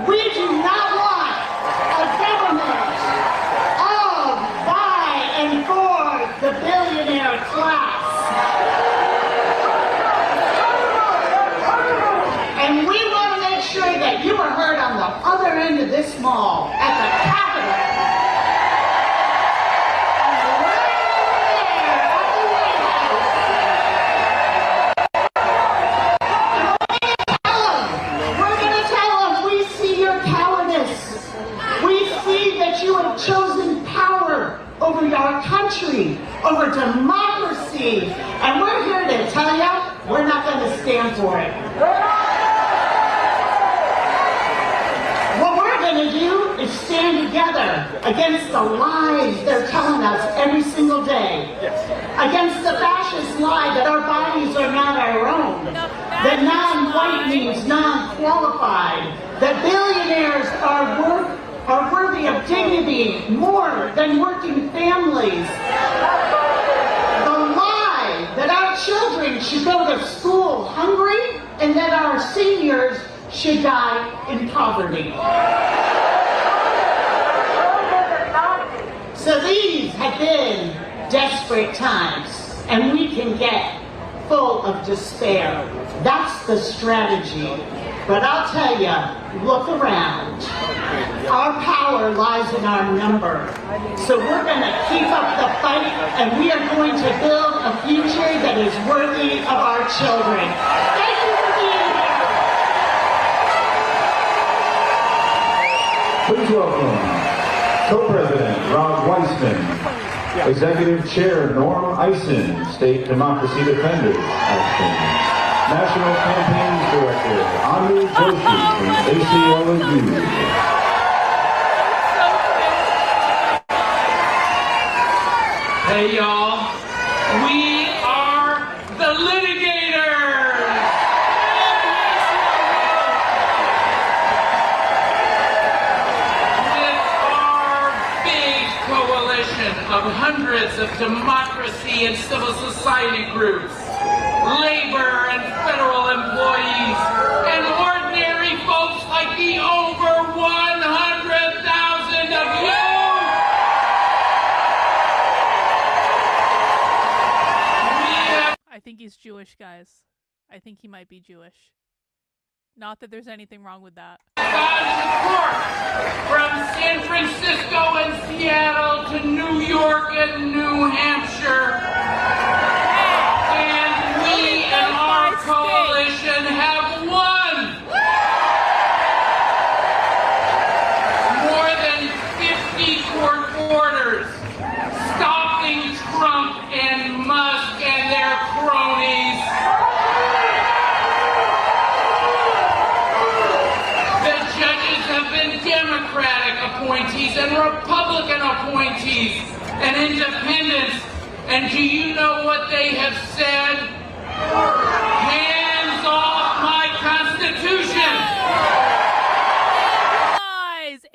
We do not want a government of, by, and for the billionaire class. stand for it. What we're going to do is stand together against the lies they're telling us every single day. Against the fascist lie that our bodies are not our own. That non-white means non-qualified. That billionaires are worthy of dignity more than working families. The lie that our children should go to school hungry and that our seniors should die in poverty. So these have been desperate times, and we can get full of despair. That's the strategy. But I'll tell you, look around. Our power lies in our number. So we're going to keep up the fight, and we are going to build a future that is worthy of our children. Thank you for being here. Please welcome Co-President Rob Weissman, Executive Chair Norm Eisen, State Democracy Defenders Action, National Campaigns Director Anu Joshi from ACLU. Hey y'all, we are the litigators! With our big coalition of hundreds of democracy and civil society groups, labor and federal employees, and ordinary folks like the over 100,000 of you! I think he's Jewish, guys. I think he might be Jewish. Not that there's anything wrong with that. Support from San Francisco and Seattle to New York and New Hampshire. And we and our coalition have won. More than 50 court orders stopping Trump and Musk and their cronies. The judges have been Democratic appointees and Republican appointees and independents. And do you know what they have said? Hands off my Constitution!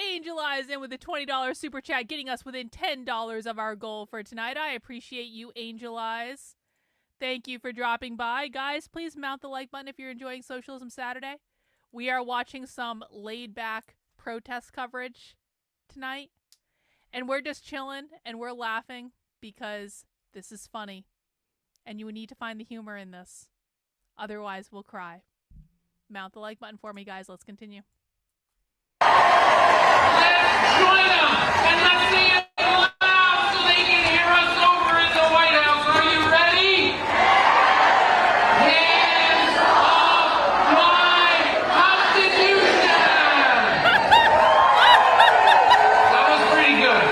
Angel Eyes in with a $20 super chat, getting us within $10 of our goal for tonight. I appreciate you, Angel Eyes. Thank you for dropping by. Guys, please mount the like button if you're enjoying Socialism Saturday. We are watching some laid-back protest coverage tonight, and we're just chilling, and we're laughing because this is funny, and you need to find the humor in this. Otherwise, we'll cry. Mount the like button for me, guys. Let's continue. Join them and let's say it loud so they can hear us over in the White House. Are you ready? Hands off my Constitution! That was pretty good.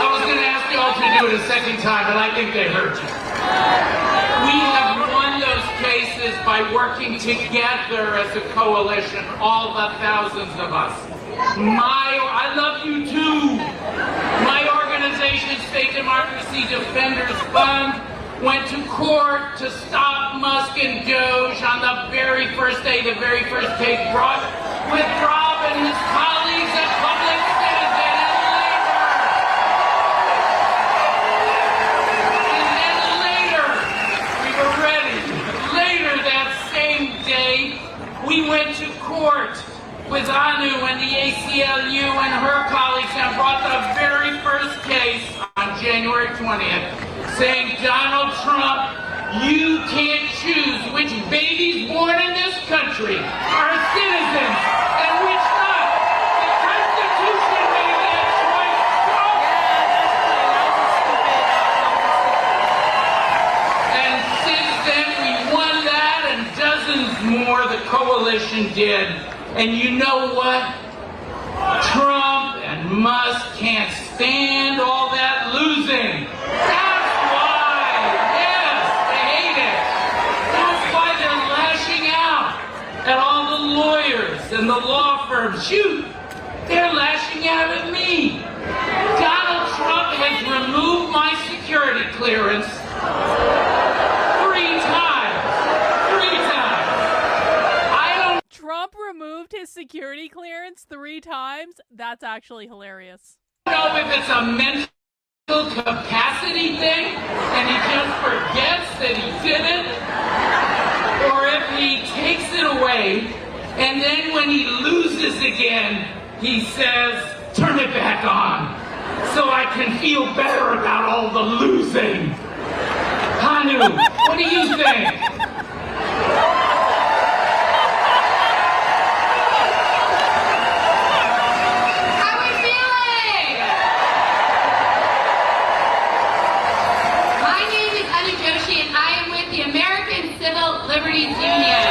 I was going to ask you all to do it a second time, but I think they heard you. We have won those cases by working together as a coalition, all the thousands of us. I love you too. My organization, State Democracy Defenders Fund, went to court to stop Musk and Doge on the very first day, the very first case brought with Rob and his colleagues at Public Citizen and Labor. And then later, we were ready. Later that same day, we went to court with Anu and the ACLU and her colleagues and brought the very first case on January 20th, saying, Donald Trump, you can't choose which babies born in this country are citizens and which not. The Constitution made that choice. And since then, we won that, and dozens more the coalition did. And you know what? Trump and Musk can't stand all that losing. That's why, yes, they hate it. That's why they're lashing the law firm. Shoot, they're lashing out at me. Donald Trump has removed my security clearance 3 times. 3 times. Trump removed his security clearance 3 times? That's actually hilarious. I don't know if it's a mental capacity thing and he just forgets that he did it, or if he takes it away and then when he loses again, he says, turn it back on so I can feel better about all the losing. Hanu, what do you think? Liberties Union.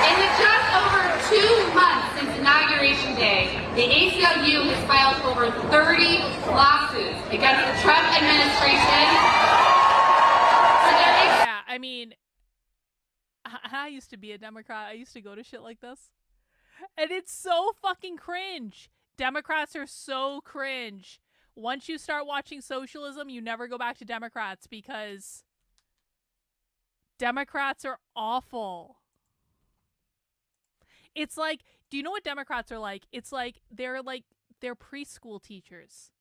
In the just over 2 months since Inauguration Day, the ACLU has filed over 30 lawsuits against the Trump administration. Yeah, I mean, I used to be a Democrat. I used to go to shit like this. And it's so fucking cringe. Democrats are so cringe. Once you start watching socialism, you never go back to Democrats because Democrats are awful. It's like, do you know what Democrats are like? It's like they're preschool teachers.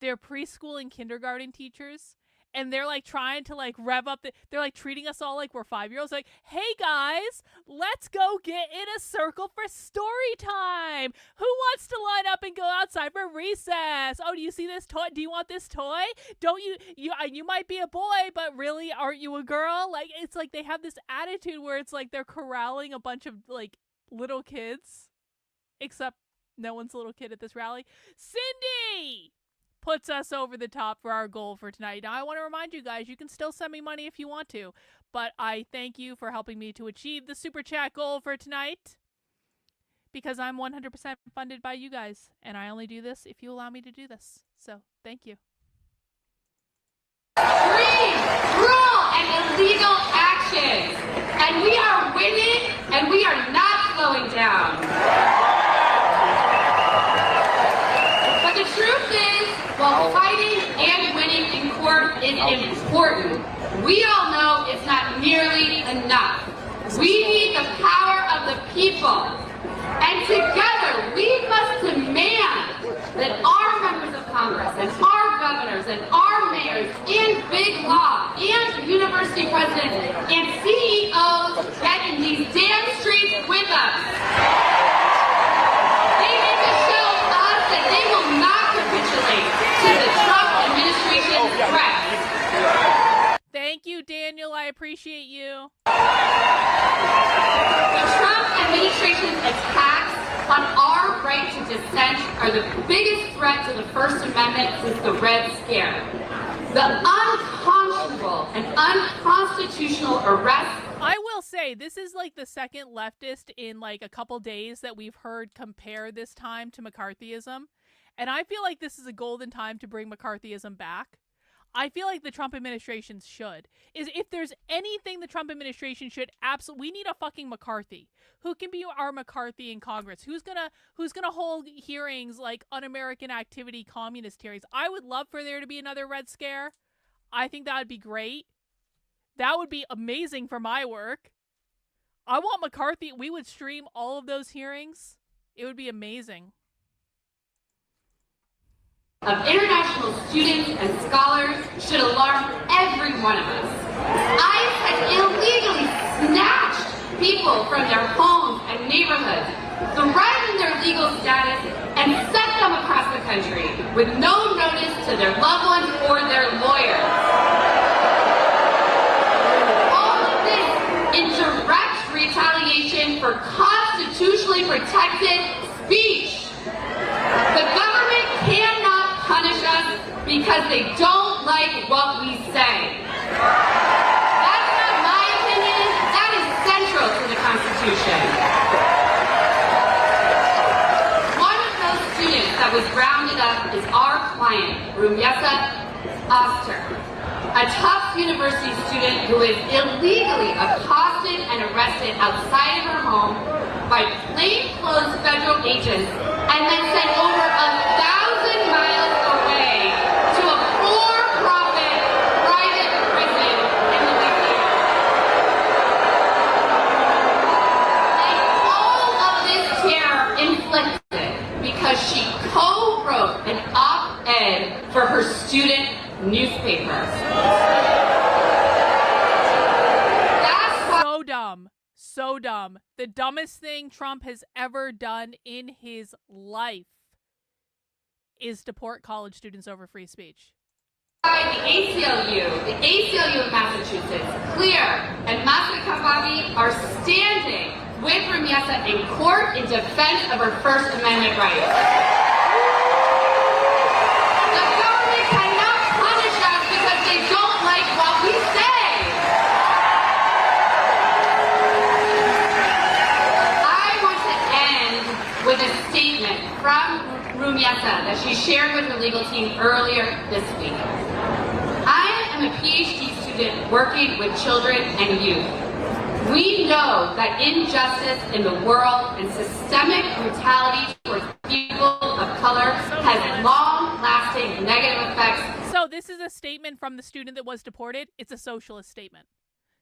They're preschool and kindergarten teachers. And they're like trying to like rev up they're like treating us all like we're 5-year-olds. Like, hey guys, let's go get in a circle for story time. Who wants to line up and go outside for recess? Oh, do you see this toy? Do you want this toy? Don't you might be a boy, but really aren't you a girl? Like, it's like they have this attitude where it's like they're corralling a bunch of like little kids. Except no one's a little kid at this rally. Cindy puts us over the top for our goal for tonight. Now, I want to remind you guys, you can still send me money if you want to, but I thank you for helping me to achieve the Super Chat goal for tonight because I'm 100% funded by you guys, and I only do this if you allow me to do this. So, thank you. Free, cruel, and illegal actions. And we are winning, and we are not slowing down. But the truth is, while fighting and winning in court is important, we all know it's not nearly enough. We need the power of the people. And together, we must demand that our members of Congress and our governors and our mayors and big law and university presidents and CEOs get in these damn streets with us. They need to show us that they will not capitulate to the Trump administration's threats. Thank you, Daniel. I appreciate you. The Trump administration's attacks on our right to dissent are the biggest threat to the First Amendment since the Red Scare. The unconscionable and unconstitutional arrest. I will say, this is like the second leftist in like a couple days that we've heard compare this time to McCarthyism. And I feel like this is a golden time to bring McCarthyism back. I feel like the Trump administration should. If there's anything the Trump administration should absolutely, we need a fucking McCarthy. Who can be our McCarthy in Congress? Who's gonna hold hearings like un-American activity communist hearings? I would love for there to be another Red Scare. I think that would be great. That would be amazing for my work. I want McCarthy. We would stream all of those hearings. It would be amazing. Of international students and scholars should alarm every one of us. ICE has illegally snatched people from their homes and neighborhoods, threatened their legal status, and sent them across the country with no notice to their loved ones or their lawyers. All of this in direct retaliation for constitutionally protected speech. The government cannot punish us because they don't like what we say. That's not my opinion. That is central to the Constitution. One of those students that was rounded up is our client, Rumyesa Oster. a Tufts University student who is illegally accosted and arrested outside of her home by plainclothes federal agents and then sent over 1,000 miles away to a for-profit private prison in Louisiana. And all of this terror inflicted because she co-wrote an op-ed for her student newspaper. That's so dumb. So dumb. The dumbest thing Trump has ever done in his life is deport college students over free speech. The ACLU of Massachusetts, Clear, and Massachusetts are standing with Rumyesa in court in defense of her First Amendment rights. The government cannot punish us because they don't like what we say. I want to end with a statement from Rumyesa that she shared with her legal team earlier this week. I am a PhD student working with children and youth. We know that injustice in the world and systemic brutality towards people of color has long-lasting negative effects. So this is a statement from the student that was deported. It's a socialist statement.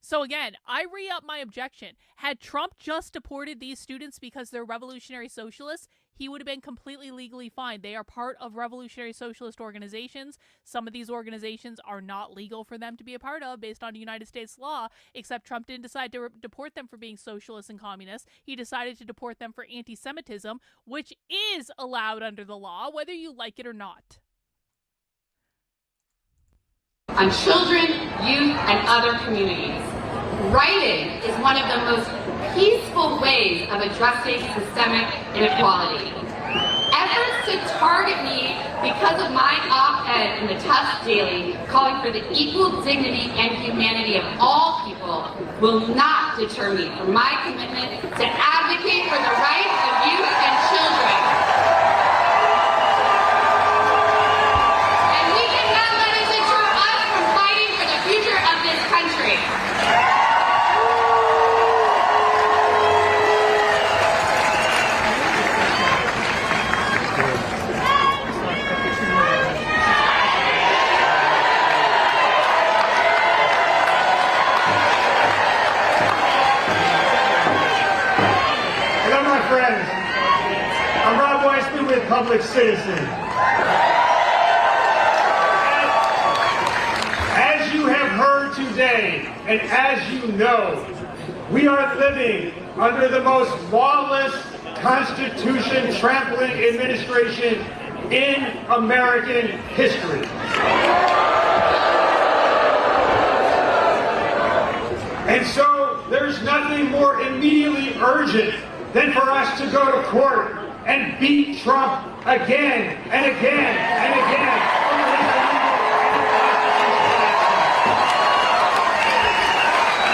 So again, I re-up my objection. Had Trump just deported these students because they're revolutionary socialists, he would have been completely legally fine. They are part of revolutionary socialist organizations. Some of these organizations are not legal for them to be a part of based on United States law, except Trump didn't decide to deport them for being socialists and communists. He decided to deport them for anti-Semitism, which is allowed under the law, whether you like it or not. On children, youth, and other communities. Writing is one of the most peaceful ways of addressing systemic inequality. Efforts to target me because of my op-ed in the Tufts Daily calling for the equal dignity and humanity of all people will not deter me from my commitment to advocate for the rights of youth and children. And we cannot let it deter us from fighting for the future of this country. Friends, I'm Rob Weissman with Public Citizen. As you have heard today, and as you know, we are living under the most lawless, Constitution-trampling administration in American history. And so there's nothing more immediately urgent than for us to go to court and beat Trump again and again and again.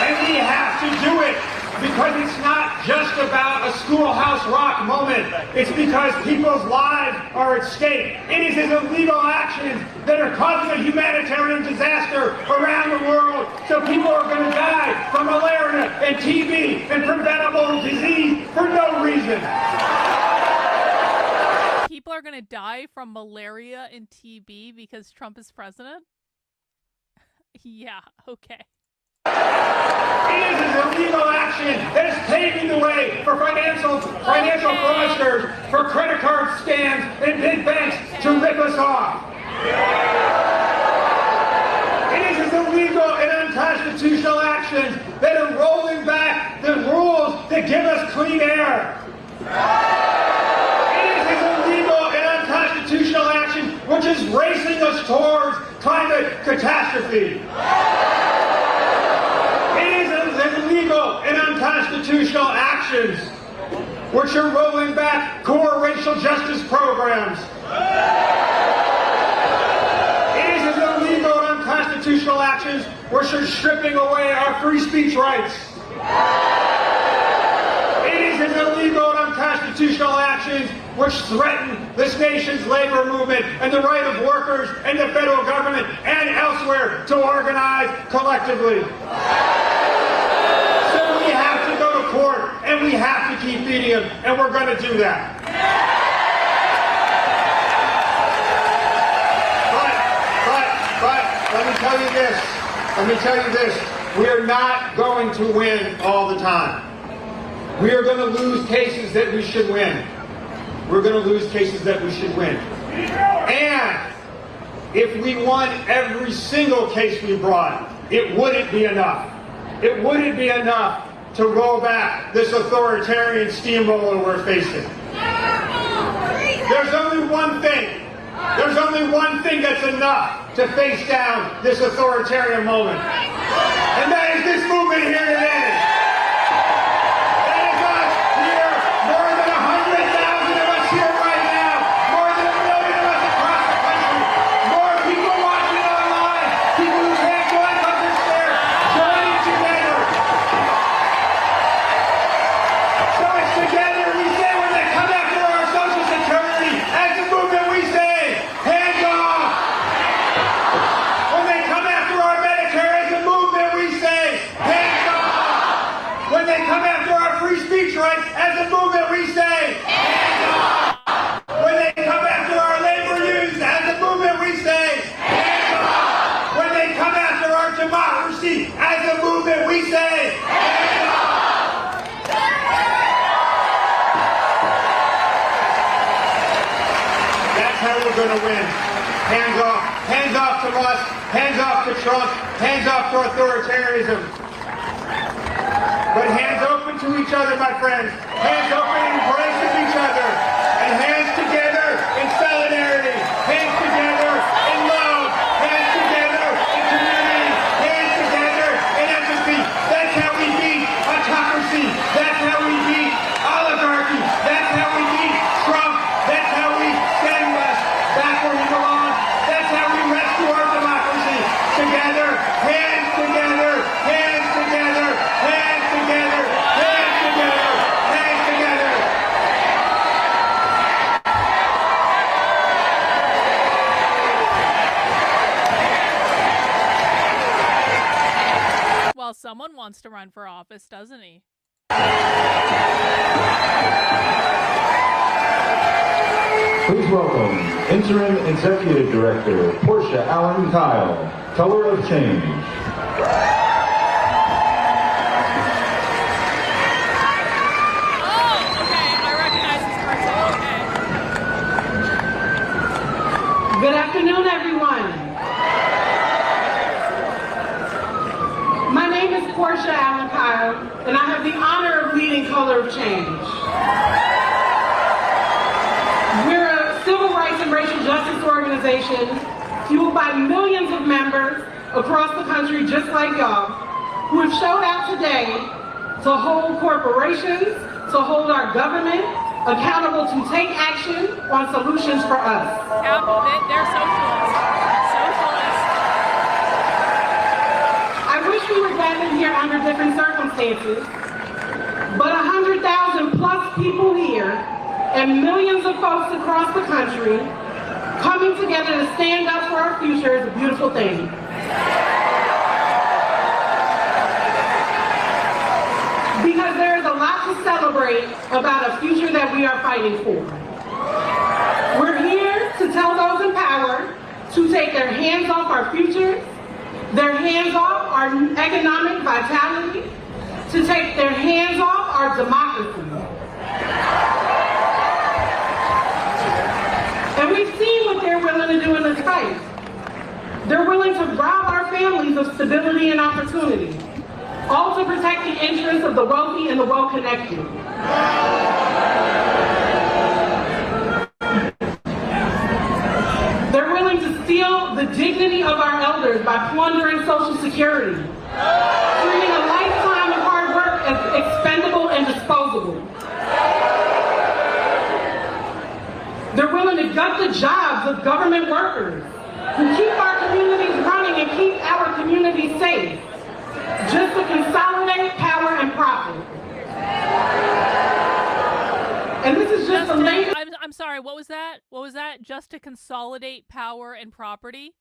And we have to do it because it's not just about a Schoolhouse Rock moment. It's because people's lives are at stake. It is his illegal actions that are causing a humanitarian disaster around the world. So people are going to die from malaria and TB and preventable disease for no reason. People are going to die from malaria and TB because Trump is president? Yeah, okay. It is his illegal action that is paving the way for financial fraudsters, for credit card scams and big banks to rip us off. It is his illegal and unconstitutional actions that are rolling back the rules that give us clean air. It is his illegal and unconstitutional action which is racing us towards climate catastrophe. Illegal and unconstitutional actions which are rolling back core racial justice programs. It is his illegal and unconstitutional actions which are stripping away our free speech rights. It is his illegal and unconstitutional actions which threaten this nation's labor movement and the right of workers and the federal government and elsewhere together to organize collectively. So we have to go to court, and we have to keep beating them, and we're going to do that. But let me tell you this. Let me tell you this. We are not going to win all the time. We are going to lose cases that we should win. We're going to lose cases that we should win. And if we won every single case we brought, it wouldn't be enough. It wouldn't be enough to roll back this authoritarian steamroller we're facing. There's only one thing. There's only one thing that's enough to face down this authoritarian moment. And that is this movement here today. That is us here, more than 100,000 of us here right now, more than 1 million of us across the country, more people watching online, people who can't join us this year, joining together. So it's together we say when they come after our Social Security, as a movement we say, hands off. When they come after our Medicare, as a movement we say, hands off. When they come after our free speech rights, as a movement we say, hands off. When they come after our labor unions, as a movement we say, hands off. When they come after our democracy, as a movement we say, hands off. That's how we're going to win. Hands off. Hands off to us. Hands off to Trump. Hands off to authoritarianism. But hands open to each other, my friends. Hands open and embracing each other. And hands together in solidarity. Hands together in love. Hands together in community. Hands together in empathy. That's how we beat autocracy. That's how we beat oligarchy. That's how we beat Trump. That's how we send us back where we belong. That's how we rescue our democracy. Together, hands together, hands together, hands together, hands together, hands together. Well, someone wants to run for office, doesn't he? Please welcome Interim Executive Director Portia Allen Kyle, Color of Change. Good afternoon, everyone. My name is Portia Allen Kyle, and I have the honor of leading Color of Change. We're a civil rights and racial justice organization fueled by millions of members across the country just like y'all, who have showed out today to hold corporations, to hold our government accountable to take action on solutions for us. They're socialists. Socialists. I wish we were gathered here under different circumstances, but 100,000 plus people here and millions of folks across the country coming together to stand up for our future is a beautiful thing. Because there is a lot to celebrate about a future that we are fighting for. We're here to tell those in power to take their hands off our future, their hands off our economic vitality, to take their hands off our democracy. And we've seen what they're willing to do in this fight. They're willing to rob our families of stability and opportunity, all to protect the interests of the wealthy and the well-connected. They're willing to steal the dignity of our elders by plundering Social Security, treating a lifetime of hard work as expendable and disposable. They're willing to gut the jobs of government workers who keep our communities running and keep our communities safe, just to consolidate power and profit. And this is just the latest. I'm sorry, what was that? What was that? Just to consolidate power and property?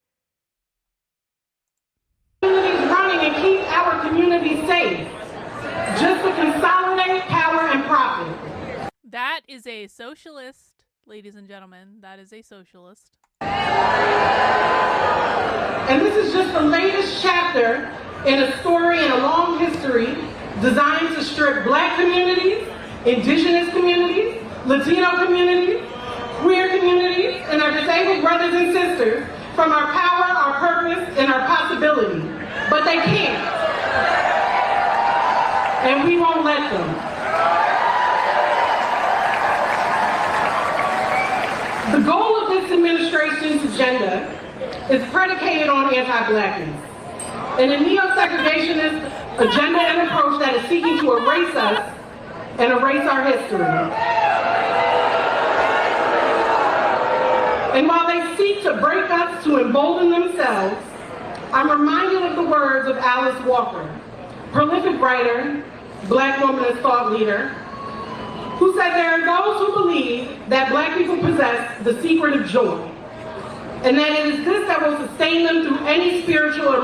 safe, just to consolidate power and profit. That is a socialist, ladies and gentlemen. That is a socialist. And this is just the latest chapter in a story in a long history designed to strip Black communities, Indigenous communities, Latino communities, queer communities, and our disabled brothers and sisters from our power, our purpose, and our possibility. But they can't. And we won't let them. The goal of this administration's agenda is predicated on anti-Blackness and a neo-segregationist agenda and approach that is seeking to erase us and erase our history. And while they seek to break us to embolden themselves, I'm reminded of the words of Alice Walker, prolific writer, Black woman and thought leader, who said there are those who believe that Black people possess the secret of joy, and that it is this that will sustain them through any spiritual or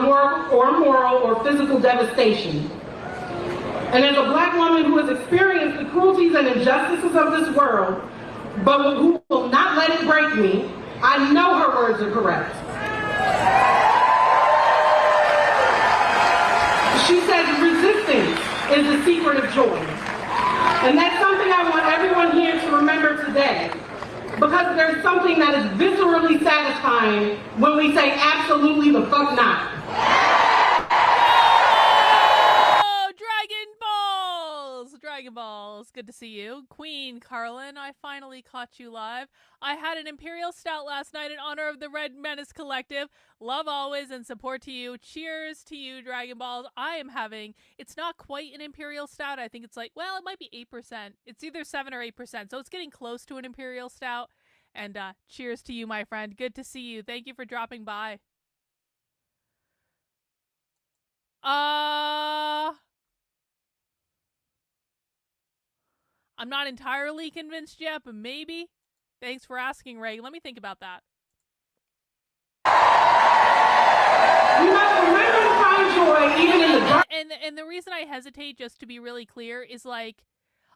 moral or physical devastation. And as a Black woman who has experienced the cruelties and injustices of this world, but who will not let it break me, I know her words are correct. She says resistance is the secret of joy. And that's something I want everyone here to remember today, because there's something that is viscerally satisfying when we say absolutely the fuck not. Oh, Dragon Balls! Dragon Balls, good to see you. Queen Karlyn, I finally caught you live. I had an Imperial Stout last night in honor of the Red Menace Collective. Love always and support to you. Cheers to you, Dragon Balls. I am having, it's not quite an Imperial Stout. I think it's like, well, it might be 8%. It's either 7 or 8%. So it's getting close to an Imperial Stout. And cheers to you, my friend. Good to see you. Thank you for dropping by. I'm not entirely convinced yet, but maybe. Thanks for asking, Ray. Let me think about that. We must remember to find joy even in the dark. And the reason I hesitate, just to be really clear, is like,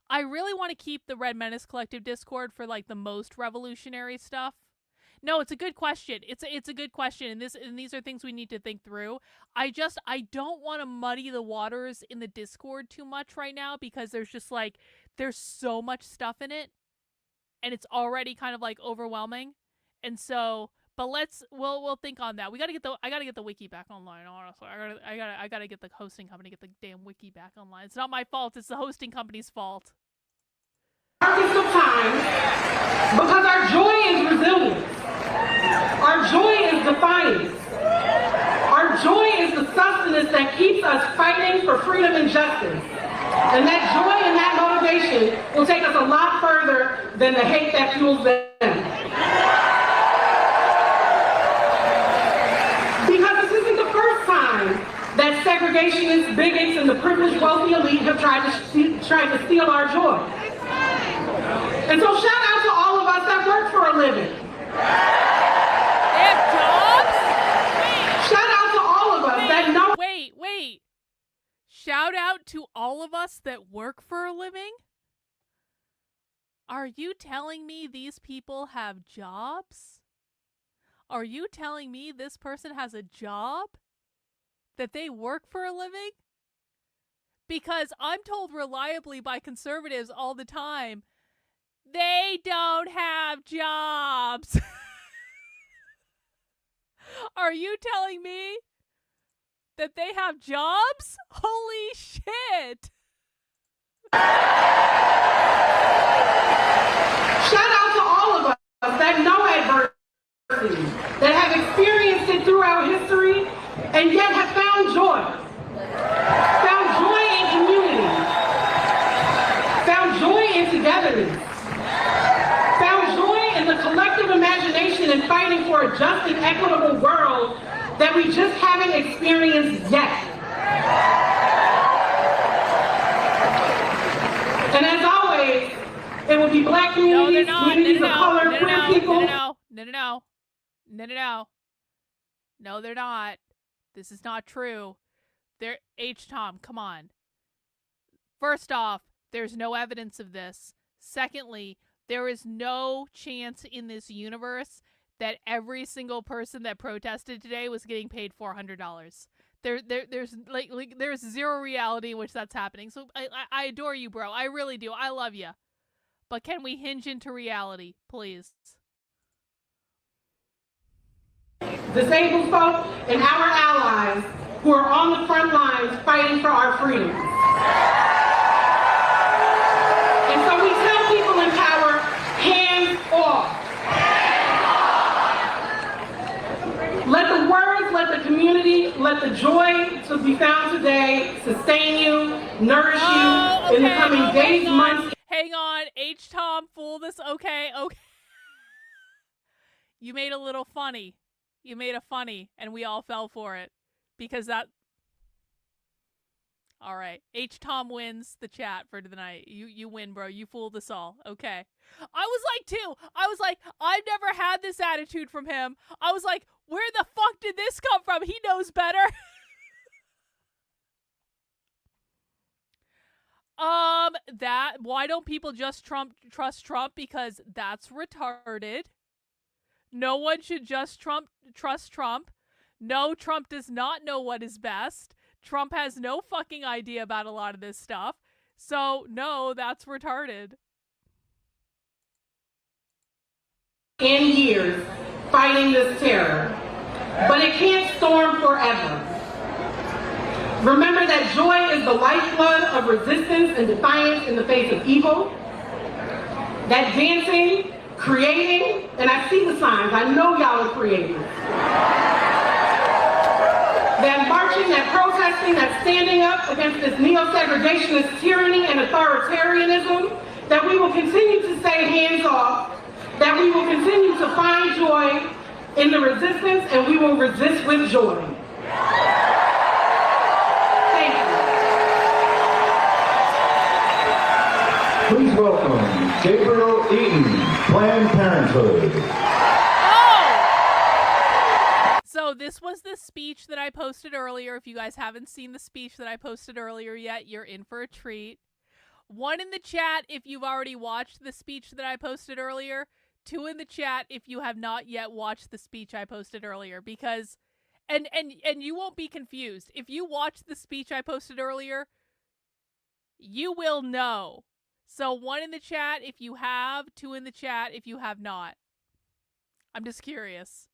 I really want to keep the Red Menace Collective Discord for like the most revolutionary stuff. No, it's a good question. It's a good question, and these are things we need to think through. I don't want to muddy the waters in the Discord too much right now, because there's so much stuff in it, and it's already kind of like overwhelming. And so, but we'll think on that. I gotta get the wiki back online. Honestly, I gotta get the hosting company, get the damn wiki back online. It's not my fault. It's the hosting company's fault. Darkest of times, because our joy is resilience. Our joy is defiance. Our joy is the sustenance that keeps us fighting for freedom and justice. And that joy and that motivation will take us a lot further than the hate that fuels them. Because this isn't the first time that segregationists, bigots, and the privileged wealthy elite have tried to steal our joy. And so shout out to all of us that work for a living. Shout out to all of us that know. Wait. Shout out to all of us that work for a living? Are you telling me these people have jobs? Are you telling me this person has a job? That they work for a living? Because I'm told reliably by conservatives all the time, they don't have jobs. Are you telling me that they have jobs? Holy shit! Shout out to all of us that know adversity, that have experienced it throughout history, and yet have found joy. Found joy in community. Found joy in togetherness. Found joy in the collective imagination and fighting for a just and equitable world that we just haven't experienced yet. And as always, it will be Black communities, communities of color, queer people. No, they're not. This is not true. Tom, come on. First off, there's no evidence of this. Secondly, there is no chance in this universe that every single person that protested today was getting paid $400. There's zero reality in which that's happening. So I adore you, bro. I really do. I love you. But can we hinge into reality, please? Disabled folk and our allies who are on the front lines fighting for our freedoms. And so we tell people in power, hands off. Let the words, let the community, let the joy to be found today sustain you, nourish you in the coming days, months. Hang on, Tom, fool this. Okay. You made a little funny. You made a funny, and we all fell for it. Because that... Alright, Tom wins the chat for tonight. You win, bro. You fooled us all. Okay. I was like, I've never had this attitude from him. I was like, where the fuck did this come from? He knows better. Why don't people just trust Trump? Because that's retarded. No one should just trust Trump. No, Trump does not know what is best. Trump has no fucking idea about a lot of this stuff. So, no, that's retarded. In years fighting this terror, but it can't storm forever. Remember that joy is the lifeblood of resistance and defiance in the face of evil. That dancing, creating, and I see the signs, I know y'all are creating. That marching, that protesting, that standing up against this neo-segregationist tyranny and authoritarianism, that we will continue to say hands off, that we will continue to find joy in the resistance, and we will resist with joy. Thank you. Please welcome Gabriel Eaton, Planned Parenthood. So this was the speech that I posted earlier. If you guys haven't seen the speech that I posted earlier yet, you're in for a treat. 1 in the chat if you've already watched the speech that I posted earlier. 2 in the chat if you have not yet watched the speech I posted earlier. Because, and you won't be confused. If you watched the speech I posted earlier, you will know. So 1 in the chat if you have, 2 in the chat if you have not. I'm just curious.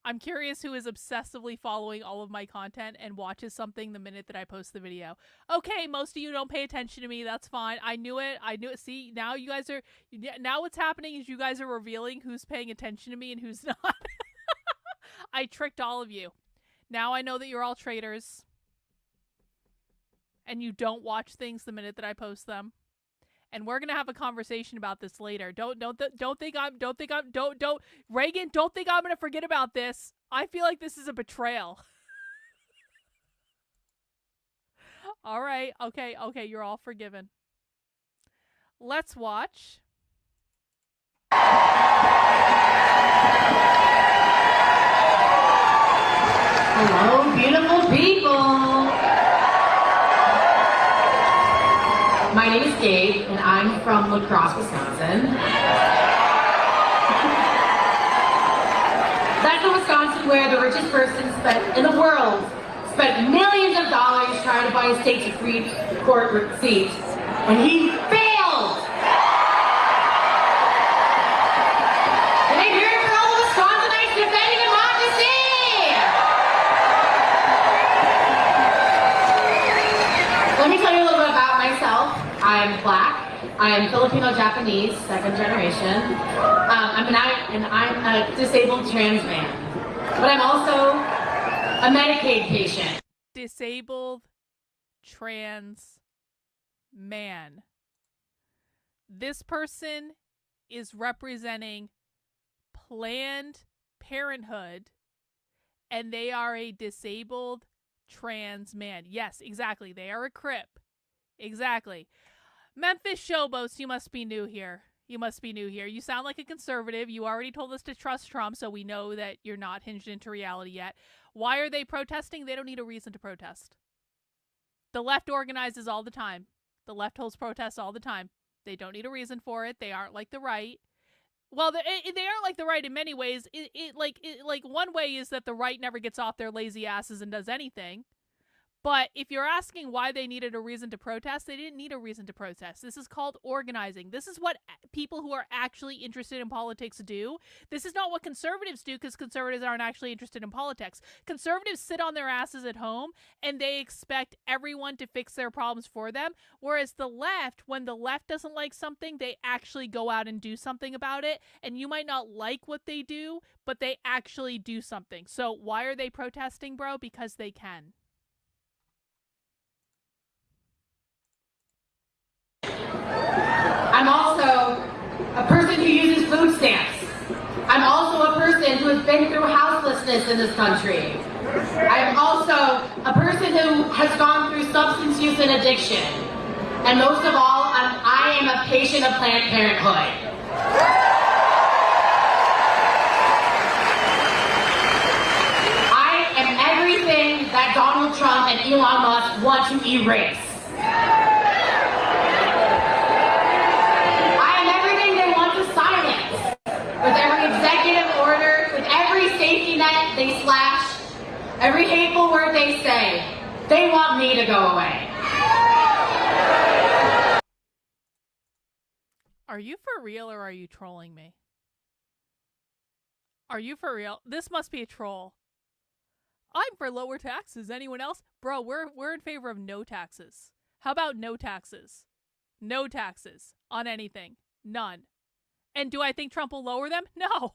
I'm curious who is obsessively following all of my content and watches something the minute that I post the video. Okay, most of you don't pay attention to me. That's fine. I knew it. See, now you guys are... Now what's happening is you guys are revealing who's paying attention to me and who's not. I tricked all of you. Now I know that you're all traitors. And you don't watch things the minute that I post them. And we're gonna have a conversation about this later. Reagan, don't think I'm gonna forget about this. I feel like this is a betrayal. All right, okay, you're all forgiven. Let's watch. Hello, beautiful people. My name is Gabe, and I'm from La Crosse, Wisconsin. That's in Wisconsin where the richest person in the world spent millions of dollars trying to buy a state Supreme Court seat, and he failed! Can I hear it for all the Wisconsinites defending democracy? Let me tell you a little bit about myself. I'm Black. I am Filipino-Japanese, 2nd generation. I'm a disabled trans man. But I'm also a Medicaid patient. Disabled trans man. This person is representing Planned Parenthood, and they are a disabled trans man. Yes, exactly. They are a Crip. Exactly. Memphis Showboats, you must be new here. You must be new here. You sound like a conservative. You already told us to trust Trump, so we know that you're not hinged into reality yet. Why are they protesting? They don't need a reason to protest. The left organizes all the time. The left holds protests all the time. They don't need a reason for it. They aren't like the right. Well, they aren't like the right in many ways. Like one way is that the right never gets off their lazy asses and does anything. But if you're asking why they needed a reason to protest, they didn't need a reason to protest. This is called organizing. This is what people who are actually interested in politics do. This is not what conservatives do, because conservatives aren't actually interested in politics. Conservatives sit on their asses at home and they expect everyone to fix their problems for them. Whereas the left, when the left doesn't like something, they actually go out and do something about it. And you might not like what they do, but they actually do something. So why are they protesting, bro? Because they can. I'm also a person who uses food stamps. I'm also a person who has been through houselessness in this country. I'm also a person who has gone through substance use and addiction. And most of all, I am a patient of Planned Parenthood. I am everything that Donald Trump and Elon Musk want to erase. With every executive order, with every safety net they slash, every hateful word they say, they want me to go away. Are you for real or are you trolling me? Are you for real? This must be a troll. I'm for lower taxes. Anyone else? Bro, we're in favor of no taxes. How about no taxes? No taxes on anything. None. And do I think Trump will lower them? No.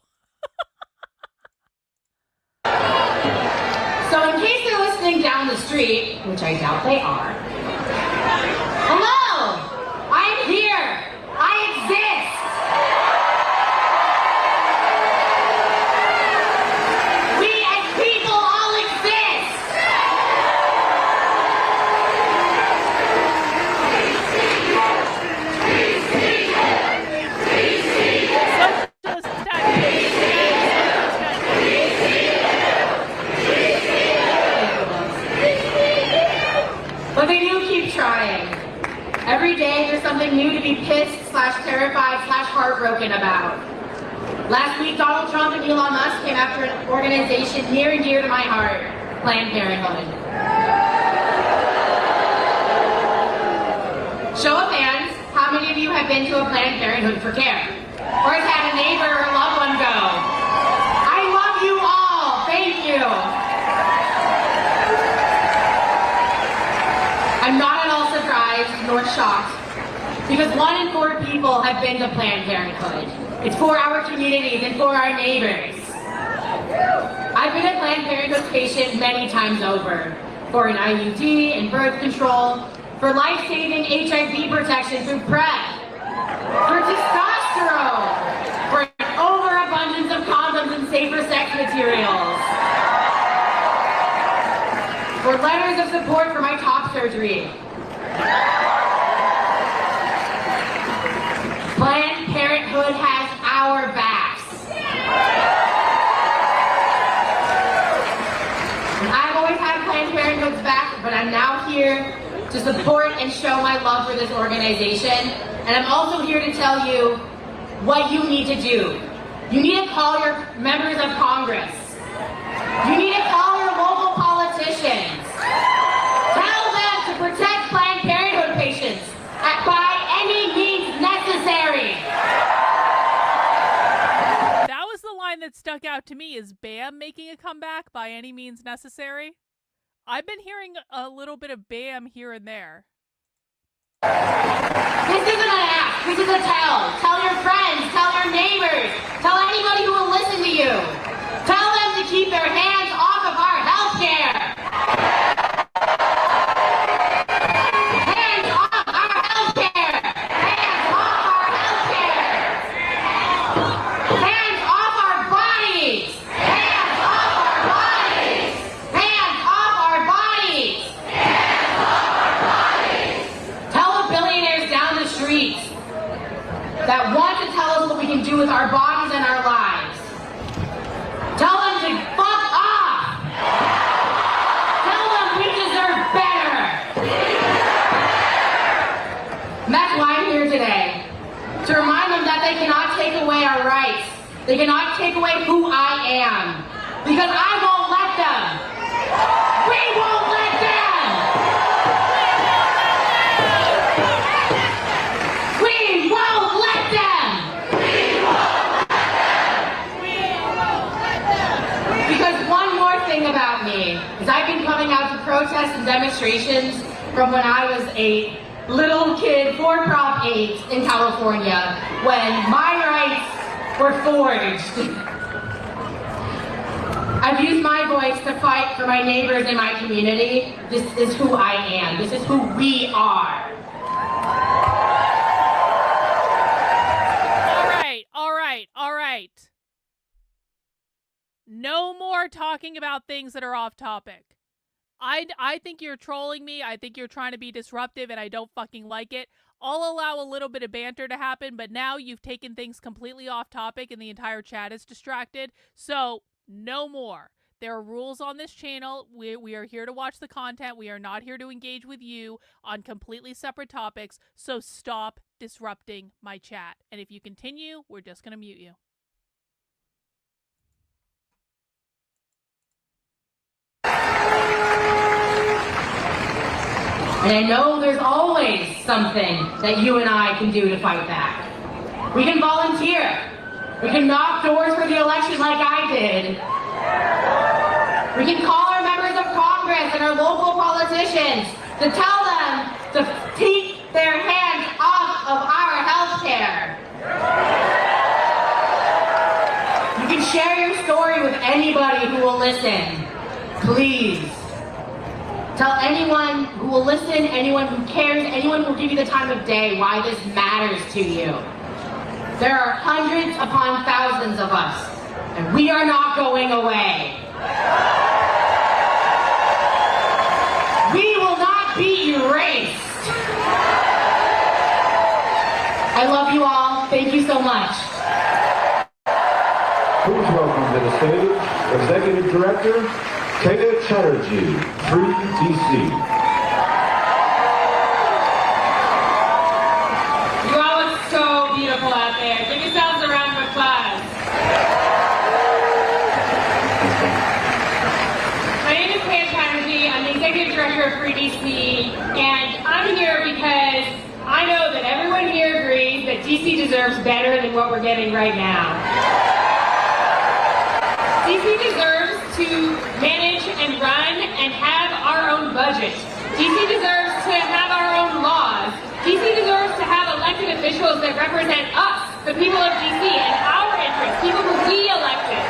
So in case they're listening down the street, which I doubt they are, hello! I'm here! I exist! We as people all exist! But they do keep trying. Every day there's something new to be pissed / terrified / heartbroken about. Last week, Donald Trump and Elon Musk came after an organization near and dear to my heart, Planned Parenthood. Show of hands, how many of you have been to a Planned Parenthood for care? Or has had a neighbor or loved one go? I love you all, thank you. I'm not at all surprised nor shocked, because 1 in 4 people have been to Planned Parenthood. It's for our communities and for our neighbors. I've been a Planned Parenthood patient many times over, for an IUD and birth control, for life-saving HIV protection through PrEP, for testosterone, for an overabundance of condoms and safer sex materials, for letters of support for my top surgery. Planned Parenthood has our backs. I've always had Planned Parenthood's back, but I'm now here to support and show my love for this organization. And I'm also here to tell you what you need to do. You need to call your members of Congress. You need to call your local politicians. Tell them to protect Planned Parenthood patients by any means necessary. That was the line that stuck out to me. Is BAM making a comeback by any means necessary? I've been hearing a little bit of BAM here and there. This isn't an ask, this is a tell. Tell your friends, tell your neighbors, tell anybody who will listen to you. Tell them to keep their hands off of our health care. Hands off our health care. Hands off our health care. Hands off our bodies. Hands off our bodies. Hands off our bodies. Hands off our bodies. Tell the billionaires down the street that want to tell us what we can do with our bodies and our lives. Tell them to fuck off! They cannot take away who I am, because I won't let them. We won't let them. We won't let them. Because one more thing about me is I've been coming out to protests and demonstrations from when I was a little kid for Prop 8 in California, when my rights were forged. I've used my voice to fight for my neighbors in my community. This is who I am. This is who we are. All right. No more talking about things that are off topic. I think you're trolling me. I think you're trying to be disruptive, and I don't fucking like it. I'll allow a little bit of banter to happen, but now you've taken things completely off topic and the entire chat is distracted. So, no more. There are rules on this channel. We are here to watch the content. We are not here to engage with you on completely separate topics. So stop disrupting my chat. And if you continue, we're just going to mute you. And I know there's always something that you and I can do to fight back. We can volunteer. We can knock doors for the election like I did. We can call our members of Congress and our local politicians to tell them to take their hands off of our health care. You can share your story with anybody who will listen. Please. Tell anyone who will listen, anyone who cares, anyone who will give you the time of day why this matters to you. There are hundreds upon thousands of us, and we are not going away. We will not be erased. I love you all. Thank you so much. Please welcome to the stage Executive Director, Kaya Chatterjee, Free DC. You all look so beautiful out there. Give yourselves a round of applause. My name is Kaya Chatterjee. I'm the Executive Director of Free DC, and I'm here because I know that everyone here agrees that DC deserves better than what we're getting right now. DC deserves to manage and run and have our own budget. DC deserves to have our own laws. DC deserves to have elected officials that represent us, the people of DC, and our interests, people who we elected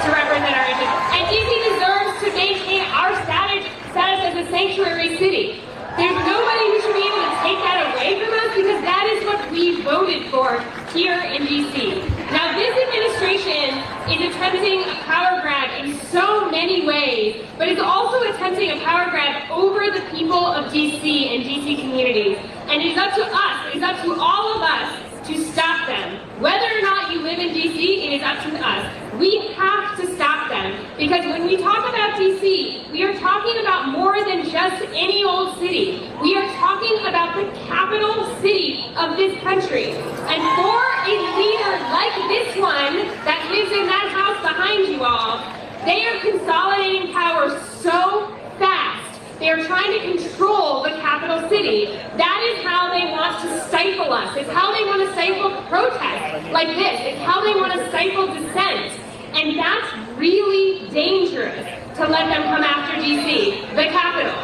to represent our interests. And DC deserves to maintain our status as a sanctuary city. There's nobody who should be able to take that away from us, because that is what we voted for here in DC. Now, this administration is attempting a power grab in so many ways, but it's also attempting a power grab over the people of DC and DC communities. And it's up to us, it's up to all of us to stop them. Whether or not you live in DC, it is up to us. We have to stop them, because when we talk about DC, we are talking about more than just any old city. We are talking about the capital city of this country. And for a leader like this one that lives in that house behind you all, they are consolidating power so fast. They are trying to control the capital city. That is how they want to stifle us. It's how they want to stifle protest like this. It's how they want to stifle dissent. And that's really dangerous to let them come after DC, the capital.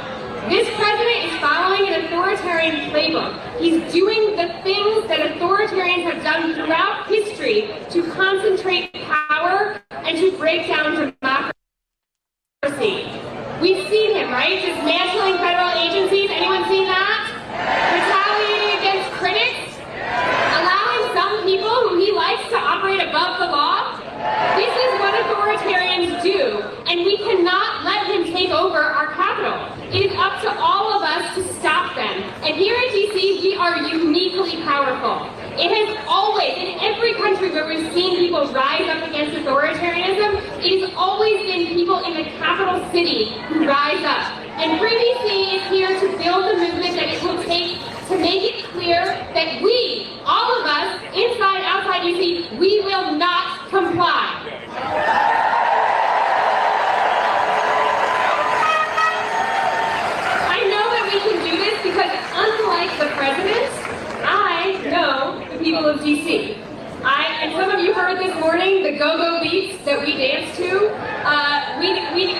This president is following an authoritarian playbook. He's doing the things that authoritarians have done throughout history to concentrate power and to break down democracy. We've seen him, right? Dismantling federal agencies. Anyone seen that? Retaliating against critics. Allowing some people who he likes to operate above the law. This is what authoritarians do, and we cannot let him take over our capital. It is up to all of us to stop them. And here in DC, we are uniquely powerful. It has always, in every country where we've seen people rise up against authoritarianism, it has always been people in the capital city who rise up. And Free DC is here to build the movement that it will take to make it clear that we, all of us, inside, outside DC, we will not comply. that we dance to.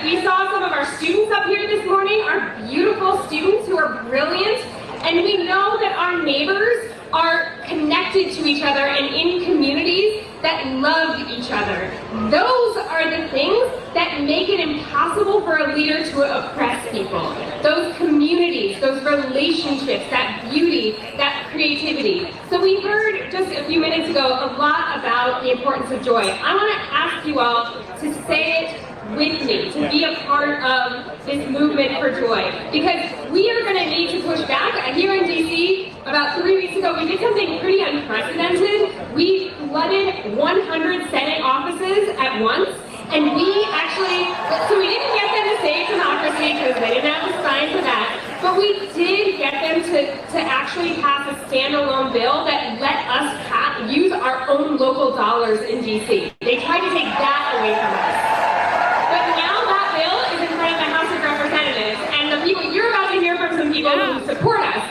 We saw some of our students up here this morning, our beautiful students who are brilliant, and we know that our neighbors are connected to each other and in communities that love each other. Those are the things that make it impossible for a leader to oppress people. Those communities, those relationships, that beauty, that creativity. So we heard just a few minutes ago a lot about the importance of joy. I want to ask you all to say it with me, to be a part of this movement for joy. Because we are going to need to push back. Here in DC, about 3 weeks ago, we did something pretty unprecedented. We flooded 100 Senate offices at once. And we actually, so we didn't get them to save democracy because they didn't have the sign for that. But we did get them to actually pass a standalone bill that let us use our own local dollars in DC. They tried to take that away from us. But now that bill is in front of the House of Representatives, and the people, you're about to hear from some people who support us.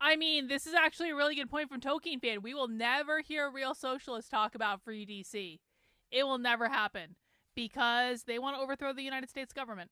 I mean, this is actually a really good point from Tolkien Fan. We will never hear a real socialist talk about free DC. It will never happen because they want to overthrow the United States government.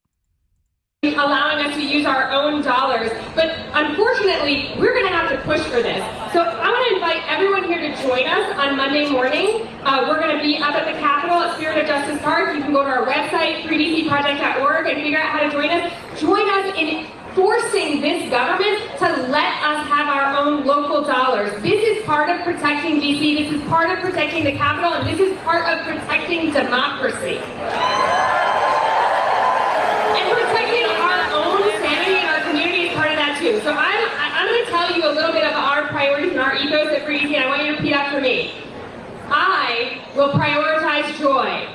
Allowing us to use our own dollars, but unfortunately, we're going to have to push for this. So I want to invite everyone here to join us on Monday morning. We're going to be up at the Capitol at Spirit of Justice Park. You can go to our website, freedcproject.org, and figure out how to join us. Join us in forcing this government to let us have our own local dollars. This is part of protecting DC. This is part of protecting the Capitol, and this is part of protecting democracy. So I'm going to tell you a little bit of our priorities and our ethos at Free DC, and I want you to repeat after me. I will prioritize joy.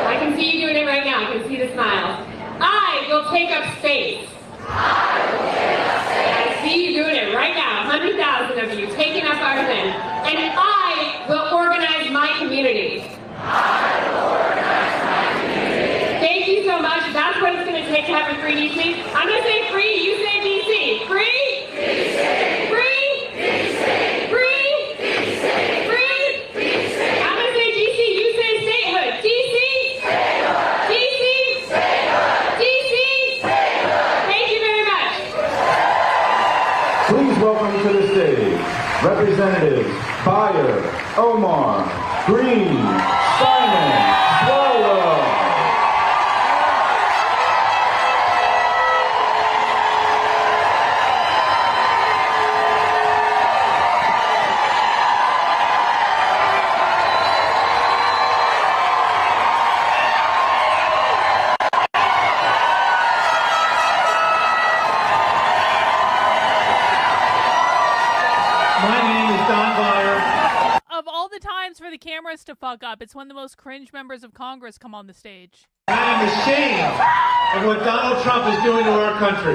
I can see you doing it right now. I can see the smiles. I will take up space. I see you doing it right now. 100,000 of you taking up our thing. And I will organize my community. Thank you so much. That's what it's going to take to have a free DC. I'm going to say free, you say DC. Free? Free? Free? Free? I'm going to say DC, you say statehood. DC? DC? DC? Thank you very much. Please welcome to the stage Representatives Bayer, Omar, Green, Simon, Swalwell. For the cameras to fuck up, it's when the most cringe members of Congress come on the stage. I am ashamed of what Donald Trump is doing to our country.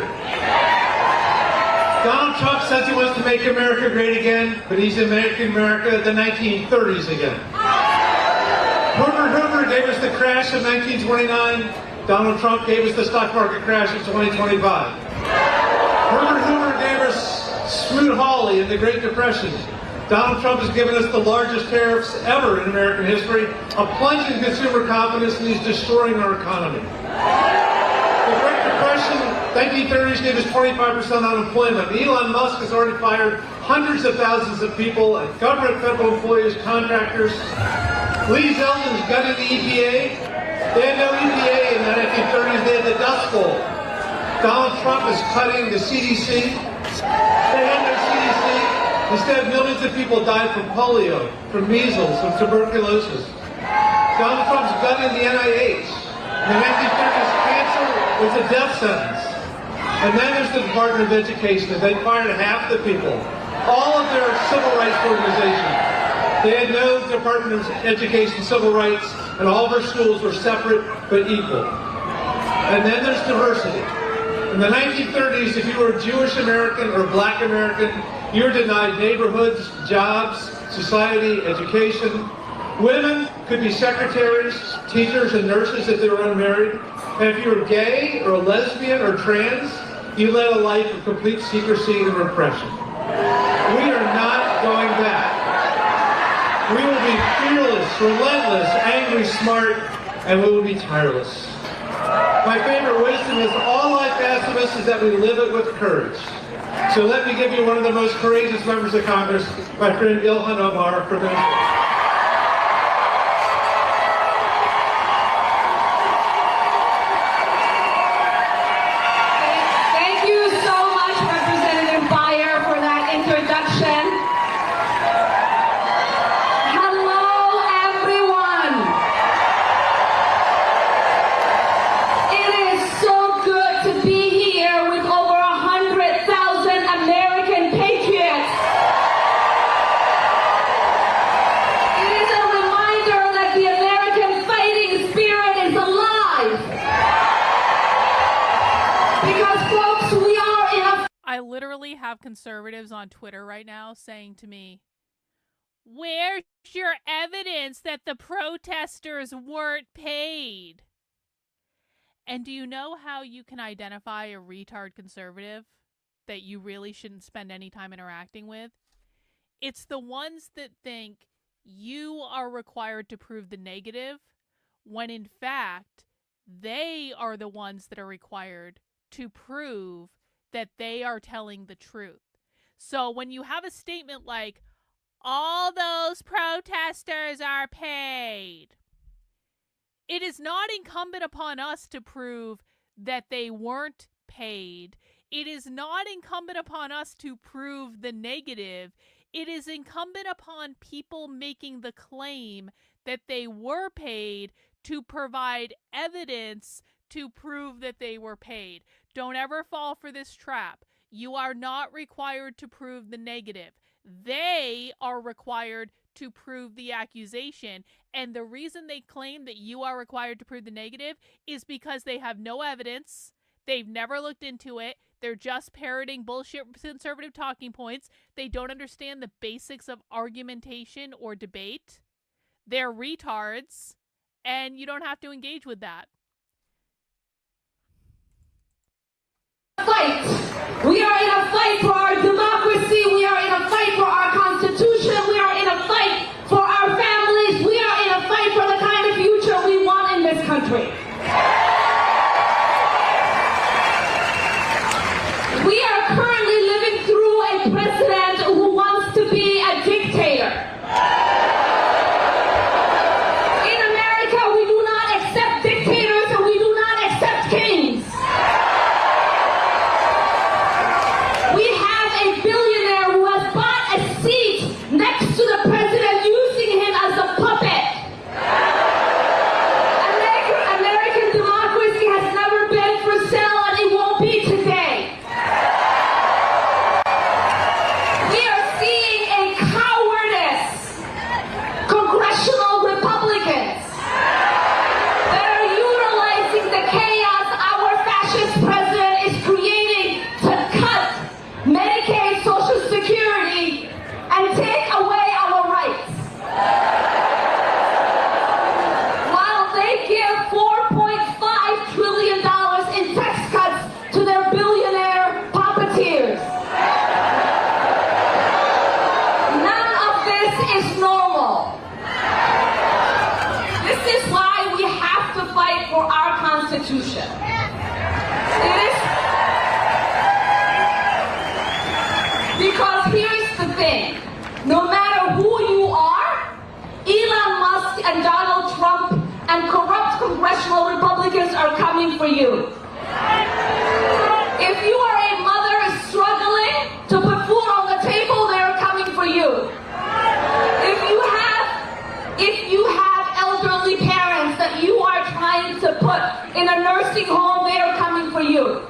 Donald Trump says he wants to make America great again, but he's making America the 1930s again. Hoover gave us the crash of 1929. Donald Trump gave us the stock market crash of 2025. Hoover gave us Smoot-Hawley in the Great Depression. Donald Trump has given us the largest tariffs ever in American history, a plunge in consumer confidence, and he's destroying our economy. The Great Depression, 1930s, gave us 25% unemployment. Elon Musk has already fired hundreds of thousands of people, government, federal employees, contractors. Lee Zeldin's gutted the EPA. They had no EPA in the 1930s, they had the Dust Bowl. Donald Trump is cutting the CDC. They had no CDC. Instead, millions of people died from polio, from measles, from tuberculosis. Donald Trump's gutting the NIH. In the 1930s, cancer was a death sentence. And then there's the Department of Education. They fired half the people. All of their civil rights organizations. They had no Department of Education, civil rights, and all of our schools were separate but equal. And then there's diversity. In the 1930s, if you were Jewish American or Black American, you were denied neighborhoods, jobs, society, education. Women could be secretaries, teachers, and nurses if they were unmarried. And if you were gay or a lesbian or trans, you led a life of complete secrecy and repression. We are not going back. We will be fearless relentless, angry, smart, and we will be tireless. My favorite wisdom is all life asks of us is that we live it with courage. So let me give you one of the most courageous members of Congress, my friend Ilhan Omar from Venezuela. Thank you so much, Representative Beyer, for that introduction. Hello, everyone. It is so good to be here with over 100,000 American patriots. It is a reminder that the American fighting spirit is alive. Because, folks, we are in a... I literally have conservatives on Twitter right now saying to me, "Where's your evidence that the protesters weren't paid?" And do you know how you can identify a retard conservative that you really shouldn't spend any time interacting with? It's the ones that think you are required to prove the negative, when in fact, they are the ones that are required to prove that they are telling the truth. So when you have a statement like, "All those protesters are paid," it is not incumbent upon us to prove that they weren't paid. It is not incumbent upon us to prove the negative. It is incumbent upon people making the claim that they were paid to provide evidence to prove that they were paid. Don't ever fall for this trap. You are not required to prove the negative. They are required to prove the accusation. And the reason they claim that you are required to prove the negative is because they have no evidence. They've never looked into it. They're just parroting bullshit conservative talking points. They don't understand the basics of argumentation or debate. They're retards, and you don't have to engage with that. Fight. We are in a fight for our democracy. We are in a fight for our Constitution. We are in a fight for our families. We are in a fight for the kind of future we want in this country. We are currently living through a president who wants to be a dictator. In America, we do not accept dictators and we do not accept kings. We have a billionaire who has bought a seat next to the president, using him as a puppet. American democracy has never been for sale, and it won't be today. We are seeing a cowardice. Congressional Republicans that are utilizing the chaos our fascist president is creating to cut Medicaid, Social Security, and take away our rights. While they give $4.5 trillion in tax cuts to their billionaire puppeteers. None of this is normal. This is why we have to fight for our Constitution. It is because here's the thing. No matter who you are, Elon Musk and Donald Trump and corrupt congressional Republicans are coming for you. If you are a mother struggling to put food on the table, they are coming for you. If you have elderly parents that you are trying to put in a nursing home, they are coming for you.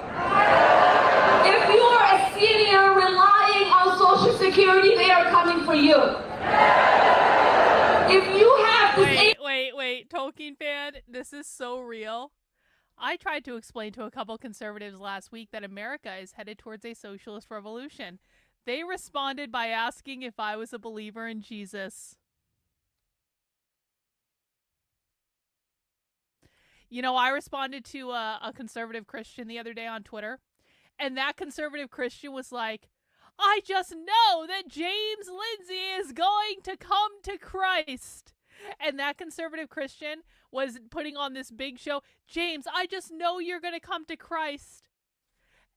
If you are a senior relying on Social Security, they are coming for you. If you have this... Wait, Tolkien fan, this is so real. I tried to explain to a couple conservatives last week that America is headed towards a socialist revolution. They responded by asking if I was a believer in Jesus. You know, I responded to a conservative Christian the other day on Twitter, and that conservative Christian was like, "I just know that James Lindsay is going to come to Christ. And that conservative Christian was putting on this big show. James, I just know you're going to come to Christ.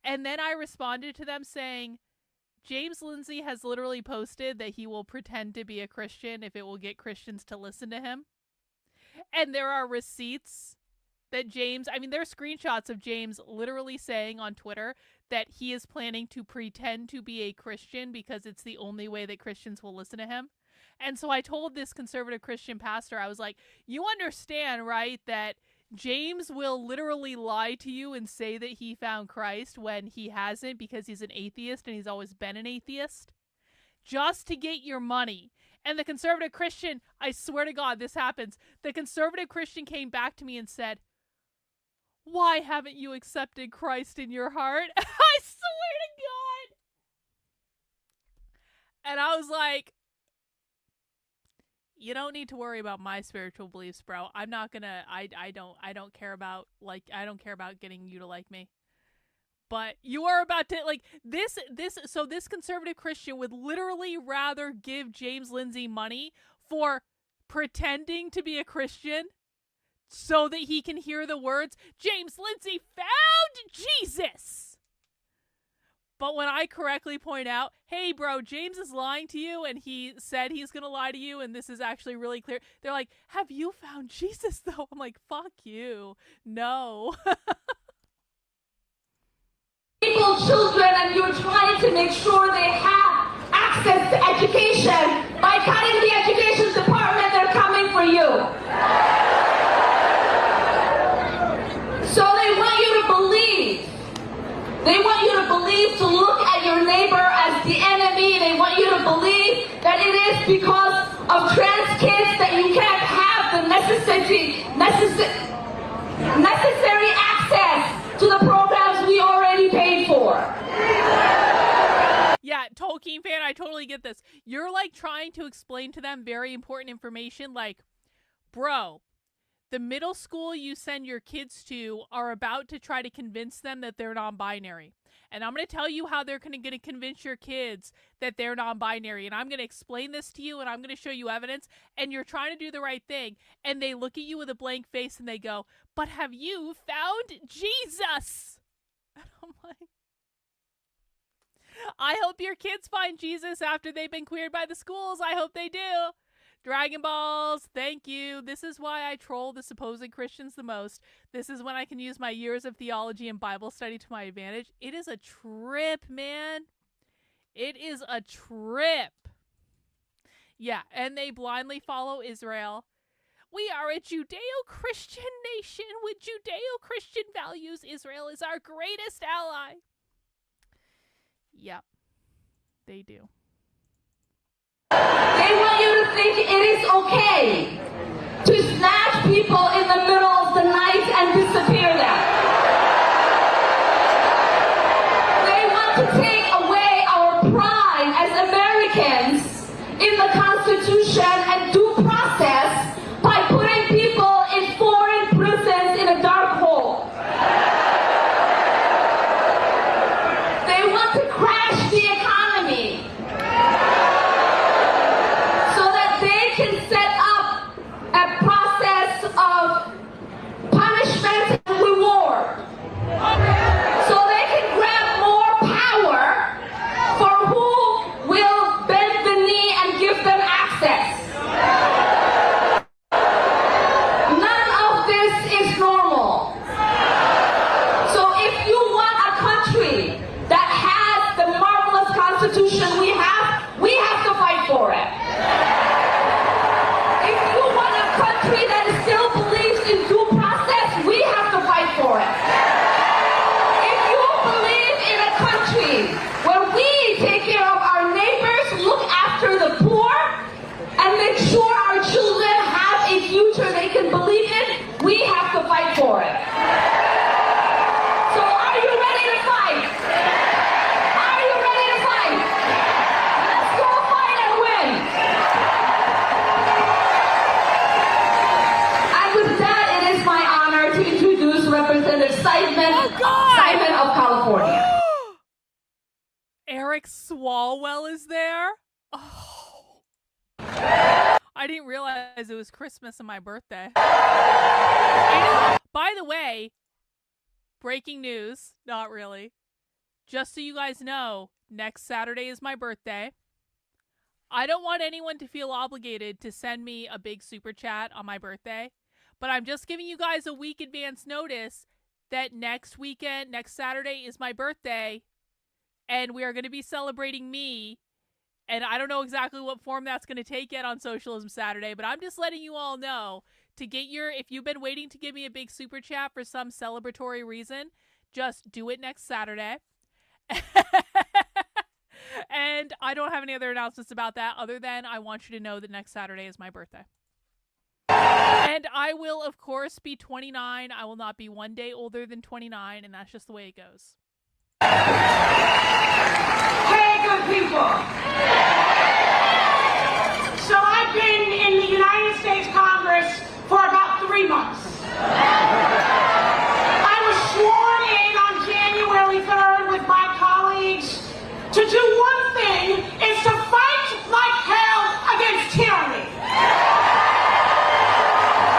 And then I responded to them saying, James Lindsay has literally posted that he will pretend to be a Christian if it will get Christians to listen to him. And there are receipts that James, I mean, there are screenshots of James literally saying on Twitter that he is planning to pretend to be a Christian because it's the only way that Christians will listen to him. And so I told this conservative Christian pastor, I was like, you understand, right, that James will literally lie to you and say that he found Christ when he hasn't because he's an atheist and he's always been an atheist, just to get your money. And the conservative Christian, I swear to God, this happens. The conservative Christian came back to me and said, why haven't you accepted Christ in your heart? I swear to God. And I was like, you don't need to worry about my spiritual beliefs, bro. I'm not gonna, I don't care about, I don't care about getting you to like me. But you are about to, so this conservative Christian would literally rather give James Lindsay money for pretending to be a Christian so that he can hear the words, James Lindsay found Jesus. But when I correctly point out, hey, bro, James is lying to you, and he said he's going to lie to you, and this is actually really clear. They're like, have you found Jesus, though? I'm like, fuck you. No. People, children, and you're trying to make sure they have access to education. By cutting the education department, they're coming for you. So they want you to believe. They want you to believe to look at your neighbor as the enemy. They want you to believe that it is because of trans kids that you can't have the necessary access to the programs we already paid for. Yeah, Tolkien fan, I totally get this. You're like trying to explain to them very important information like, bro, the middle school you send your kids to are about to try to convince them that they're non-binary. And I'm going to tell you how they're going to convince your kids that they're non-binary. And I'm going to explain this to you and I'm going to show you evidence. And you're trying to do the right thing. And they look at you with a blank face and they go, but have you found Jesus? And I'm like, I hope your kids find Jesus after they've been queered by the schools. I hope they do. Dragon Balls, thank you. This is why I troll the supposed Christians the most. This is when I can use my years of theology and Bible study to my advantage. It is a trip, man. It is a trip. Yeah, and they blindly follow Israel. We are a Judeo-Christian nation with Judeo-Christian values. Israel is our greatest ally. Yep, they do. They want you to think it is okay to snatch people in the middle of the night and disappear them. They want to take away our pride as Americans in the Constitution and due process by putting people in foreign prisons in a dark hole. They want to crash the economy can set up a process of punishment and reward. So they can grab more power for who will bend the knee and give them access. None of this is normal. So if you want a country that has the marvelous constitution we have to fight for it. That still believes in due process, we have to fight for it. If you believe in a country where we take care of our neighbors, look after the poor, and make sure our children have a future they can believe in, we have to fight for it. So are you ready to fight? Are you ready to fight? Let's go fight and win. With that, it is my honor to introduce Representative Simon of California. Eric Swalwell is there? Oh. I didn't realize it was Christmas and my birthday. And, by the way, breaking news, not really. Just so you guys know, next Saturday is my birthday. I don't want anyone to feel obligated to send me a big super chat on my birthday, but I'm just giving you guys a week advance notice that next weekend, next Saturday is my birthday, and we are going to be celebrating me. And I don't know exactly what form that's going to take yet on Socialism Saturday, but I'm just letting you all know to get your, if you've been waiting to give me a big super chat for some celebratory reason, just do it next Saturday. And I don't have any other announcements about that other than I want you to know that next Saturday is my birthday. And I will, of course, be 29. I will not be one day older than 29, and that's just the way it goes. Hey, good people. So I've been in the United States Congress for about 3 months. I was sworn in on January 3rd with my colleagues to do one thing, is to fight like hell against tyranny.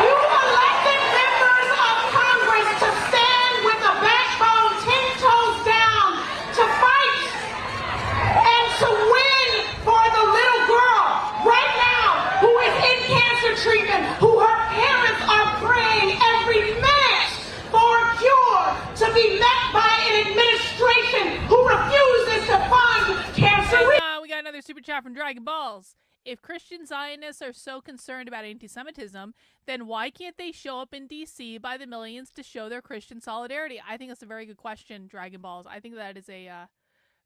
You elected members of Congress to stand with a backbone 10 toes down, to fight and to win for the little girl right now who is in cancer treatment, who her parents are praying every minute for a cure, to be met by an administration who refuses to fund cancer. We got another super chat from Dragon Balls. If Christian Zionists are so concerned about anti-Semitism, then why can't they show up in D.C. by the millions to show their Christian solidarity? I think that's a very good question, Dragon Balls. I think that is a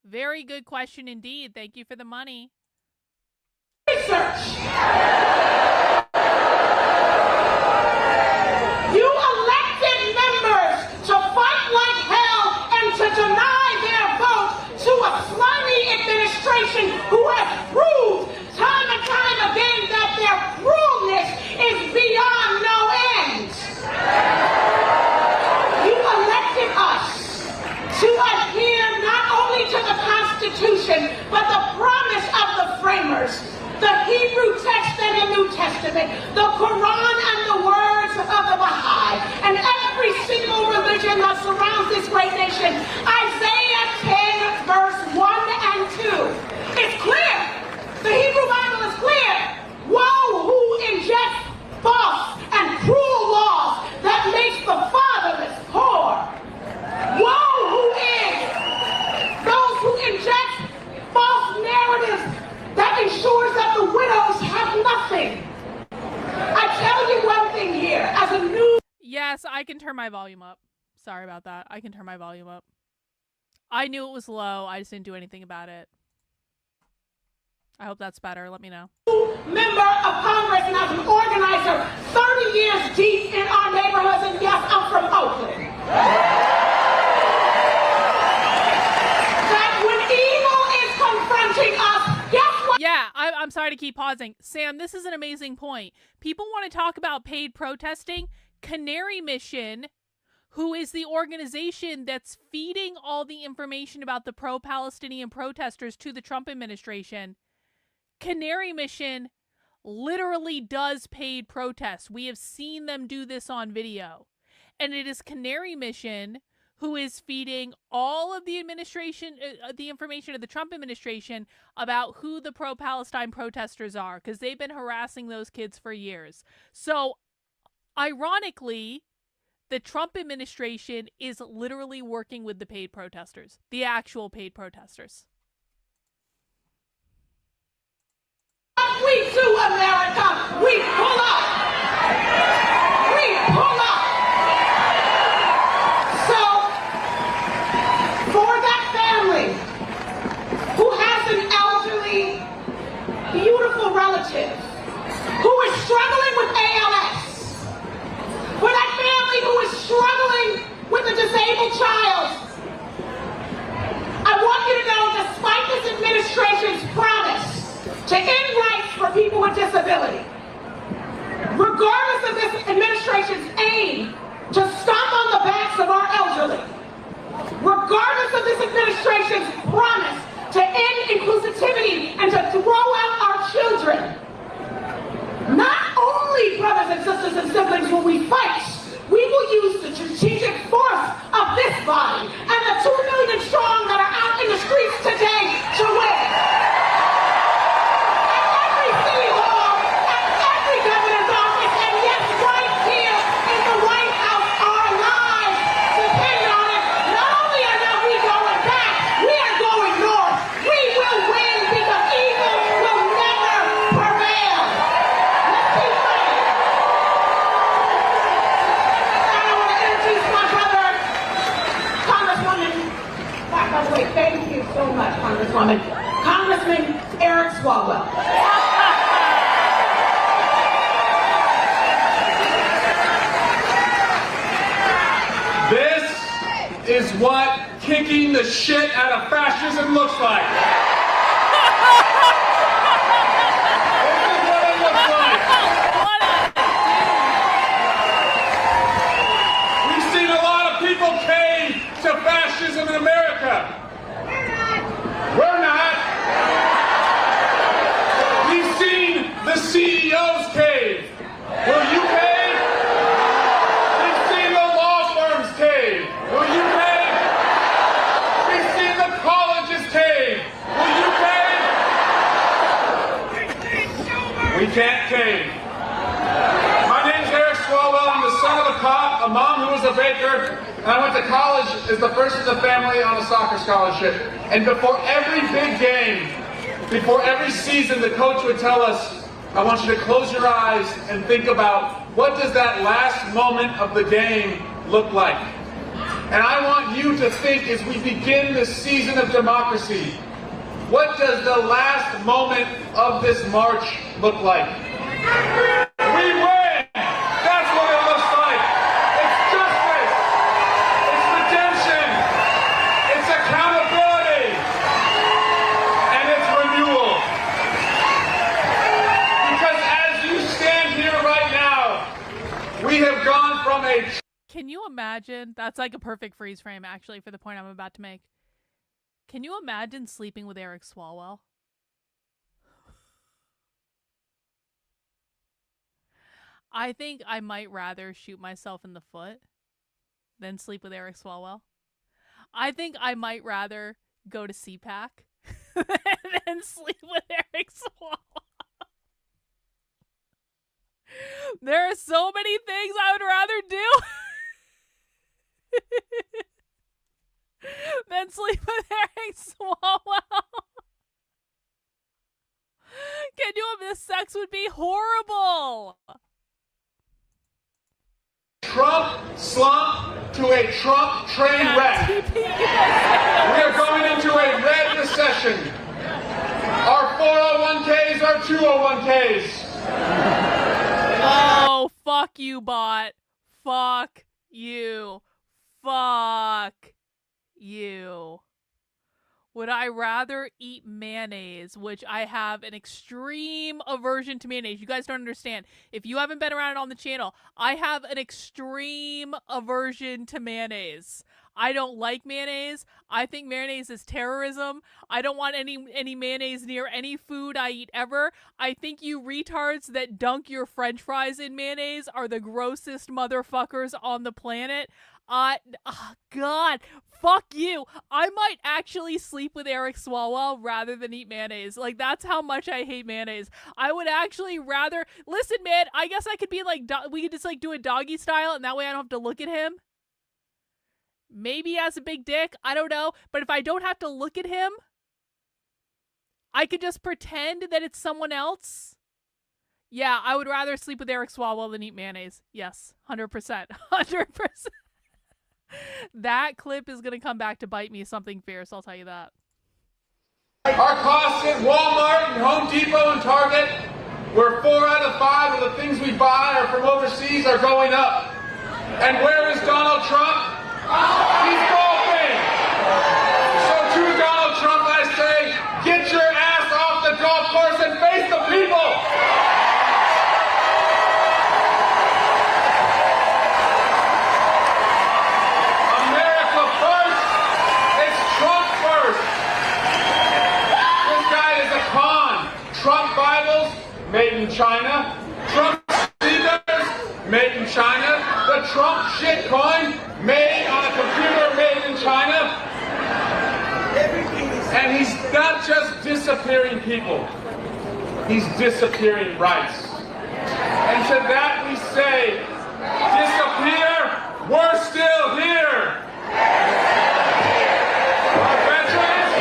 very good question indeed. Thank you for the money. Research. You elected members to fight like hell and to deny their vote to a slimy administration who has proved time and time again that their cruelness is beyond no end. You elected us to adhere not only to the Constitution, but the promise of the framers, the Hebrew text and the New Testament, the Quran and the words of the Baha'i, and every single religion that surrounds this great nation. Isaiah 10, verse 1 and 2. It's clear. The Hebrew Bible is clear. Woe who injects false and cruel laws that makes the fatherless poor. Woe who is those who inject false narratives that ensures that the widows have nothing. I tell you one thing here, as a new... Yes, I can turn my volume up. Sorry about that. I can turn my volume up. I knew it was low. I just didn't do anything about it. I hope that's better. Let me know. Member of Congress and as an organizer, 30 years deep in our neighborhoods, and yes, I'm from Oakland. That when evil is confronting us, guess what? Yeah, I'm sorry to keep pausing. Sam, this is an amazing point. People want to talk about paid protesting. Canary Mission, who is the organization that's feeding all the information about the pro-Palestinian protesters to the Trump administration, Canary Mission literally does paid protests. We have seen them do this on video. And it is Canary Mission who is feeding all of the administration, the information of the Trump administration about who the pro-Palestine protesters are, because they've been harassing those kids for years. So, ironically, the Trump administration is literally working with the paid protesters, the actual paid protesters. We do, America. We pull up. We pull up. So, for that family who has an elderly, beautiful relative who is struggling with ALS, for that family who is struggling with a disabled child, I want you to know, despite this administration's promise to end rights for people with disability, regardless of this administration's aim to stomp on the backs of our elderly, regardless of this administration's promise to end inclusivity and to throw out our children, only, brothers and sisters and siblings, will we fight. We will use the strategic force of this body and the 2 million strong that are out in the streets today to win. At every city hall, at every governor's office, and yes, right here in the White House, our lives depend on it. Not only are we going back, we are going north. We will win because evil will never prevail. Let's keep fighting. I want to introduce my brother, Congresswoman. By the way, thank you so much, Congresswoman. Congressman Eric Swalwell. This is what kicking the shit out of fascism looks like. This is what it looks like. We've seen a lot of people cave to fascism in America. We're not. We've seen the CEOs cave. Will you cave? We've seen the law firms cave. Will you cave? We've seen the colleges cave. Will you cave? We can't cave. My name's Eric Swalwell. I'm the son of a cop, a mom who was a baker, and I went to college as the first in the family on a soccer scholarship. And before every big game, before every season, the coach would tell us, I want you to close your eyes and think about what does that last moment of the game look like. And I want you to think as we begin this season of democracy, what does the last moment of this march look like? We win! That's what it looks like. It's justice. It's redemption. It's accountability. And it's renewal. Because as you stand here right now, we have gone from a... Can you imagine? That's like a perfect freeze frame, actually, for the point I'm about to make. Can you imagine sleeping with Eric Swalwell? I think I might rather shoot myself in the foot than sleep with Eric Swalwell. I think I might rather go to CPAC than sleep with Eric Swalwell. There are so many things I would rather do than sleep with Eric Swalwell. Can you imagine? Sex would be horrible. Trump slump to a Trump train wreck. We are going into a red recession. Our 401ks are 201ks. Oh, fuck you, bot. Fuck you. Fuck you. Would I rather eat mayonnaise, which I have an extreme aversion to mayonnaise. You guys don't understand. If you haven't been around it on the channel, I have an extreme aversion to mayonnaise. I don't like mayonnaise. I think mayonnaise is terrorism. I don't want any mayonnaise near any food I eat ever. I think you retards that dunk your french fries in mayonnaise are the grossest motherfuckers on the planet. God, fuck you. I might actually sleep with Eric Swalwell rather than eat mayonnaise. Like, that's how much I hate mayonnaise. I would actually rather... Listen, man, I guess I could be like... We could just, like, do a doggy style, and that way I don't have to look at him. Maybe he has a big dick. I don't know. But if I don't have to look at him, I could just pretend that it's someone else. Yeah, I would rather sleep with Eric Swalwell than eat mayonnaise. Yes, 100%. 100%. That clip is going to come back to bite me something fierce, I'll tell you that. Our costs at Walmart and Home Depot and Target, where 4 out of 5 of the things we buy are from overseas, are going up. And where is Donald Trump? He's golfing. So to Donald Trump, I say, get your ass off the golf course and face the people. Trump Bibles, made in China. Trump made in China. The Trump shitcoin, made on a computer, made in China. And he's not just disappearing people, he's disappearing rights. And to that we say, disappear, we're still here. Our veterans,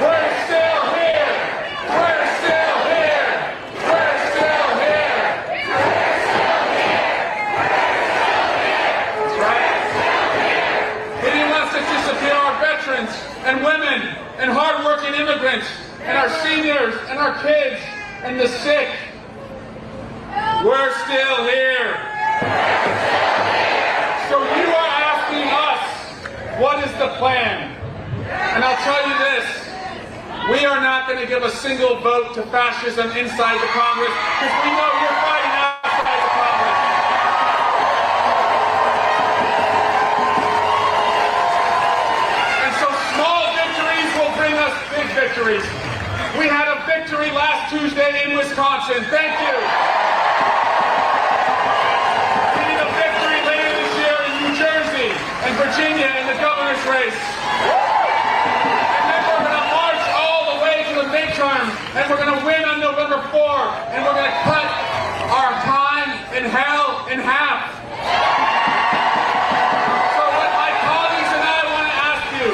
we're still here. We're still here. We're still here. That's right. He wants to disappear our veterans and women and hardworking immigrants and our seniors and our kids and the sick. We're still here. So you are asking us, what is the plan? And I'll tell you this, we are not going to give a single vote to fascism inside the Congress because we know you're fighting outside the Congress. And so small victories will bring us big victories. We had a victory last Tuesday in Wisconsin. Thank you. And Virginia in the governor's race. And then we're going to march all the way to the midterms, and we're going to win on November 4th, and we're going to cut our time in hell in half. So what my colleagues and I want to ask you,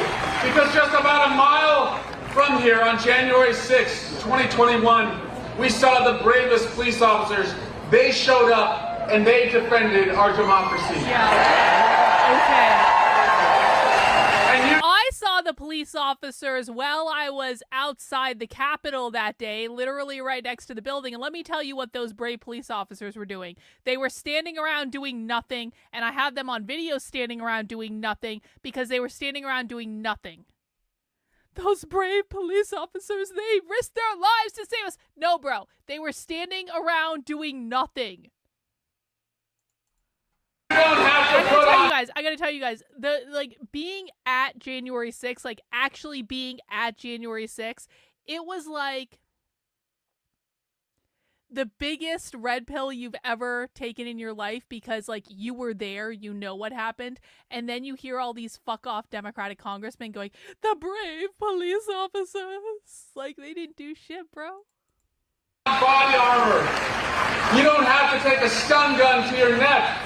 because just about a mile from here on January 6th, 2021, we saw the bravest police officers. They showed up and they defended our democracy. Okay. I saw the police officers while I was outside the Capitol that day, literally right next to the building. And let me tell you what those brave police officers were doing. They were standing around doing nothing, and I had them on video standing around doing nothing because they were standing around doing nothing. Those brave police officers, they risked their lives to save us. No, bro. They were standing around doing nothing. I gotta tell you guys, being at January 6th, actually being at January 6th, it was like the biggest red pill you've ever taken in your life because, you were there, you know what happened, and then you hear all these fuck-off Democratic congressmen going, the brave police officers. They didn't do shit, bro. Body armor. You don't have to take a stun gun to your neck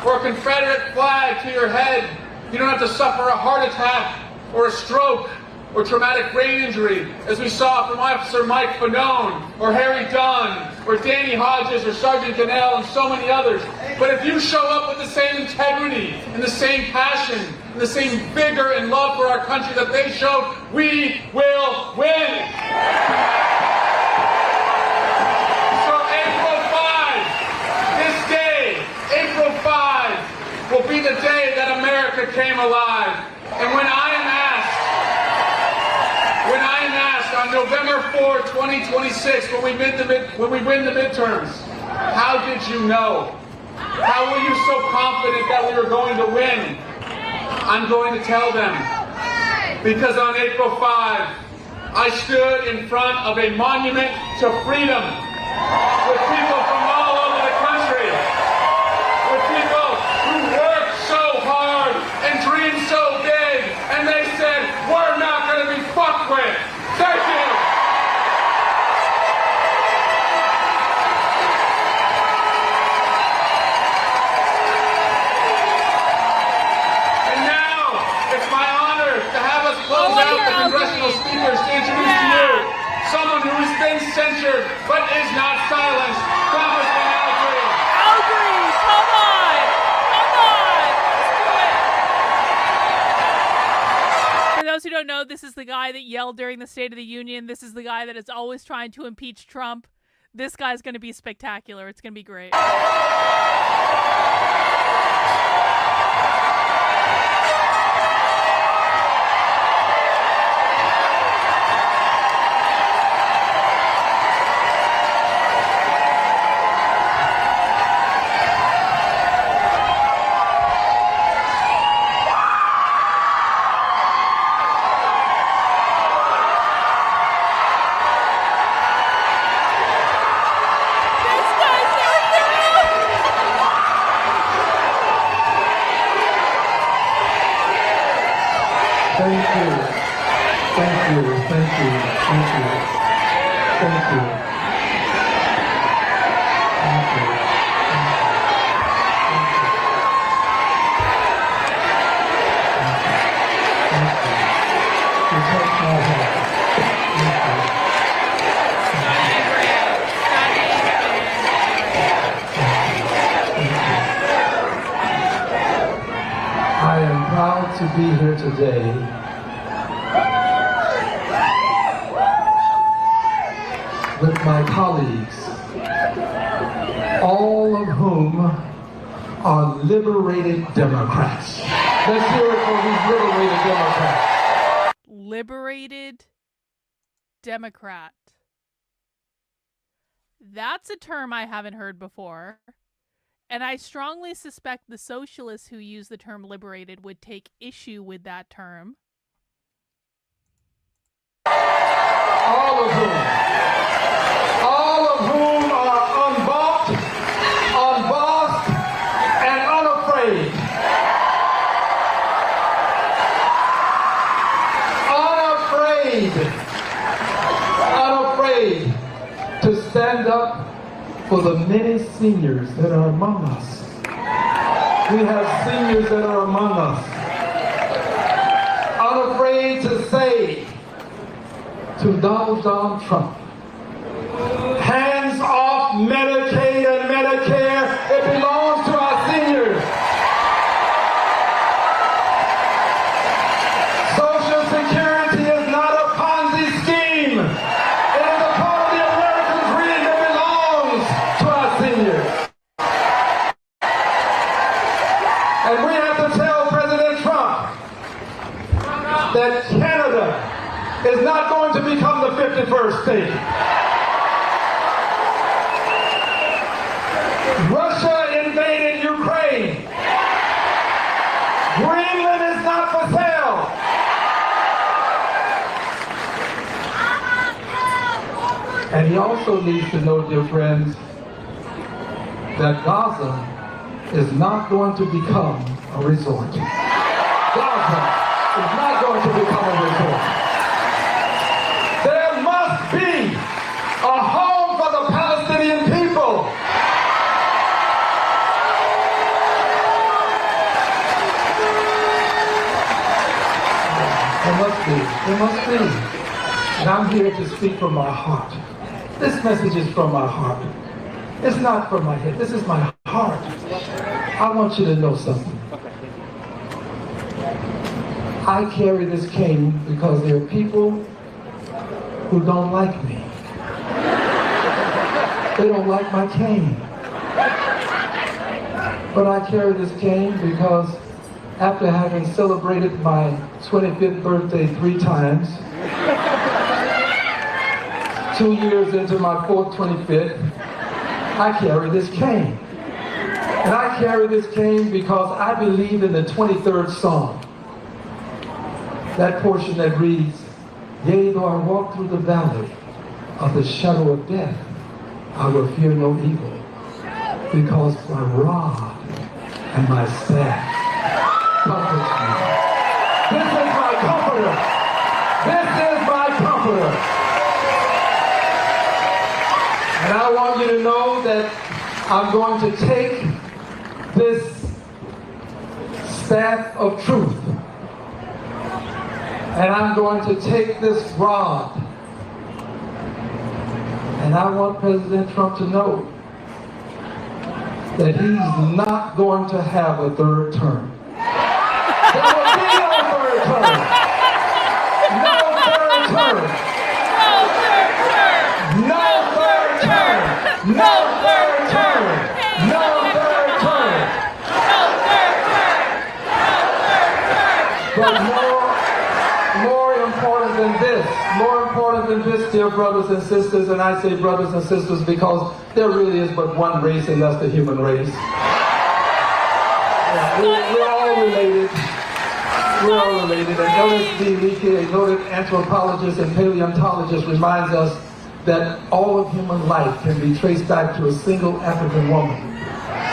or a Confederate flag to your head. You don't have to suffer a heart attack or a stroke or traumatic brain injury, as we saw from Officer Mike Fanone or Harry Dunn or Danny Hodges or Sergeant Cannell and so many others. But if you show up with the same integrity and the same passion and the same vigor and love for our country that they showed, we will win. April 5 will be the day that America came alive. And when I am asked on November 4, 2026, when we win the midterms, how did you know? How were you so confident that we were going to win? I'm going to tell them. Because on April 5, I stood in front of a monument to freedom with people from all over the country. With people who worked so hard and dreamed so big, and they said, we're not going to be fucked with. Thank you. And now, it's my honor to have us close out the congressional speakers to introduce to you someone who has been censured but is not silenced. Congressman For those who don't know, this is the guy that yelled during the State of the Union. This is the guy that is always trying to impeach Trump. This guy's going to be spectacular. It's going to be great. Thank you. Thank you. Thank you. Thank you. Thank you. Thank you. You touch my heart. Thank you. I am proud to be here today with my colleagues, all of whom are liberated Democrats. Let's hear it for these liberated Democrats. Liberated Democrat. That's a term I haven't heard before. And I strongly suspect the socialists who use the term liberated would take issue with that term. All of whom are unbought, unbossed, and unafraid. Unafraid to stand up for the many seniors that are among us. We have seniors that are among us. Unafraid to say to Donald John Trump, hands off Medicaid and Medicare, it belongs to our seniors. Social Security is not a Ponzi scheme. It is a part of the American dream that belongs to our seniors. And we have to tell President Trump that Canada is not going to become the 51st state. Russia invaded Ukraine. Greenland is not for sale. And he also needs to know, dear friends, that Gaza is not going to become a resort. Gaza is not going to become a resort. There must be a home for the Palestinian people. There must be. And I'm here to speak from my heart. This message is from my heart. It's not from my head. This is my heart. I want you to know something. I carry this cane because there are people who don't like me. They don't like my cane. But I carry this cane because after having celebrated my 25th birthday 3 times, 2 years into my 4th 25th, I carry this cane. And I carry this cane because I believe in the 23rd Psalm. That portion that reads, yea, though I walk through the valley of the shadow of death, I will fear no evil, because my rod and my staff comforts me. This is my comforter. This is my comforter. And I want you to know that I'm going to take this staff of truth, and I'm going to take this rod, and I want President Trump to know that he's not going to have a 3rd term. There will be no 3rd term. No 3rd term. No 3rd term. No 3rd term. No 3rd term. But more important than this, dear brothers and sisters, and I say brothers and sisters because there really is but one race, and that's the human race. Yeah, we're all related. We're all related. And L.S.D. Leakey, a noted anthropologist and paleontologist, reminds us that all of human life can be traced back to a single African woman.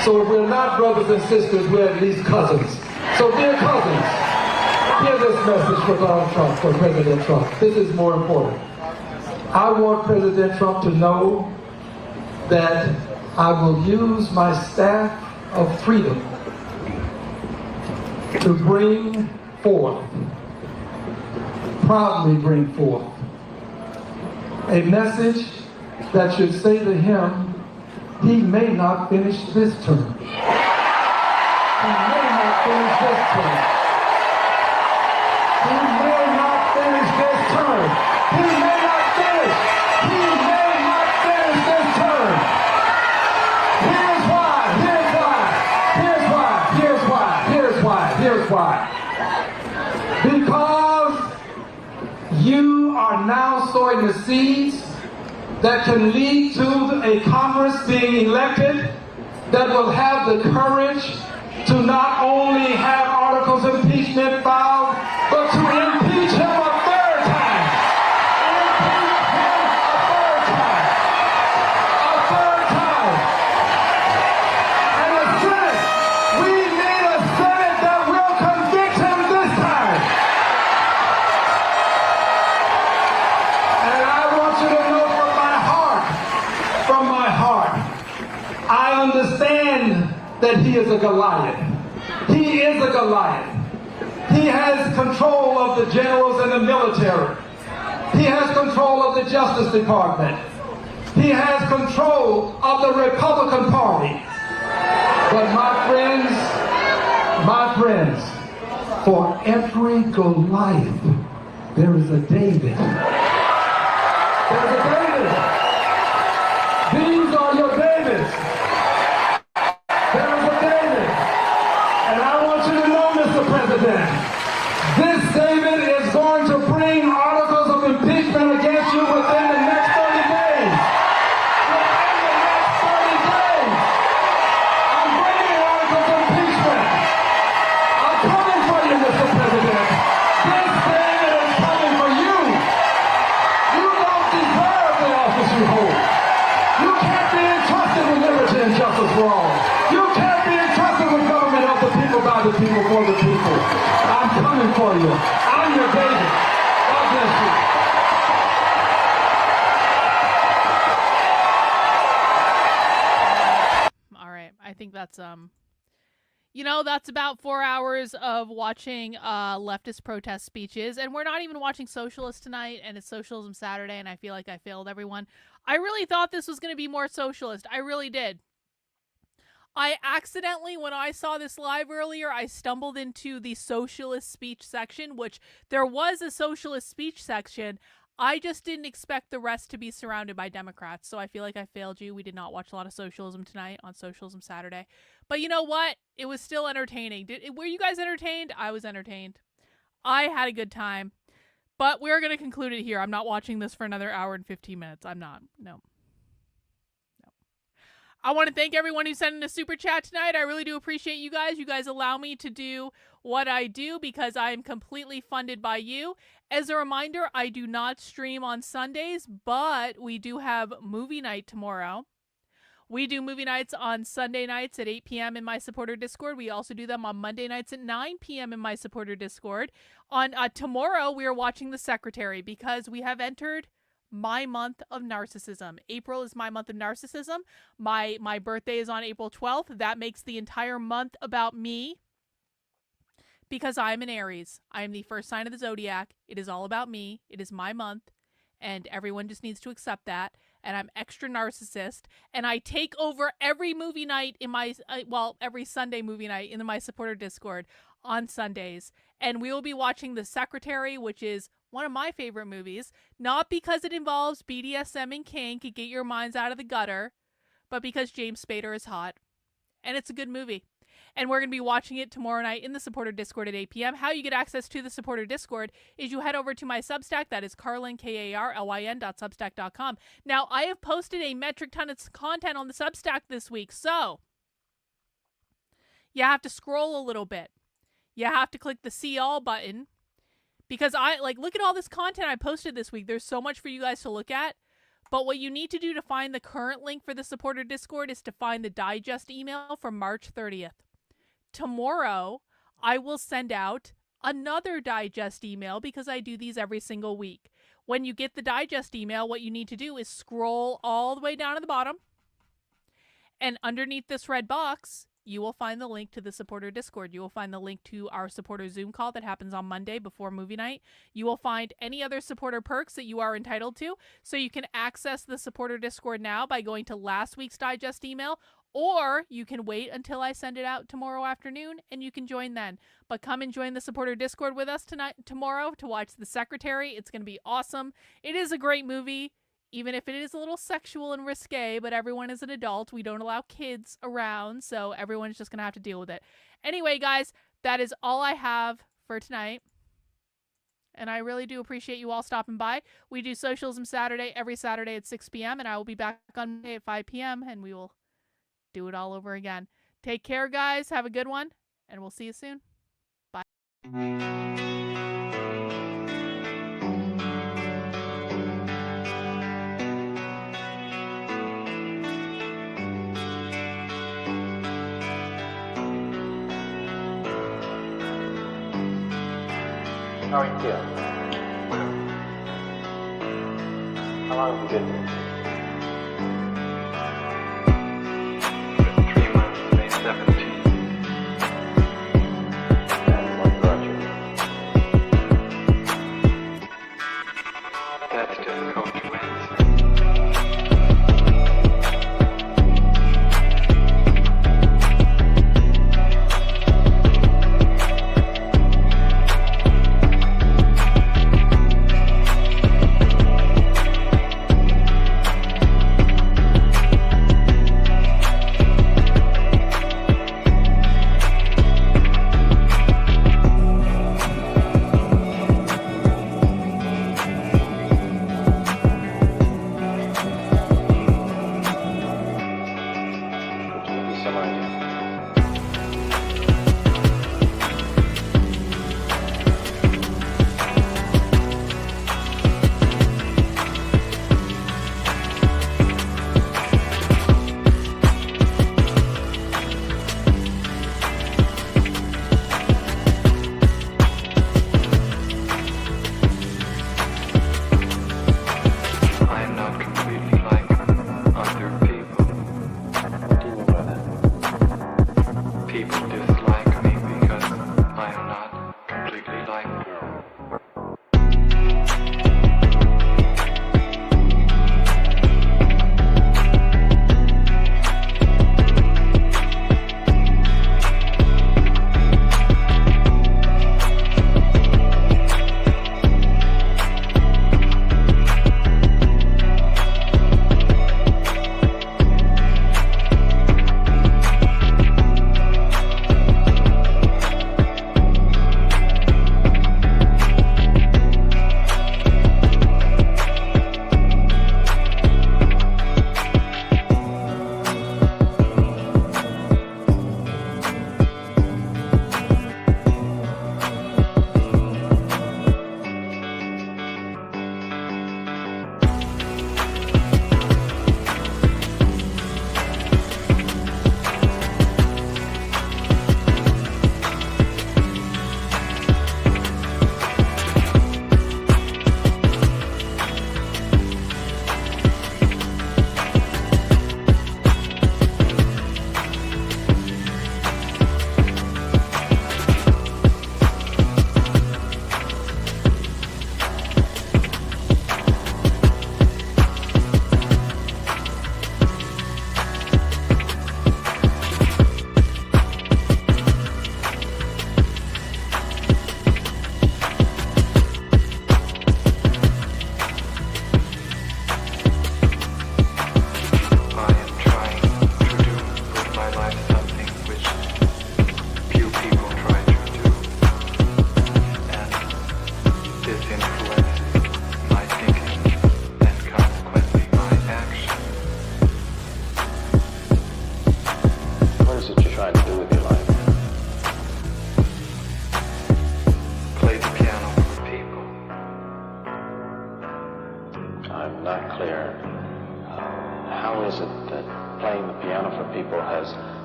So if we're not brothers and sisters, we're at least cousins. So dear cousins, hear this message for Donald Trump, for President Trump. This is more important. I want President Trump to know that I will use my staff of freedom to bring forth, proudly bring forth, a message that should say to him, he may not finish this term. He may not finish this term. He may not finish this term. He may not finish. He may not finish this term. Here's why. Here's why. Here's why. Here's why. Here's why. Here's why. Because you are now sowing the seeds that can lead to a Congress being elected that will have the courage to not only have articles of impeachment filed, but to impeach him a third time. Impeach him a third time. A third time. And the Senate, we need a Senate that will convict him this time. And I want you to know from my heart, I understand that he is a Goliath. He is a Goliath. He has control of the generals and the military. He has control of the Justice Department. He has control of the Republican Party. But my friends, for every Goliath, there is a David. There's a David. These are your Davids. There is a David. And I want you to know, Mr. President, this David is going to bring articles of impeachment against you within the next 30 days. Within the next 30 days. I'm bringing articles of impeachment. I'm coming for you, Mr. President. This David is coming for you. You don't deserve the office you hold. You can't be entrusted with liberty and justice for all. You can't be entrusted with government of the people, by the people, for the people. I'm coming for you. I'm your David. God bless you. All right. I think that's that's about 4 hours of watching leftist protest speeches, and we're not even watching Socialists tonight, and it's Socialism Saturday, and I feel like I failed everyone. I really thought this was going to be more socialist. I really did. I accidentally, when I saw this live earlier, I stumbled into the socialist speech section, which there was a socialist speech section. I just didn't expect the rest to be surrounded by Democrats, so I feel like I failed you. We did not watch a lot of socialism tonight on Socialism Saturday. But you know what? It was still entertaining. Were you guys entertained? I was entertained. I had a good time. But we're going to conclude it here. I'm not watching this for another hour and 15 minutes. I'm not. No. I want to thank everyone who sent in a super chat tonight. I really do appreciate you guys. You guys allow me to do what I do because I am completely funded by you. As a reminder, I do not stream on Sundays, but we do have movie night tomorrow. We do movie nights on Sunday nights at 8 p.m. in my supporter Discord. We also do them on Monday nights at 9 p.m. in my supporter Discord. On tomorrow, we are watching The Secretary because we have entered my month of narcissism. April is my month of narcissism. My birthday is on April 12th. That makes the entire month about me because I'm an Aries. I am the first sign of the zodiac. It is all about me. It is my month, and everyone just needs to accept that. And I'm extra narcissist, and I take over every movie night in my, every Sunday movie night in my supporter Discord on Sundays. And we will be watching The Secretary, which is one of my favorite movies, not because it involves BDSM and kink, get your minds out of the gutter, but because James Spader is hot. And it's a good movie. And we're going to be watching it tomorrow night in the supporter Discord at 8 p.m. How you get access to the supporter Discord is you head over to my Substack. That is Karlyn, KARLYN.substack.com. Now, I have posted a metric ton of content on the Substack this week, so you have to scroll a little bit. You have to click the See All button because look at all this content I posted this week. There's so much for you guys to look at. But what you need to do to find the current link for the supporter Discord is to find the digest email from March 30th. Tomorrow, I will send out another digest email because I do these every single week. When you get the digest email, what you need to do is scroll all the way down to the bottom, and underneath this red box, you will find the link to the supporter Discord. You will find the link to our supporter Zoom call that happens on Monday before movie night. You will find any other supporter perks that you are entitled to. So you can access the supporter Discord now by going to last week's digest email, or you can wait until I send it out tomorrow afternoon and you can join then. But come and join the supporter Discord with us tomorrow to watch The Secretary. It's going to be awesome. It is a great movie, even if it is a little sexual and risque, but everyone is an adult. We don't allow kids around, so everyone's just going to have to deal with it. Anyway, guys, that is all I have for tonight. And I really do appreciate you all stopping by. We do Socialism Saturday every Saturday at 6 p.m., and I will be back on Monday at 5 p.m., and we will do it all over again. Take care, guys. Have a good one, and we'll see you soon. Bye. How are you feeling? How long have you been here? 3 months, May 17th. And what brought you here? That's difficult to answer.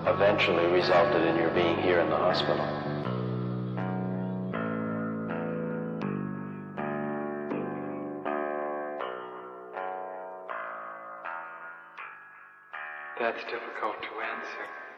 Eventually resulted in your being here in the hospital. That's difficult to answer.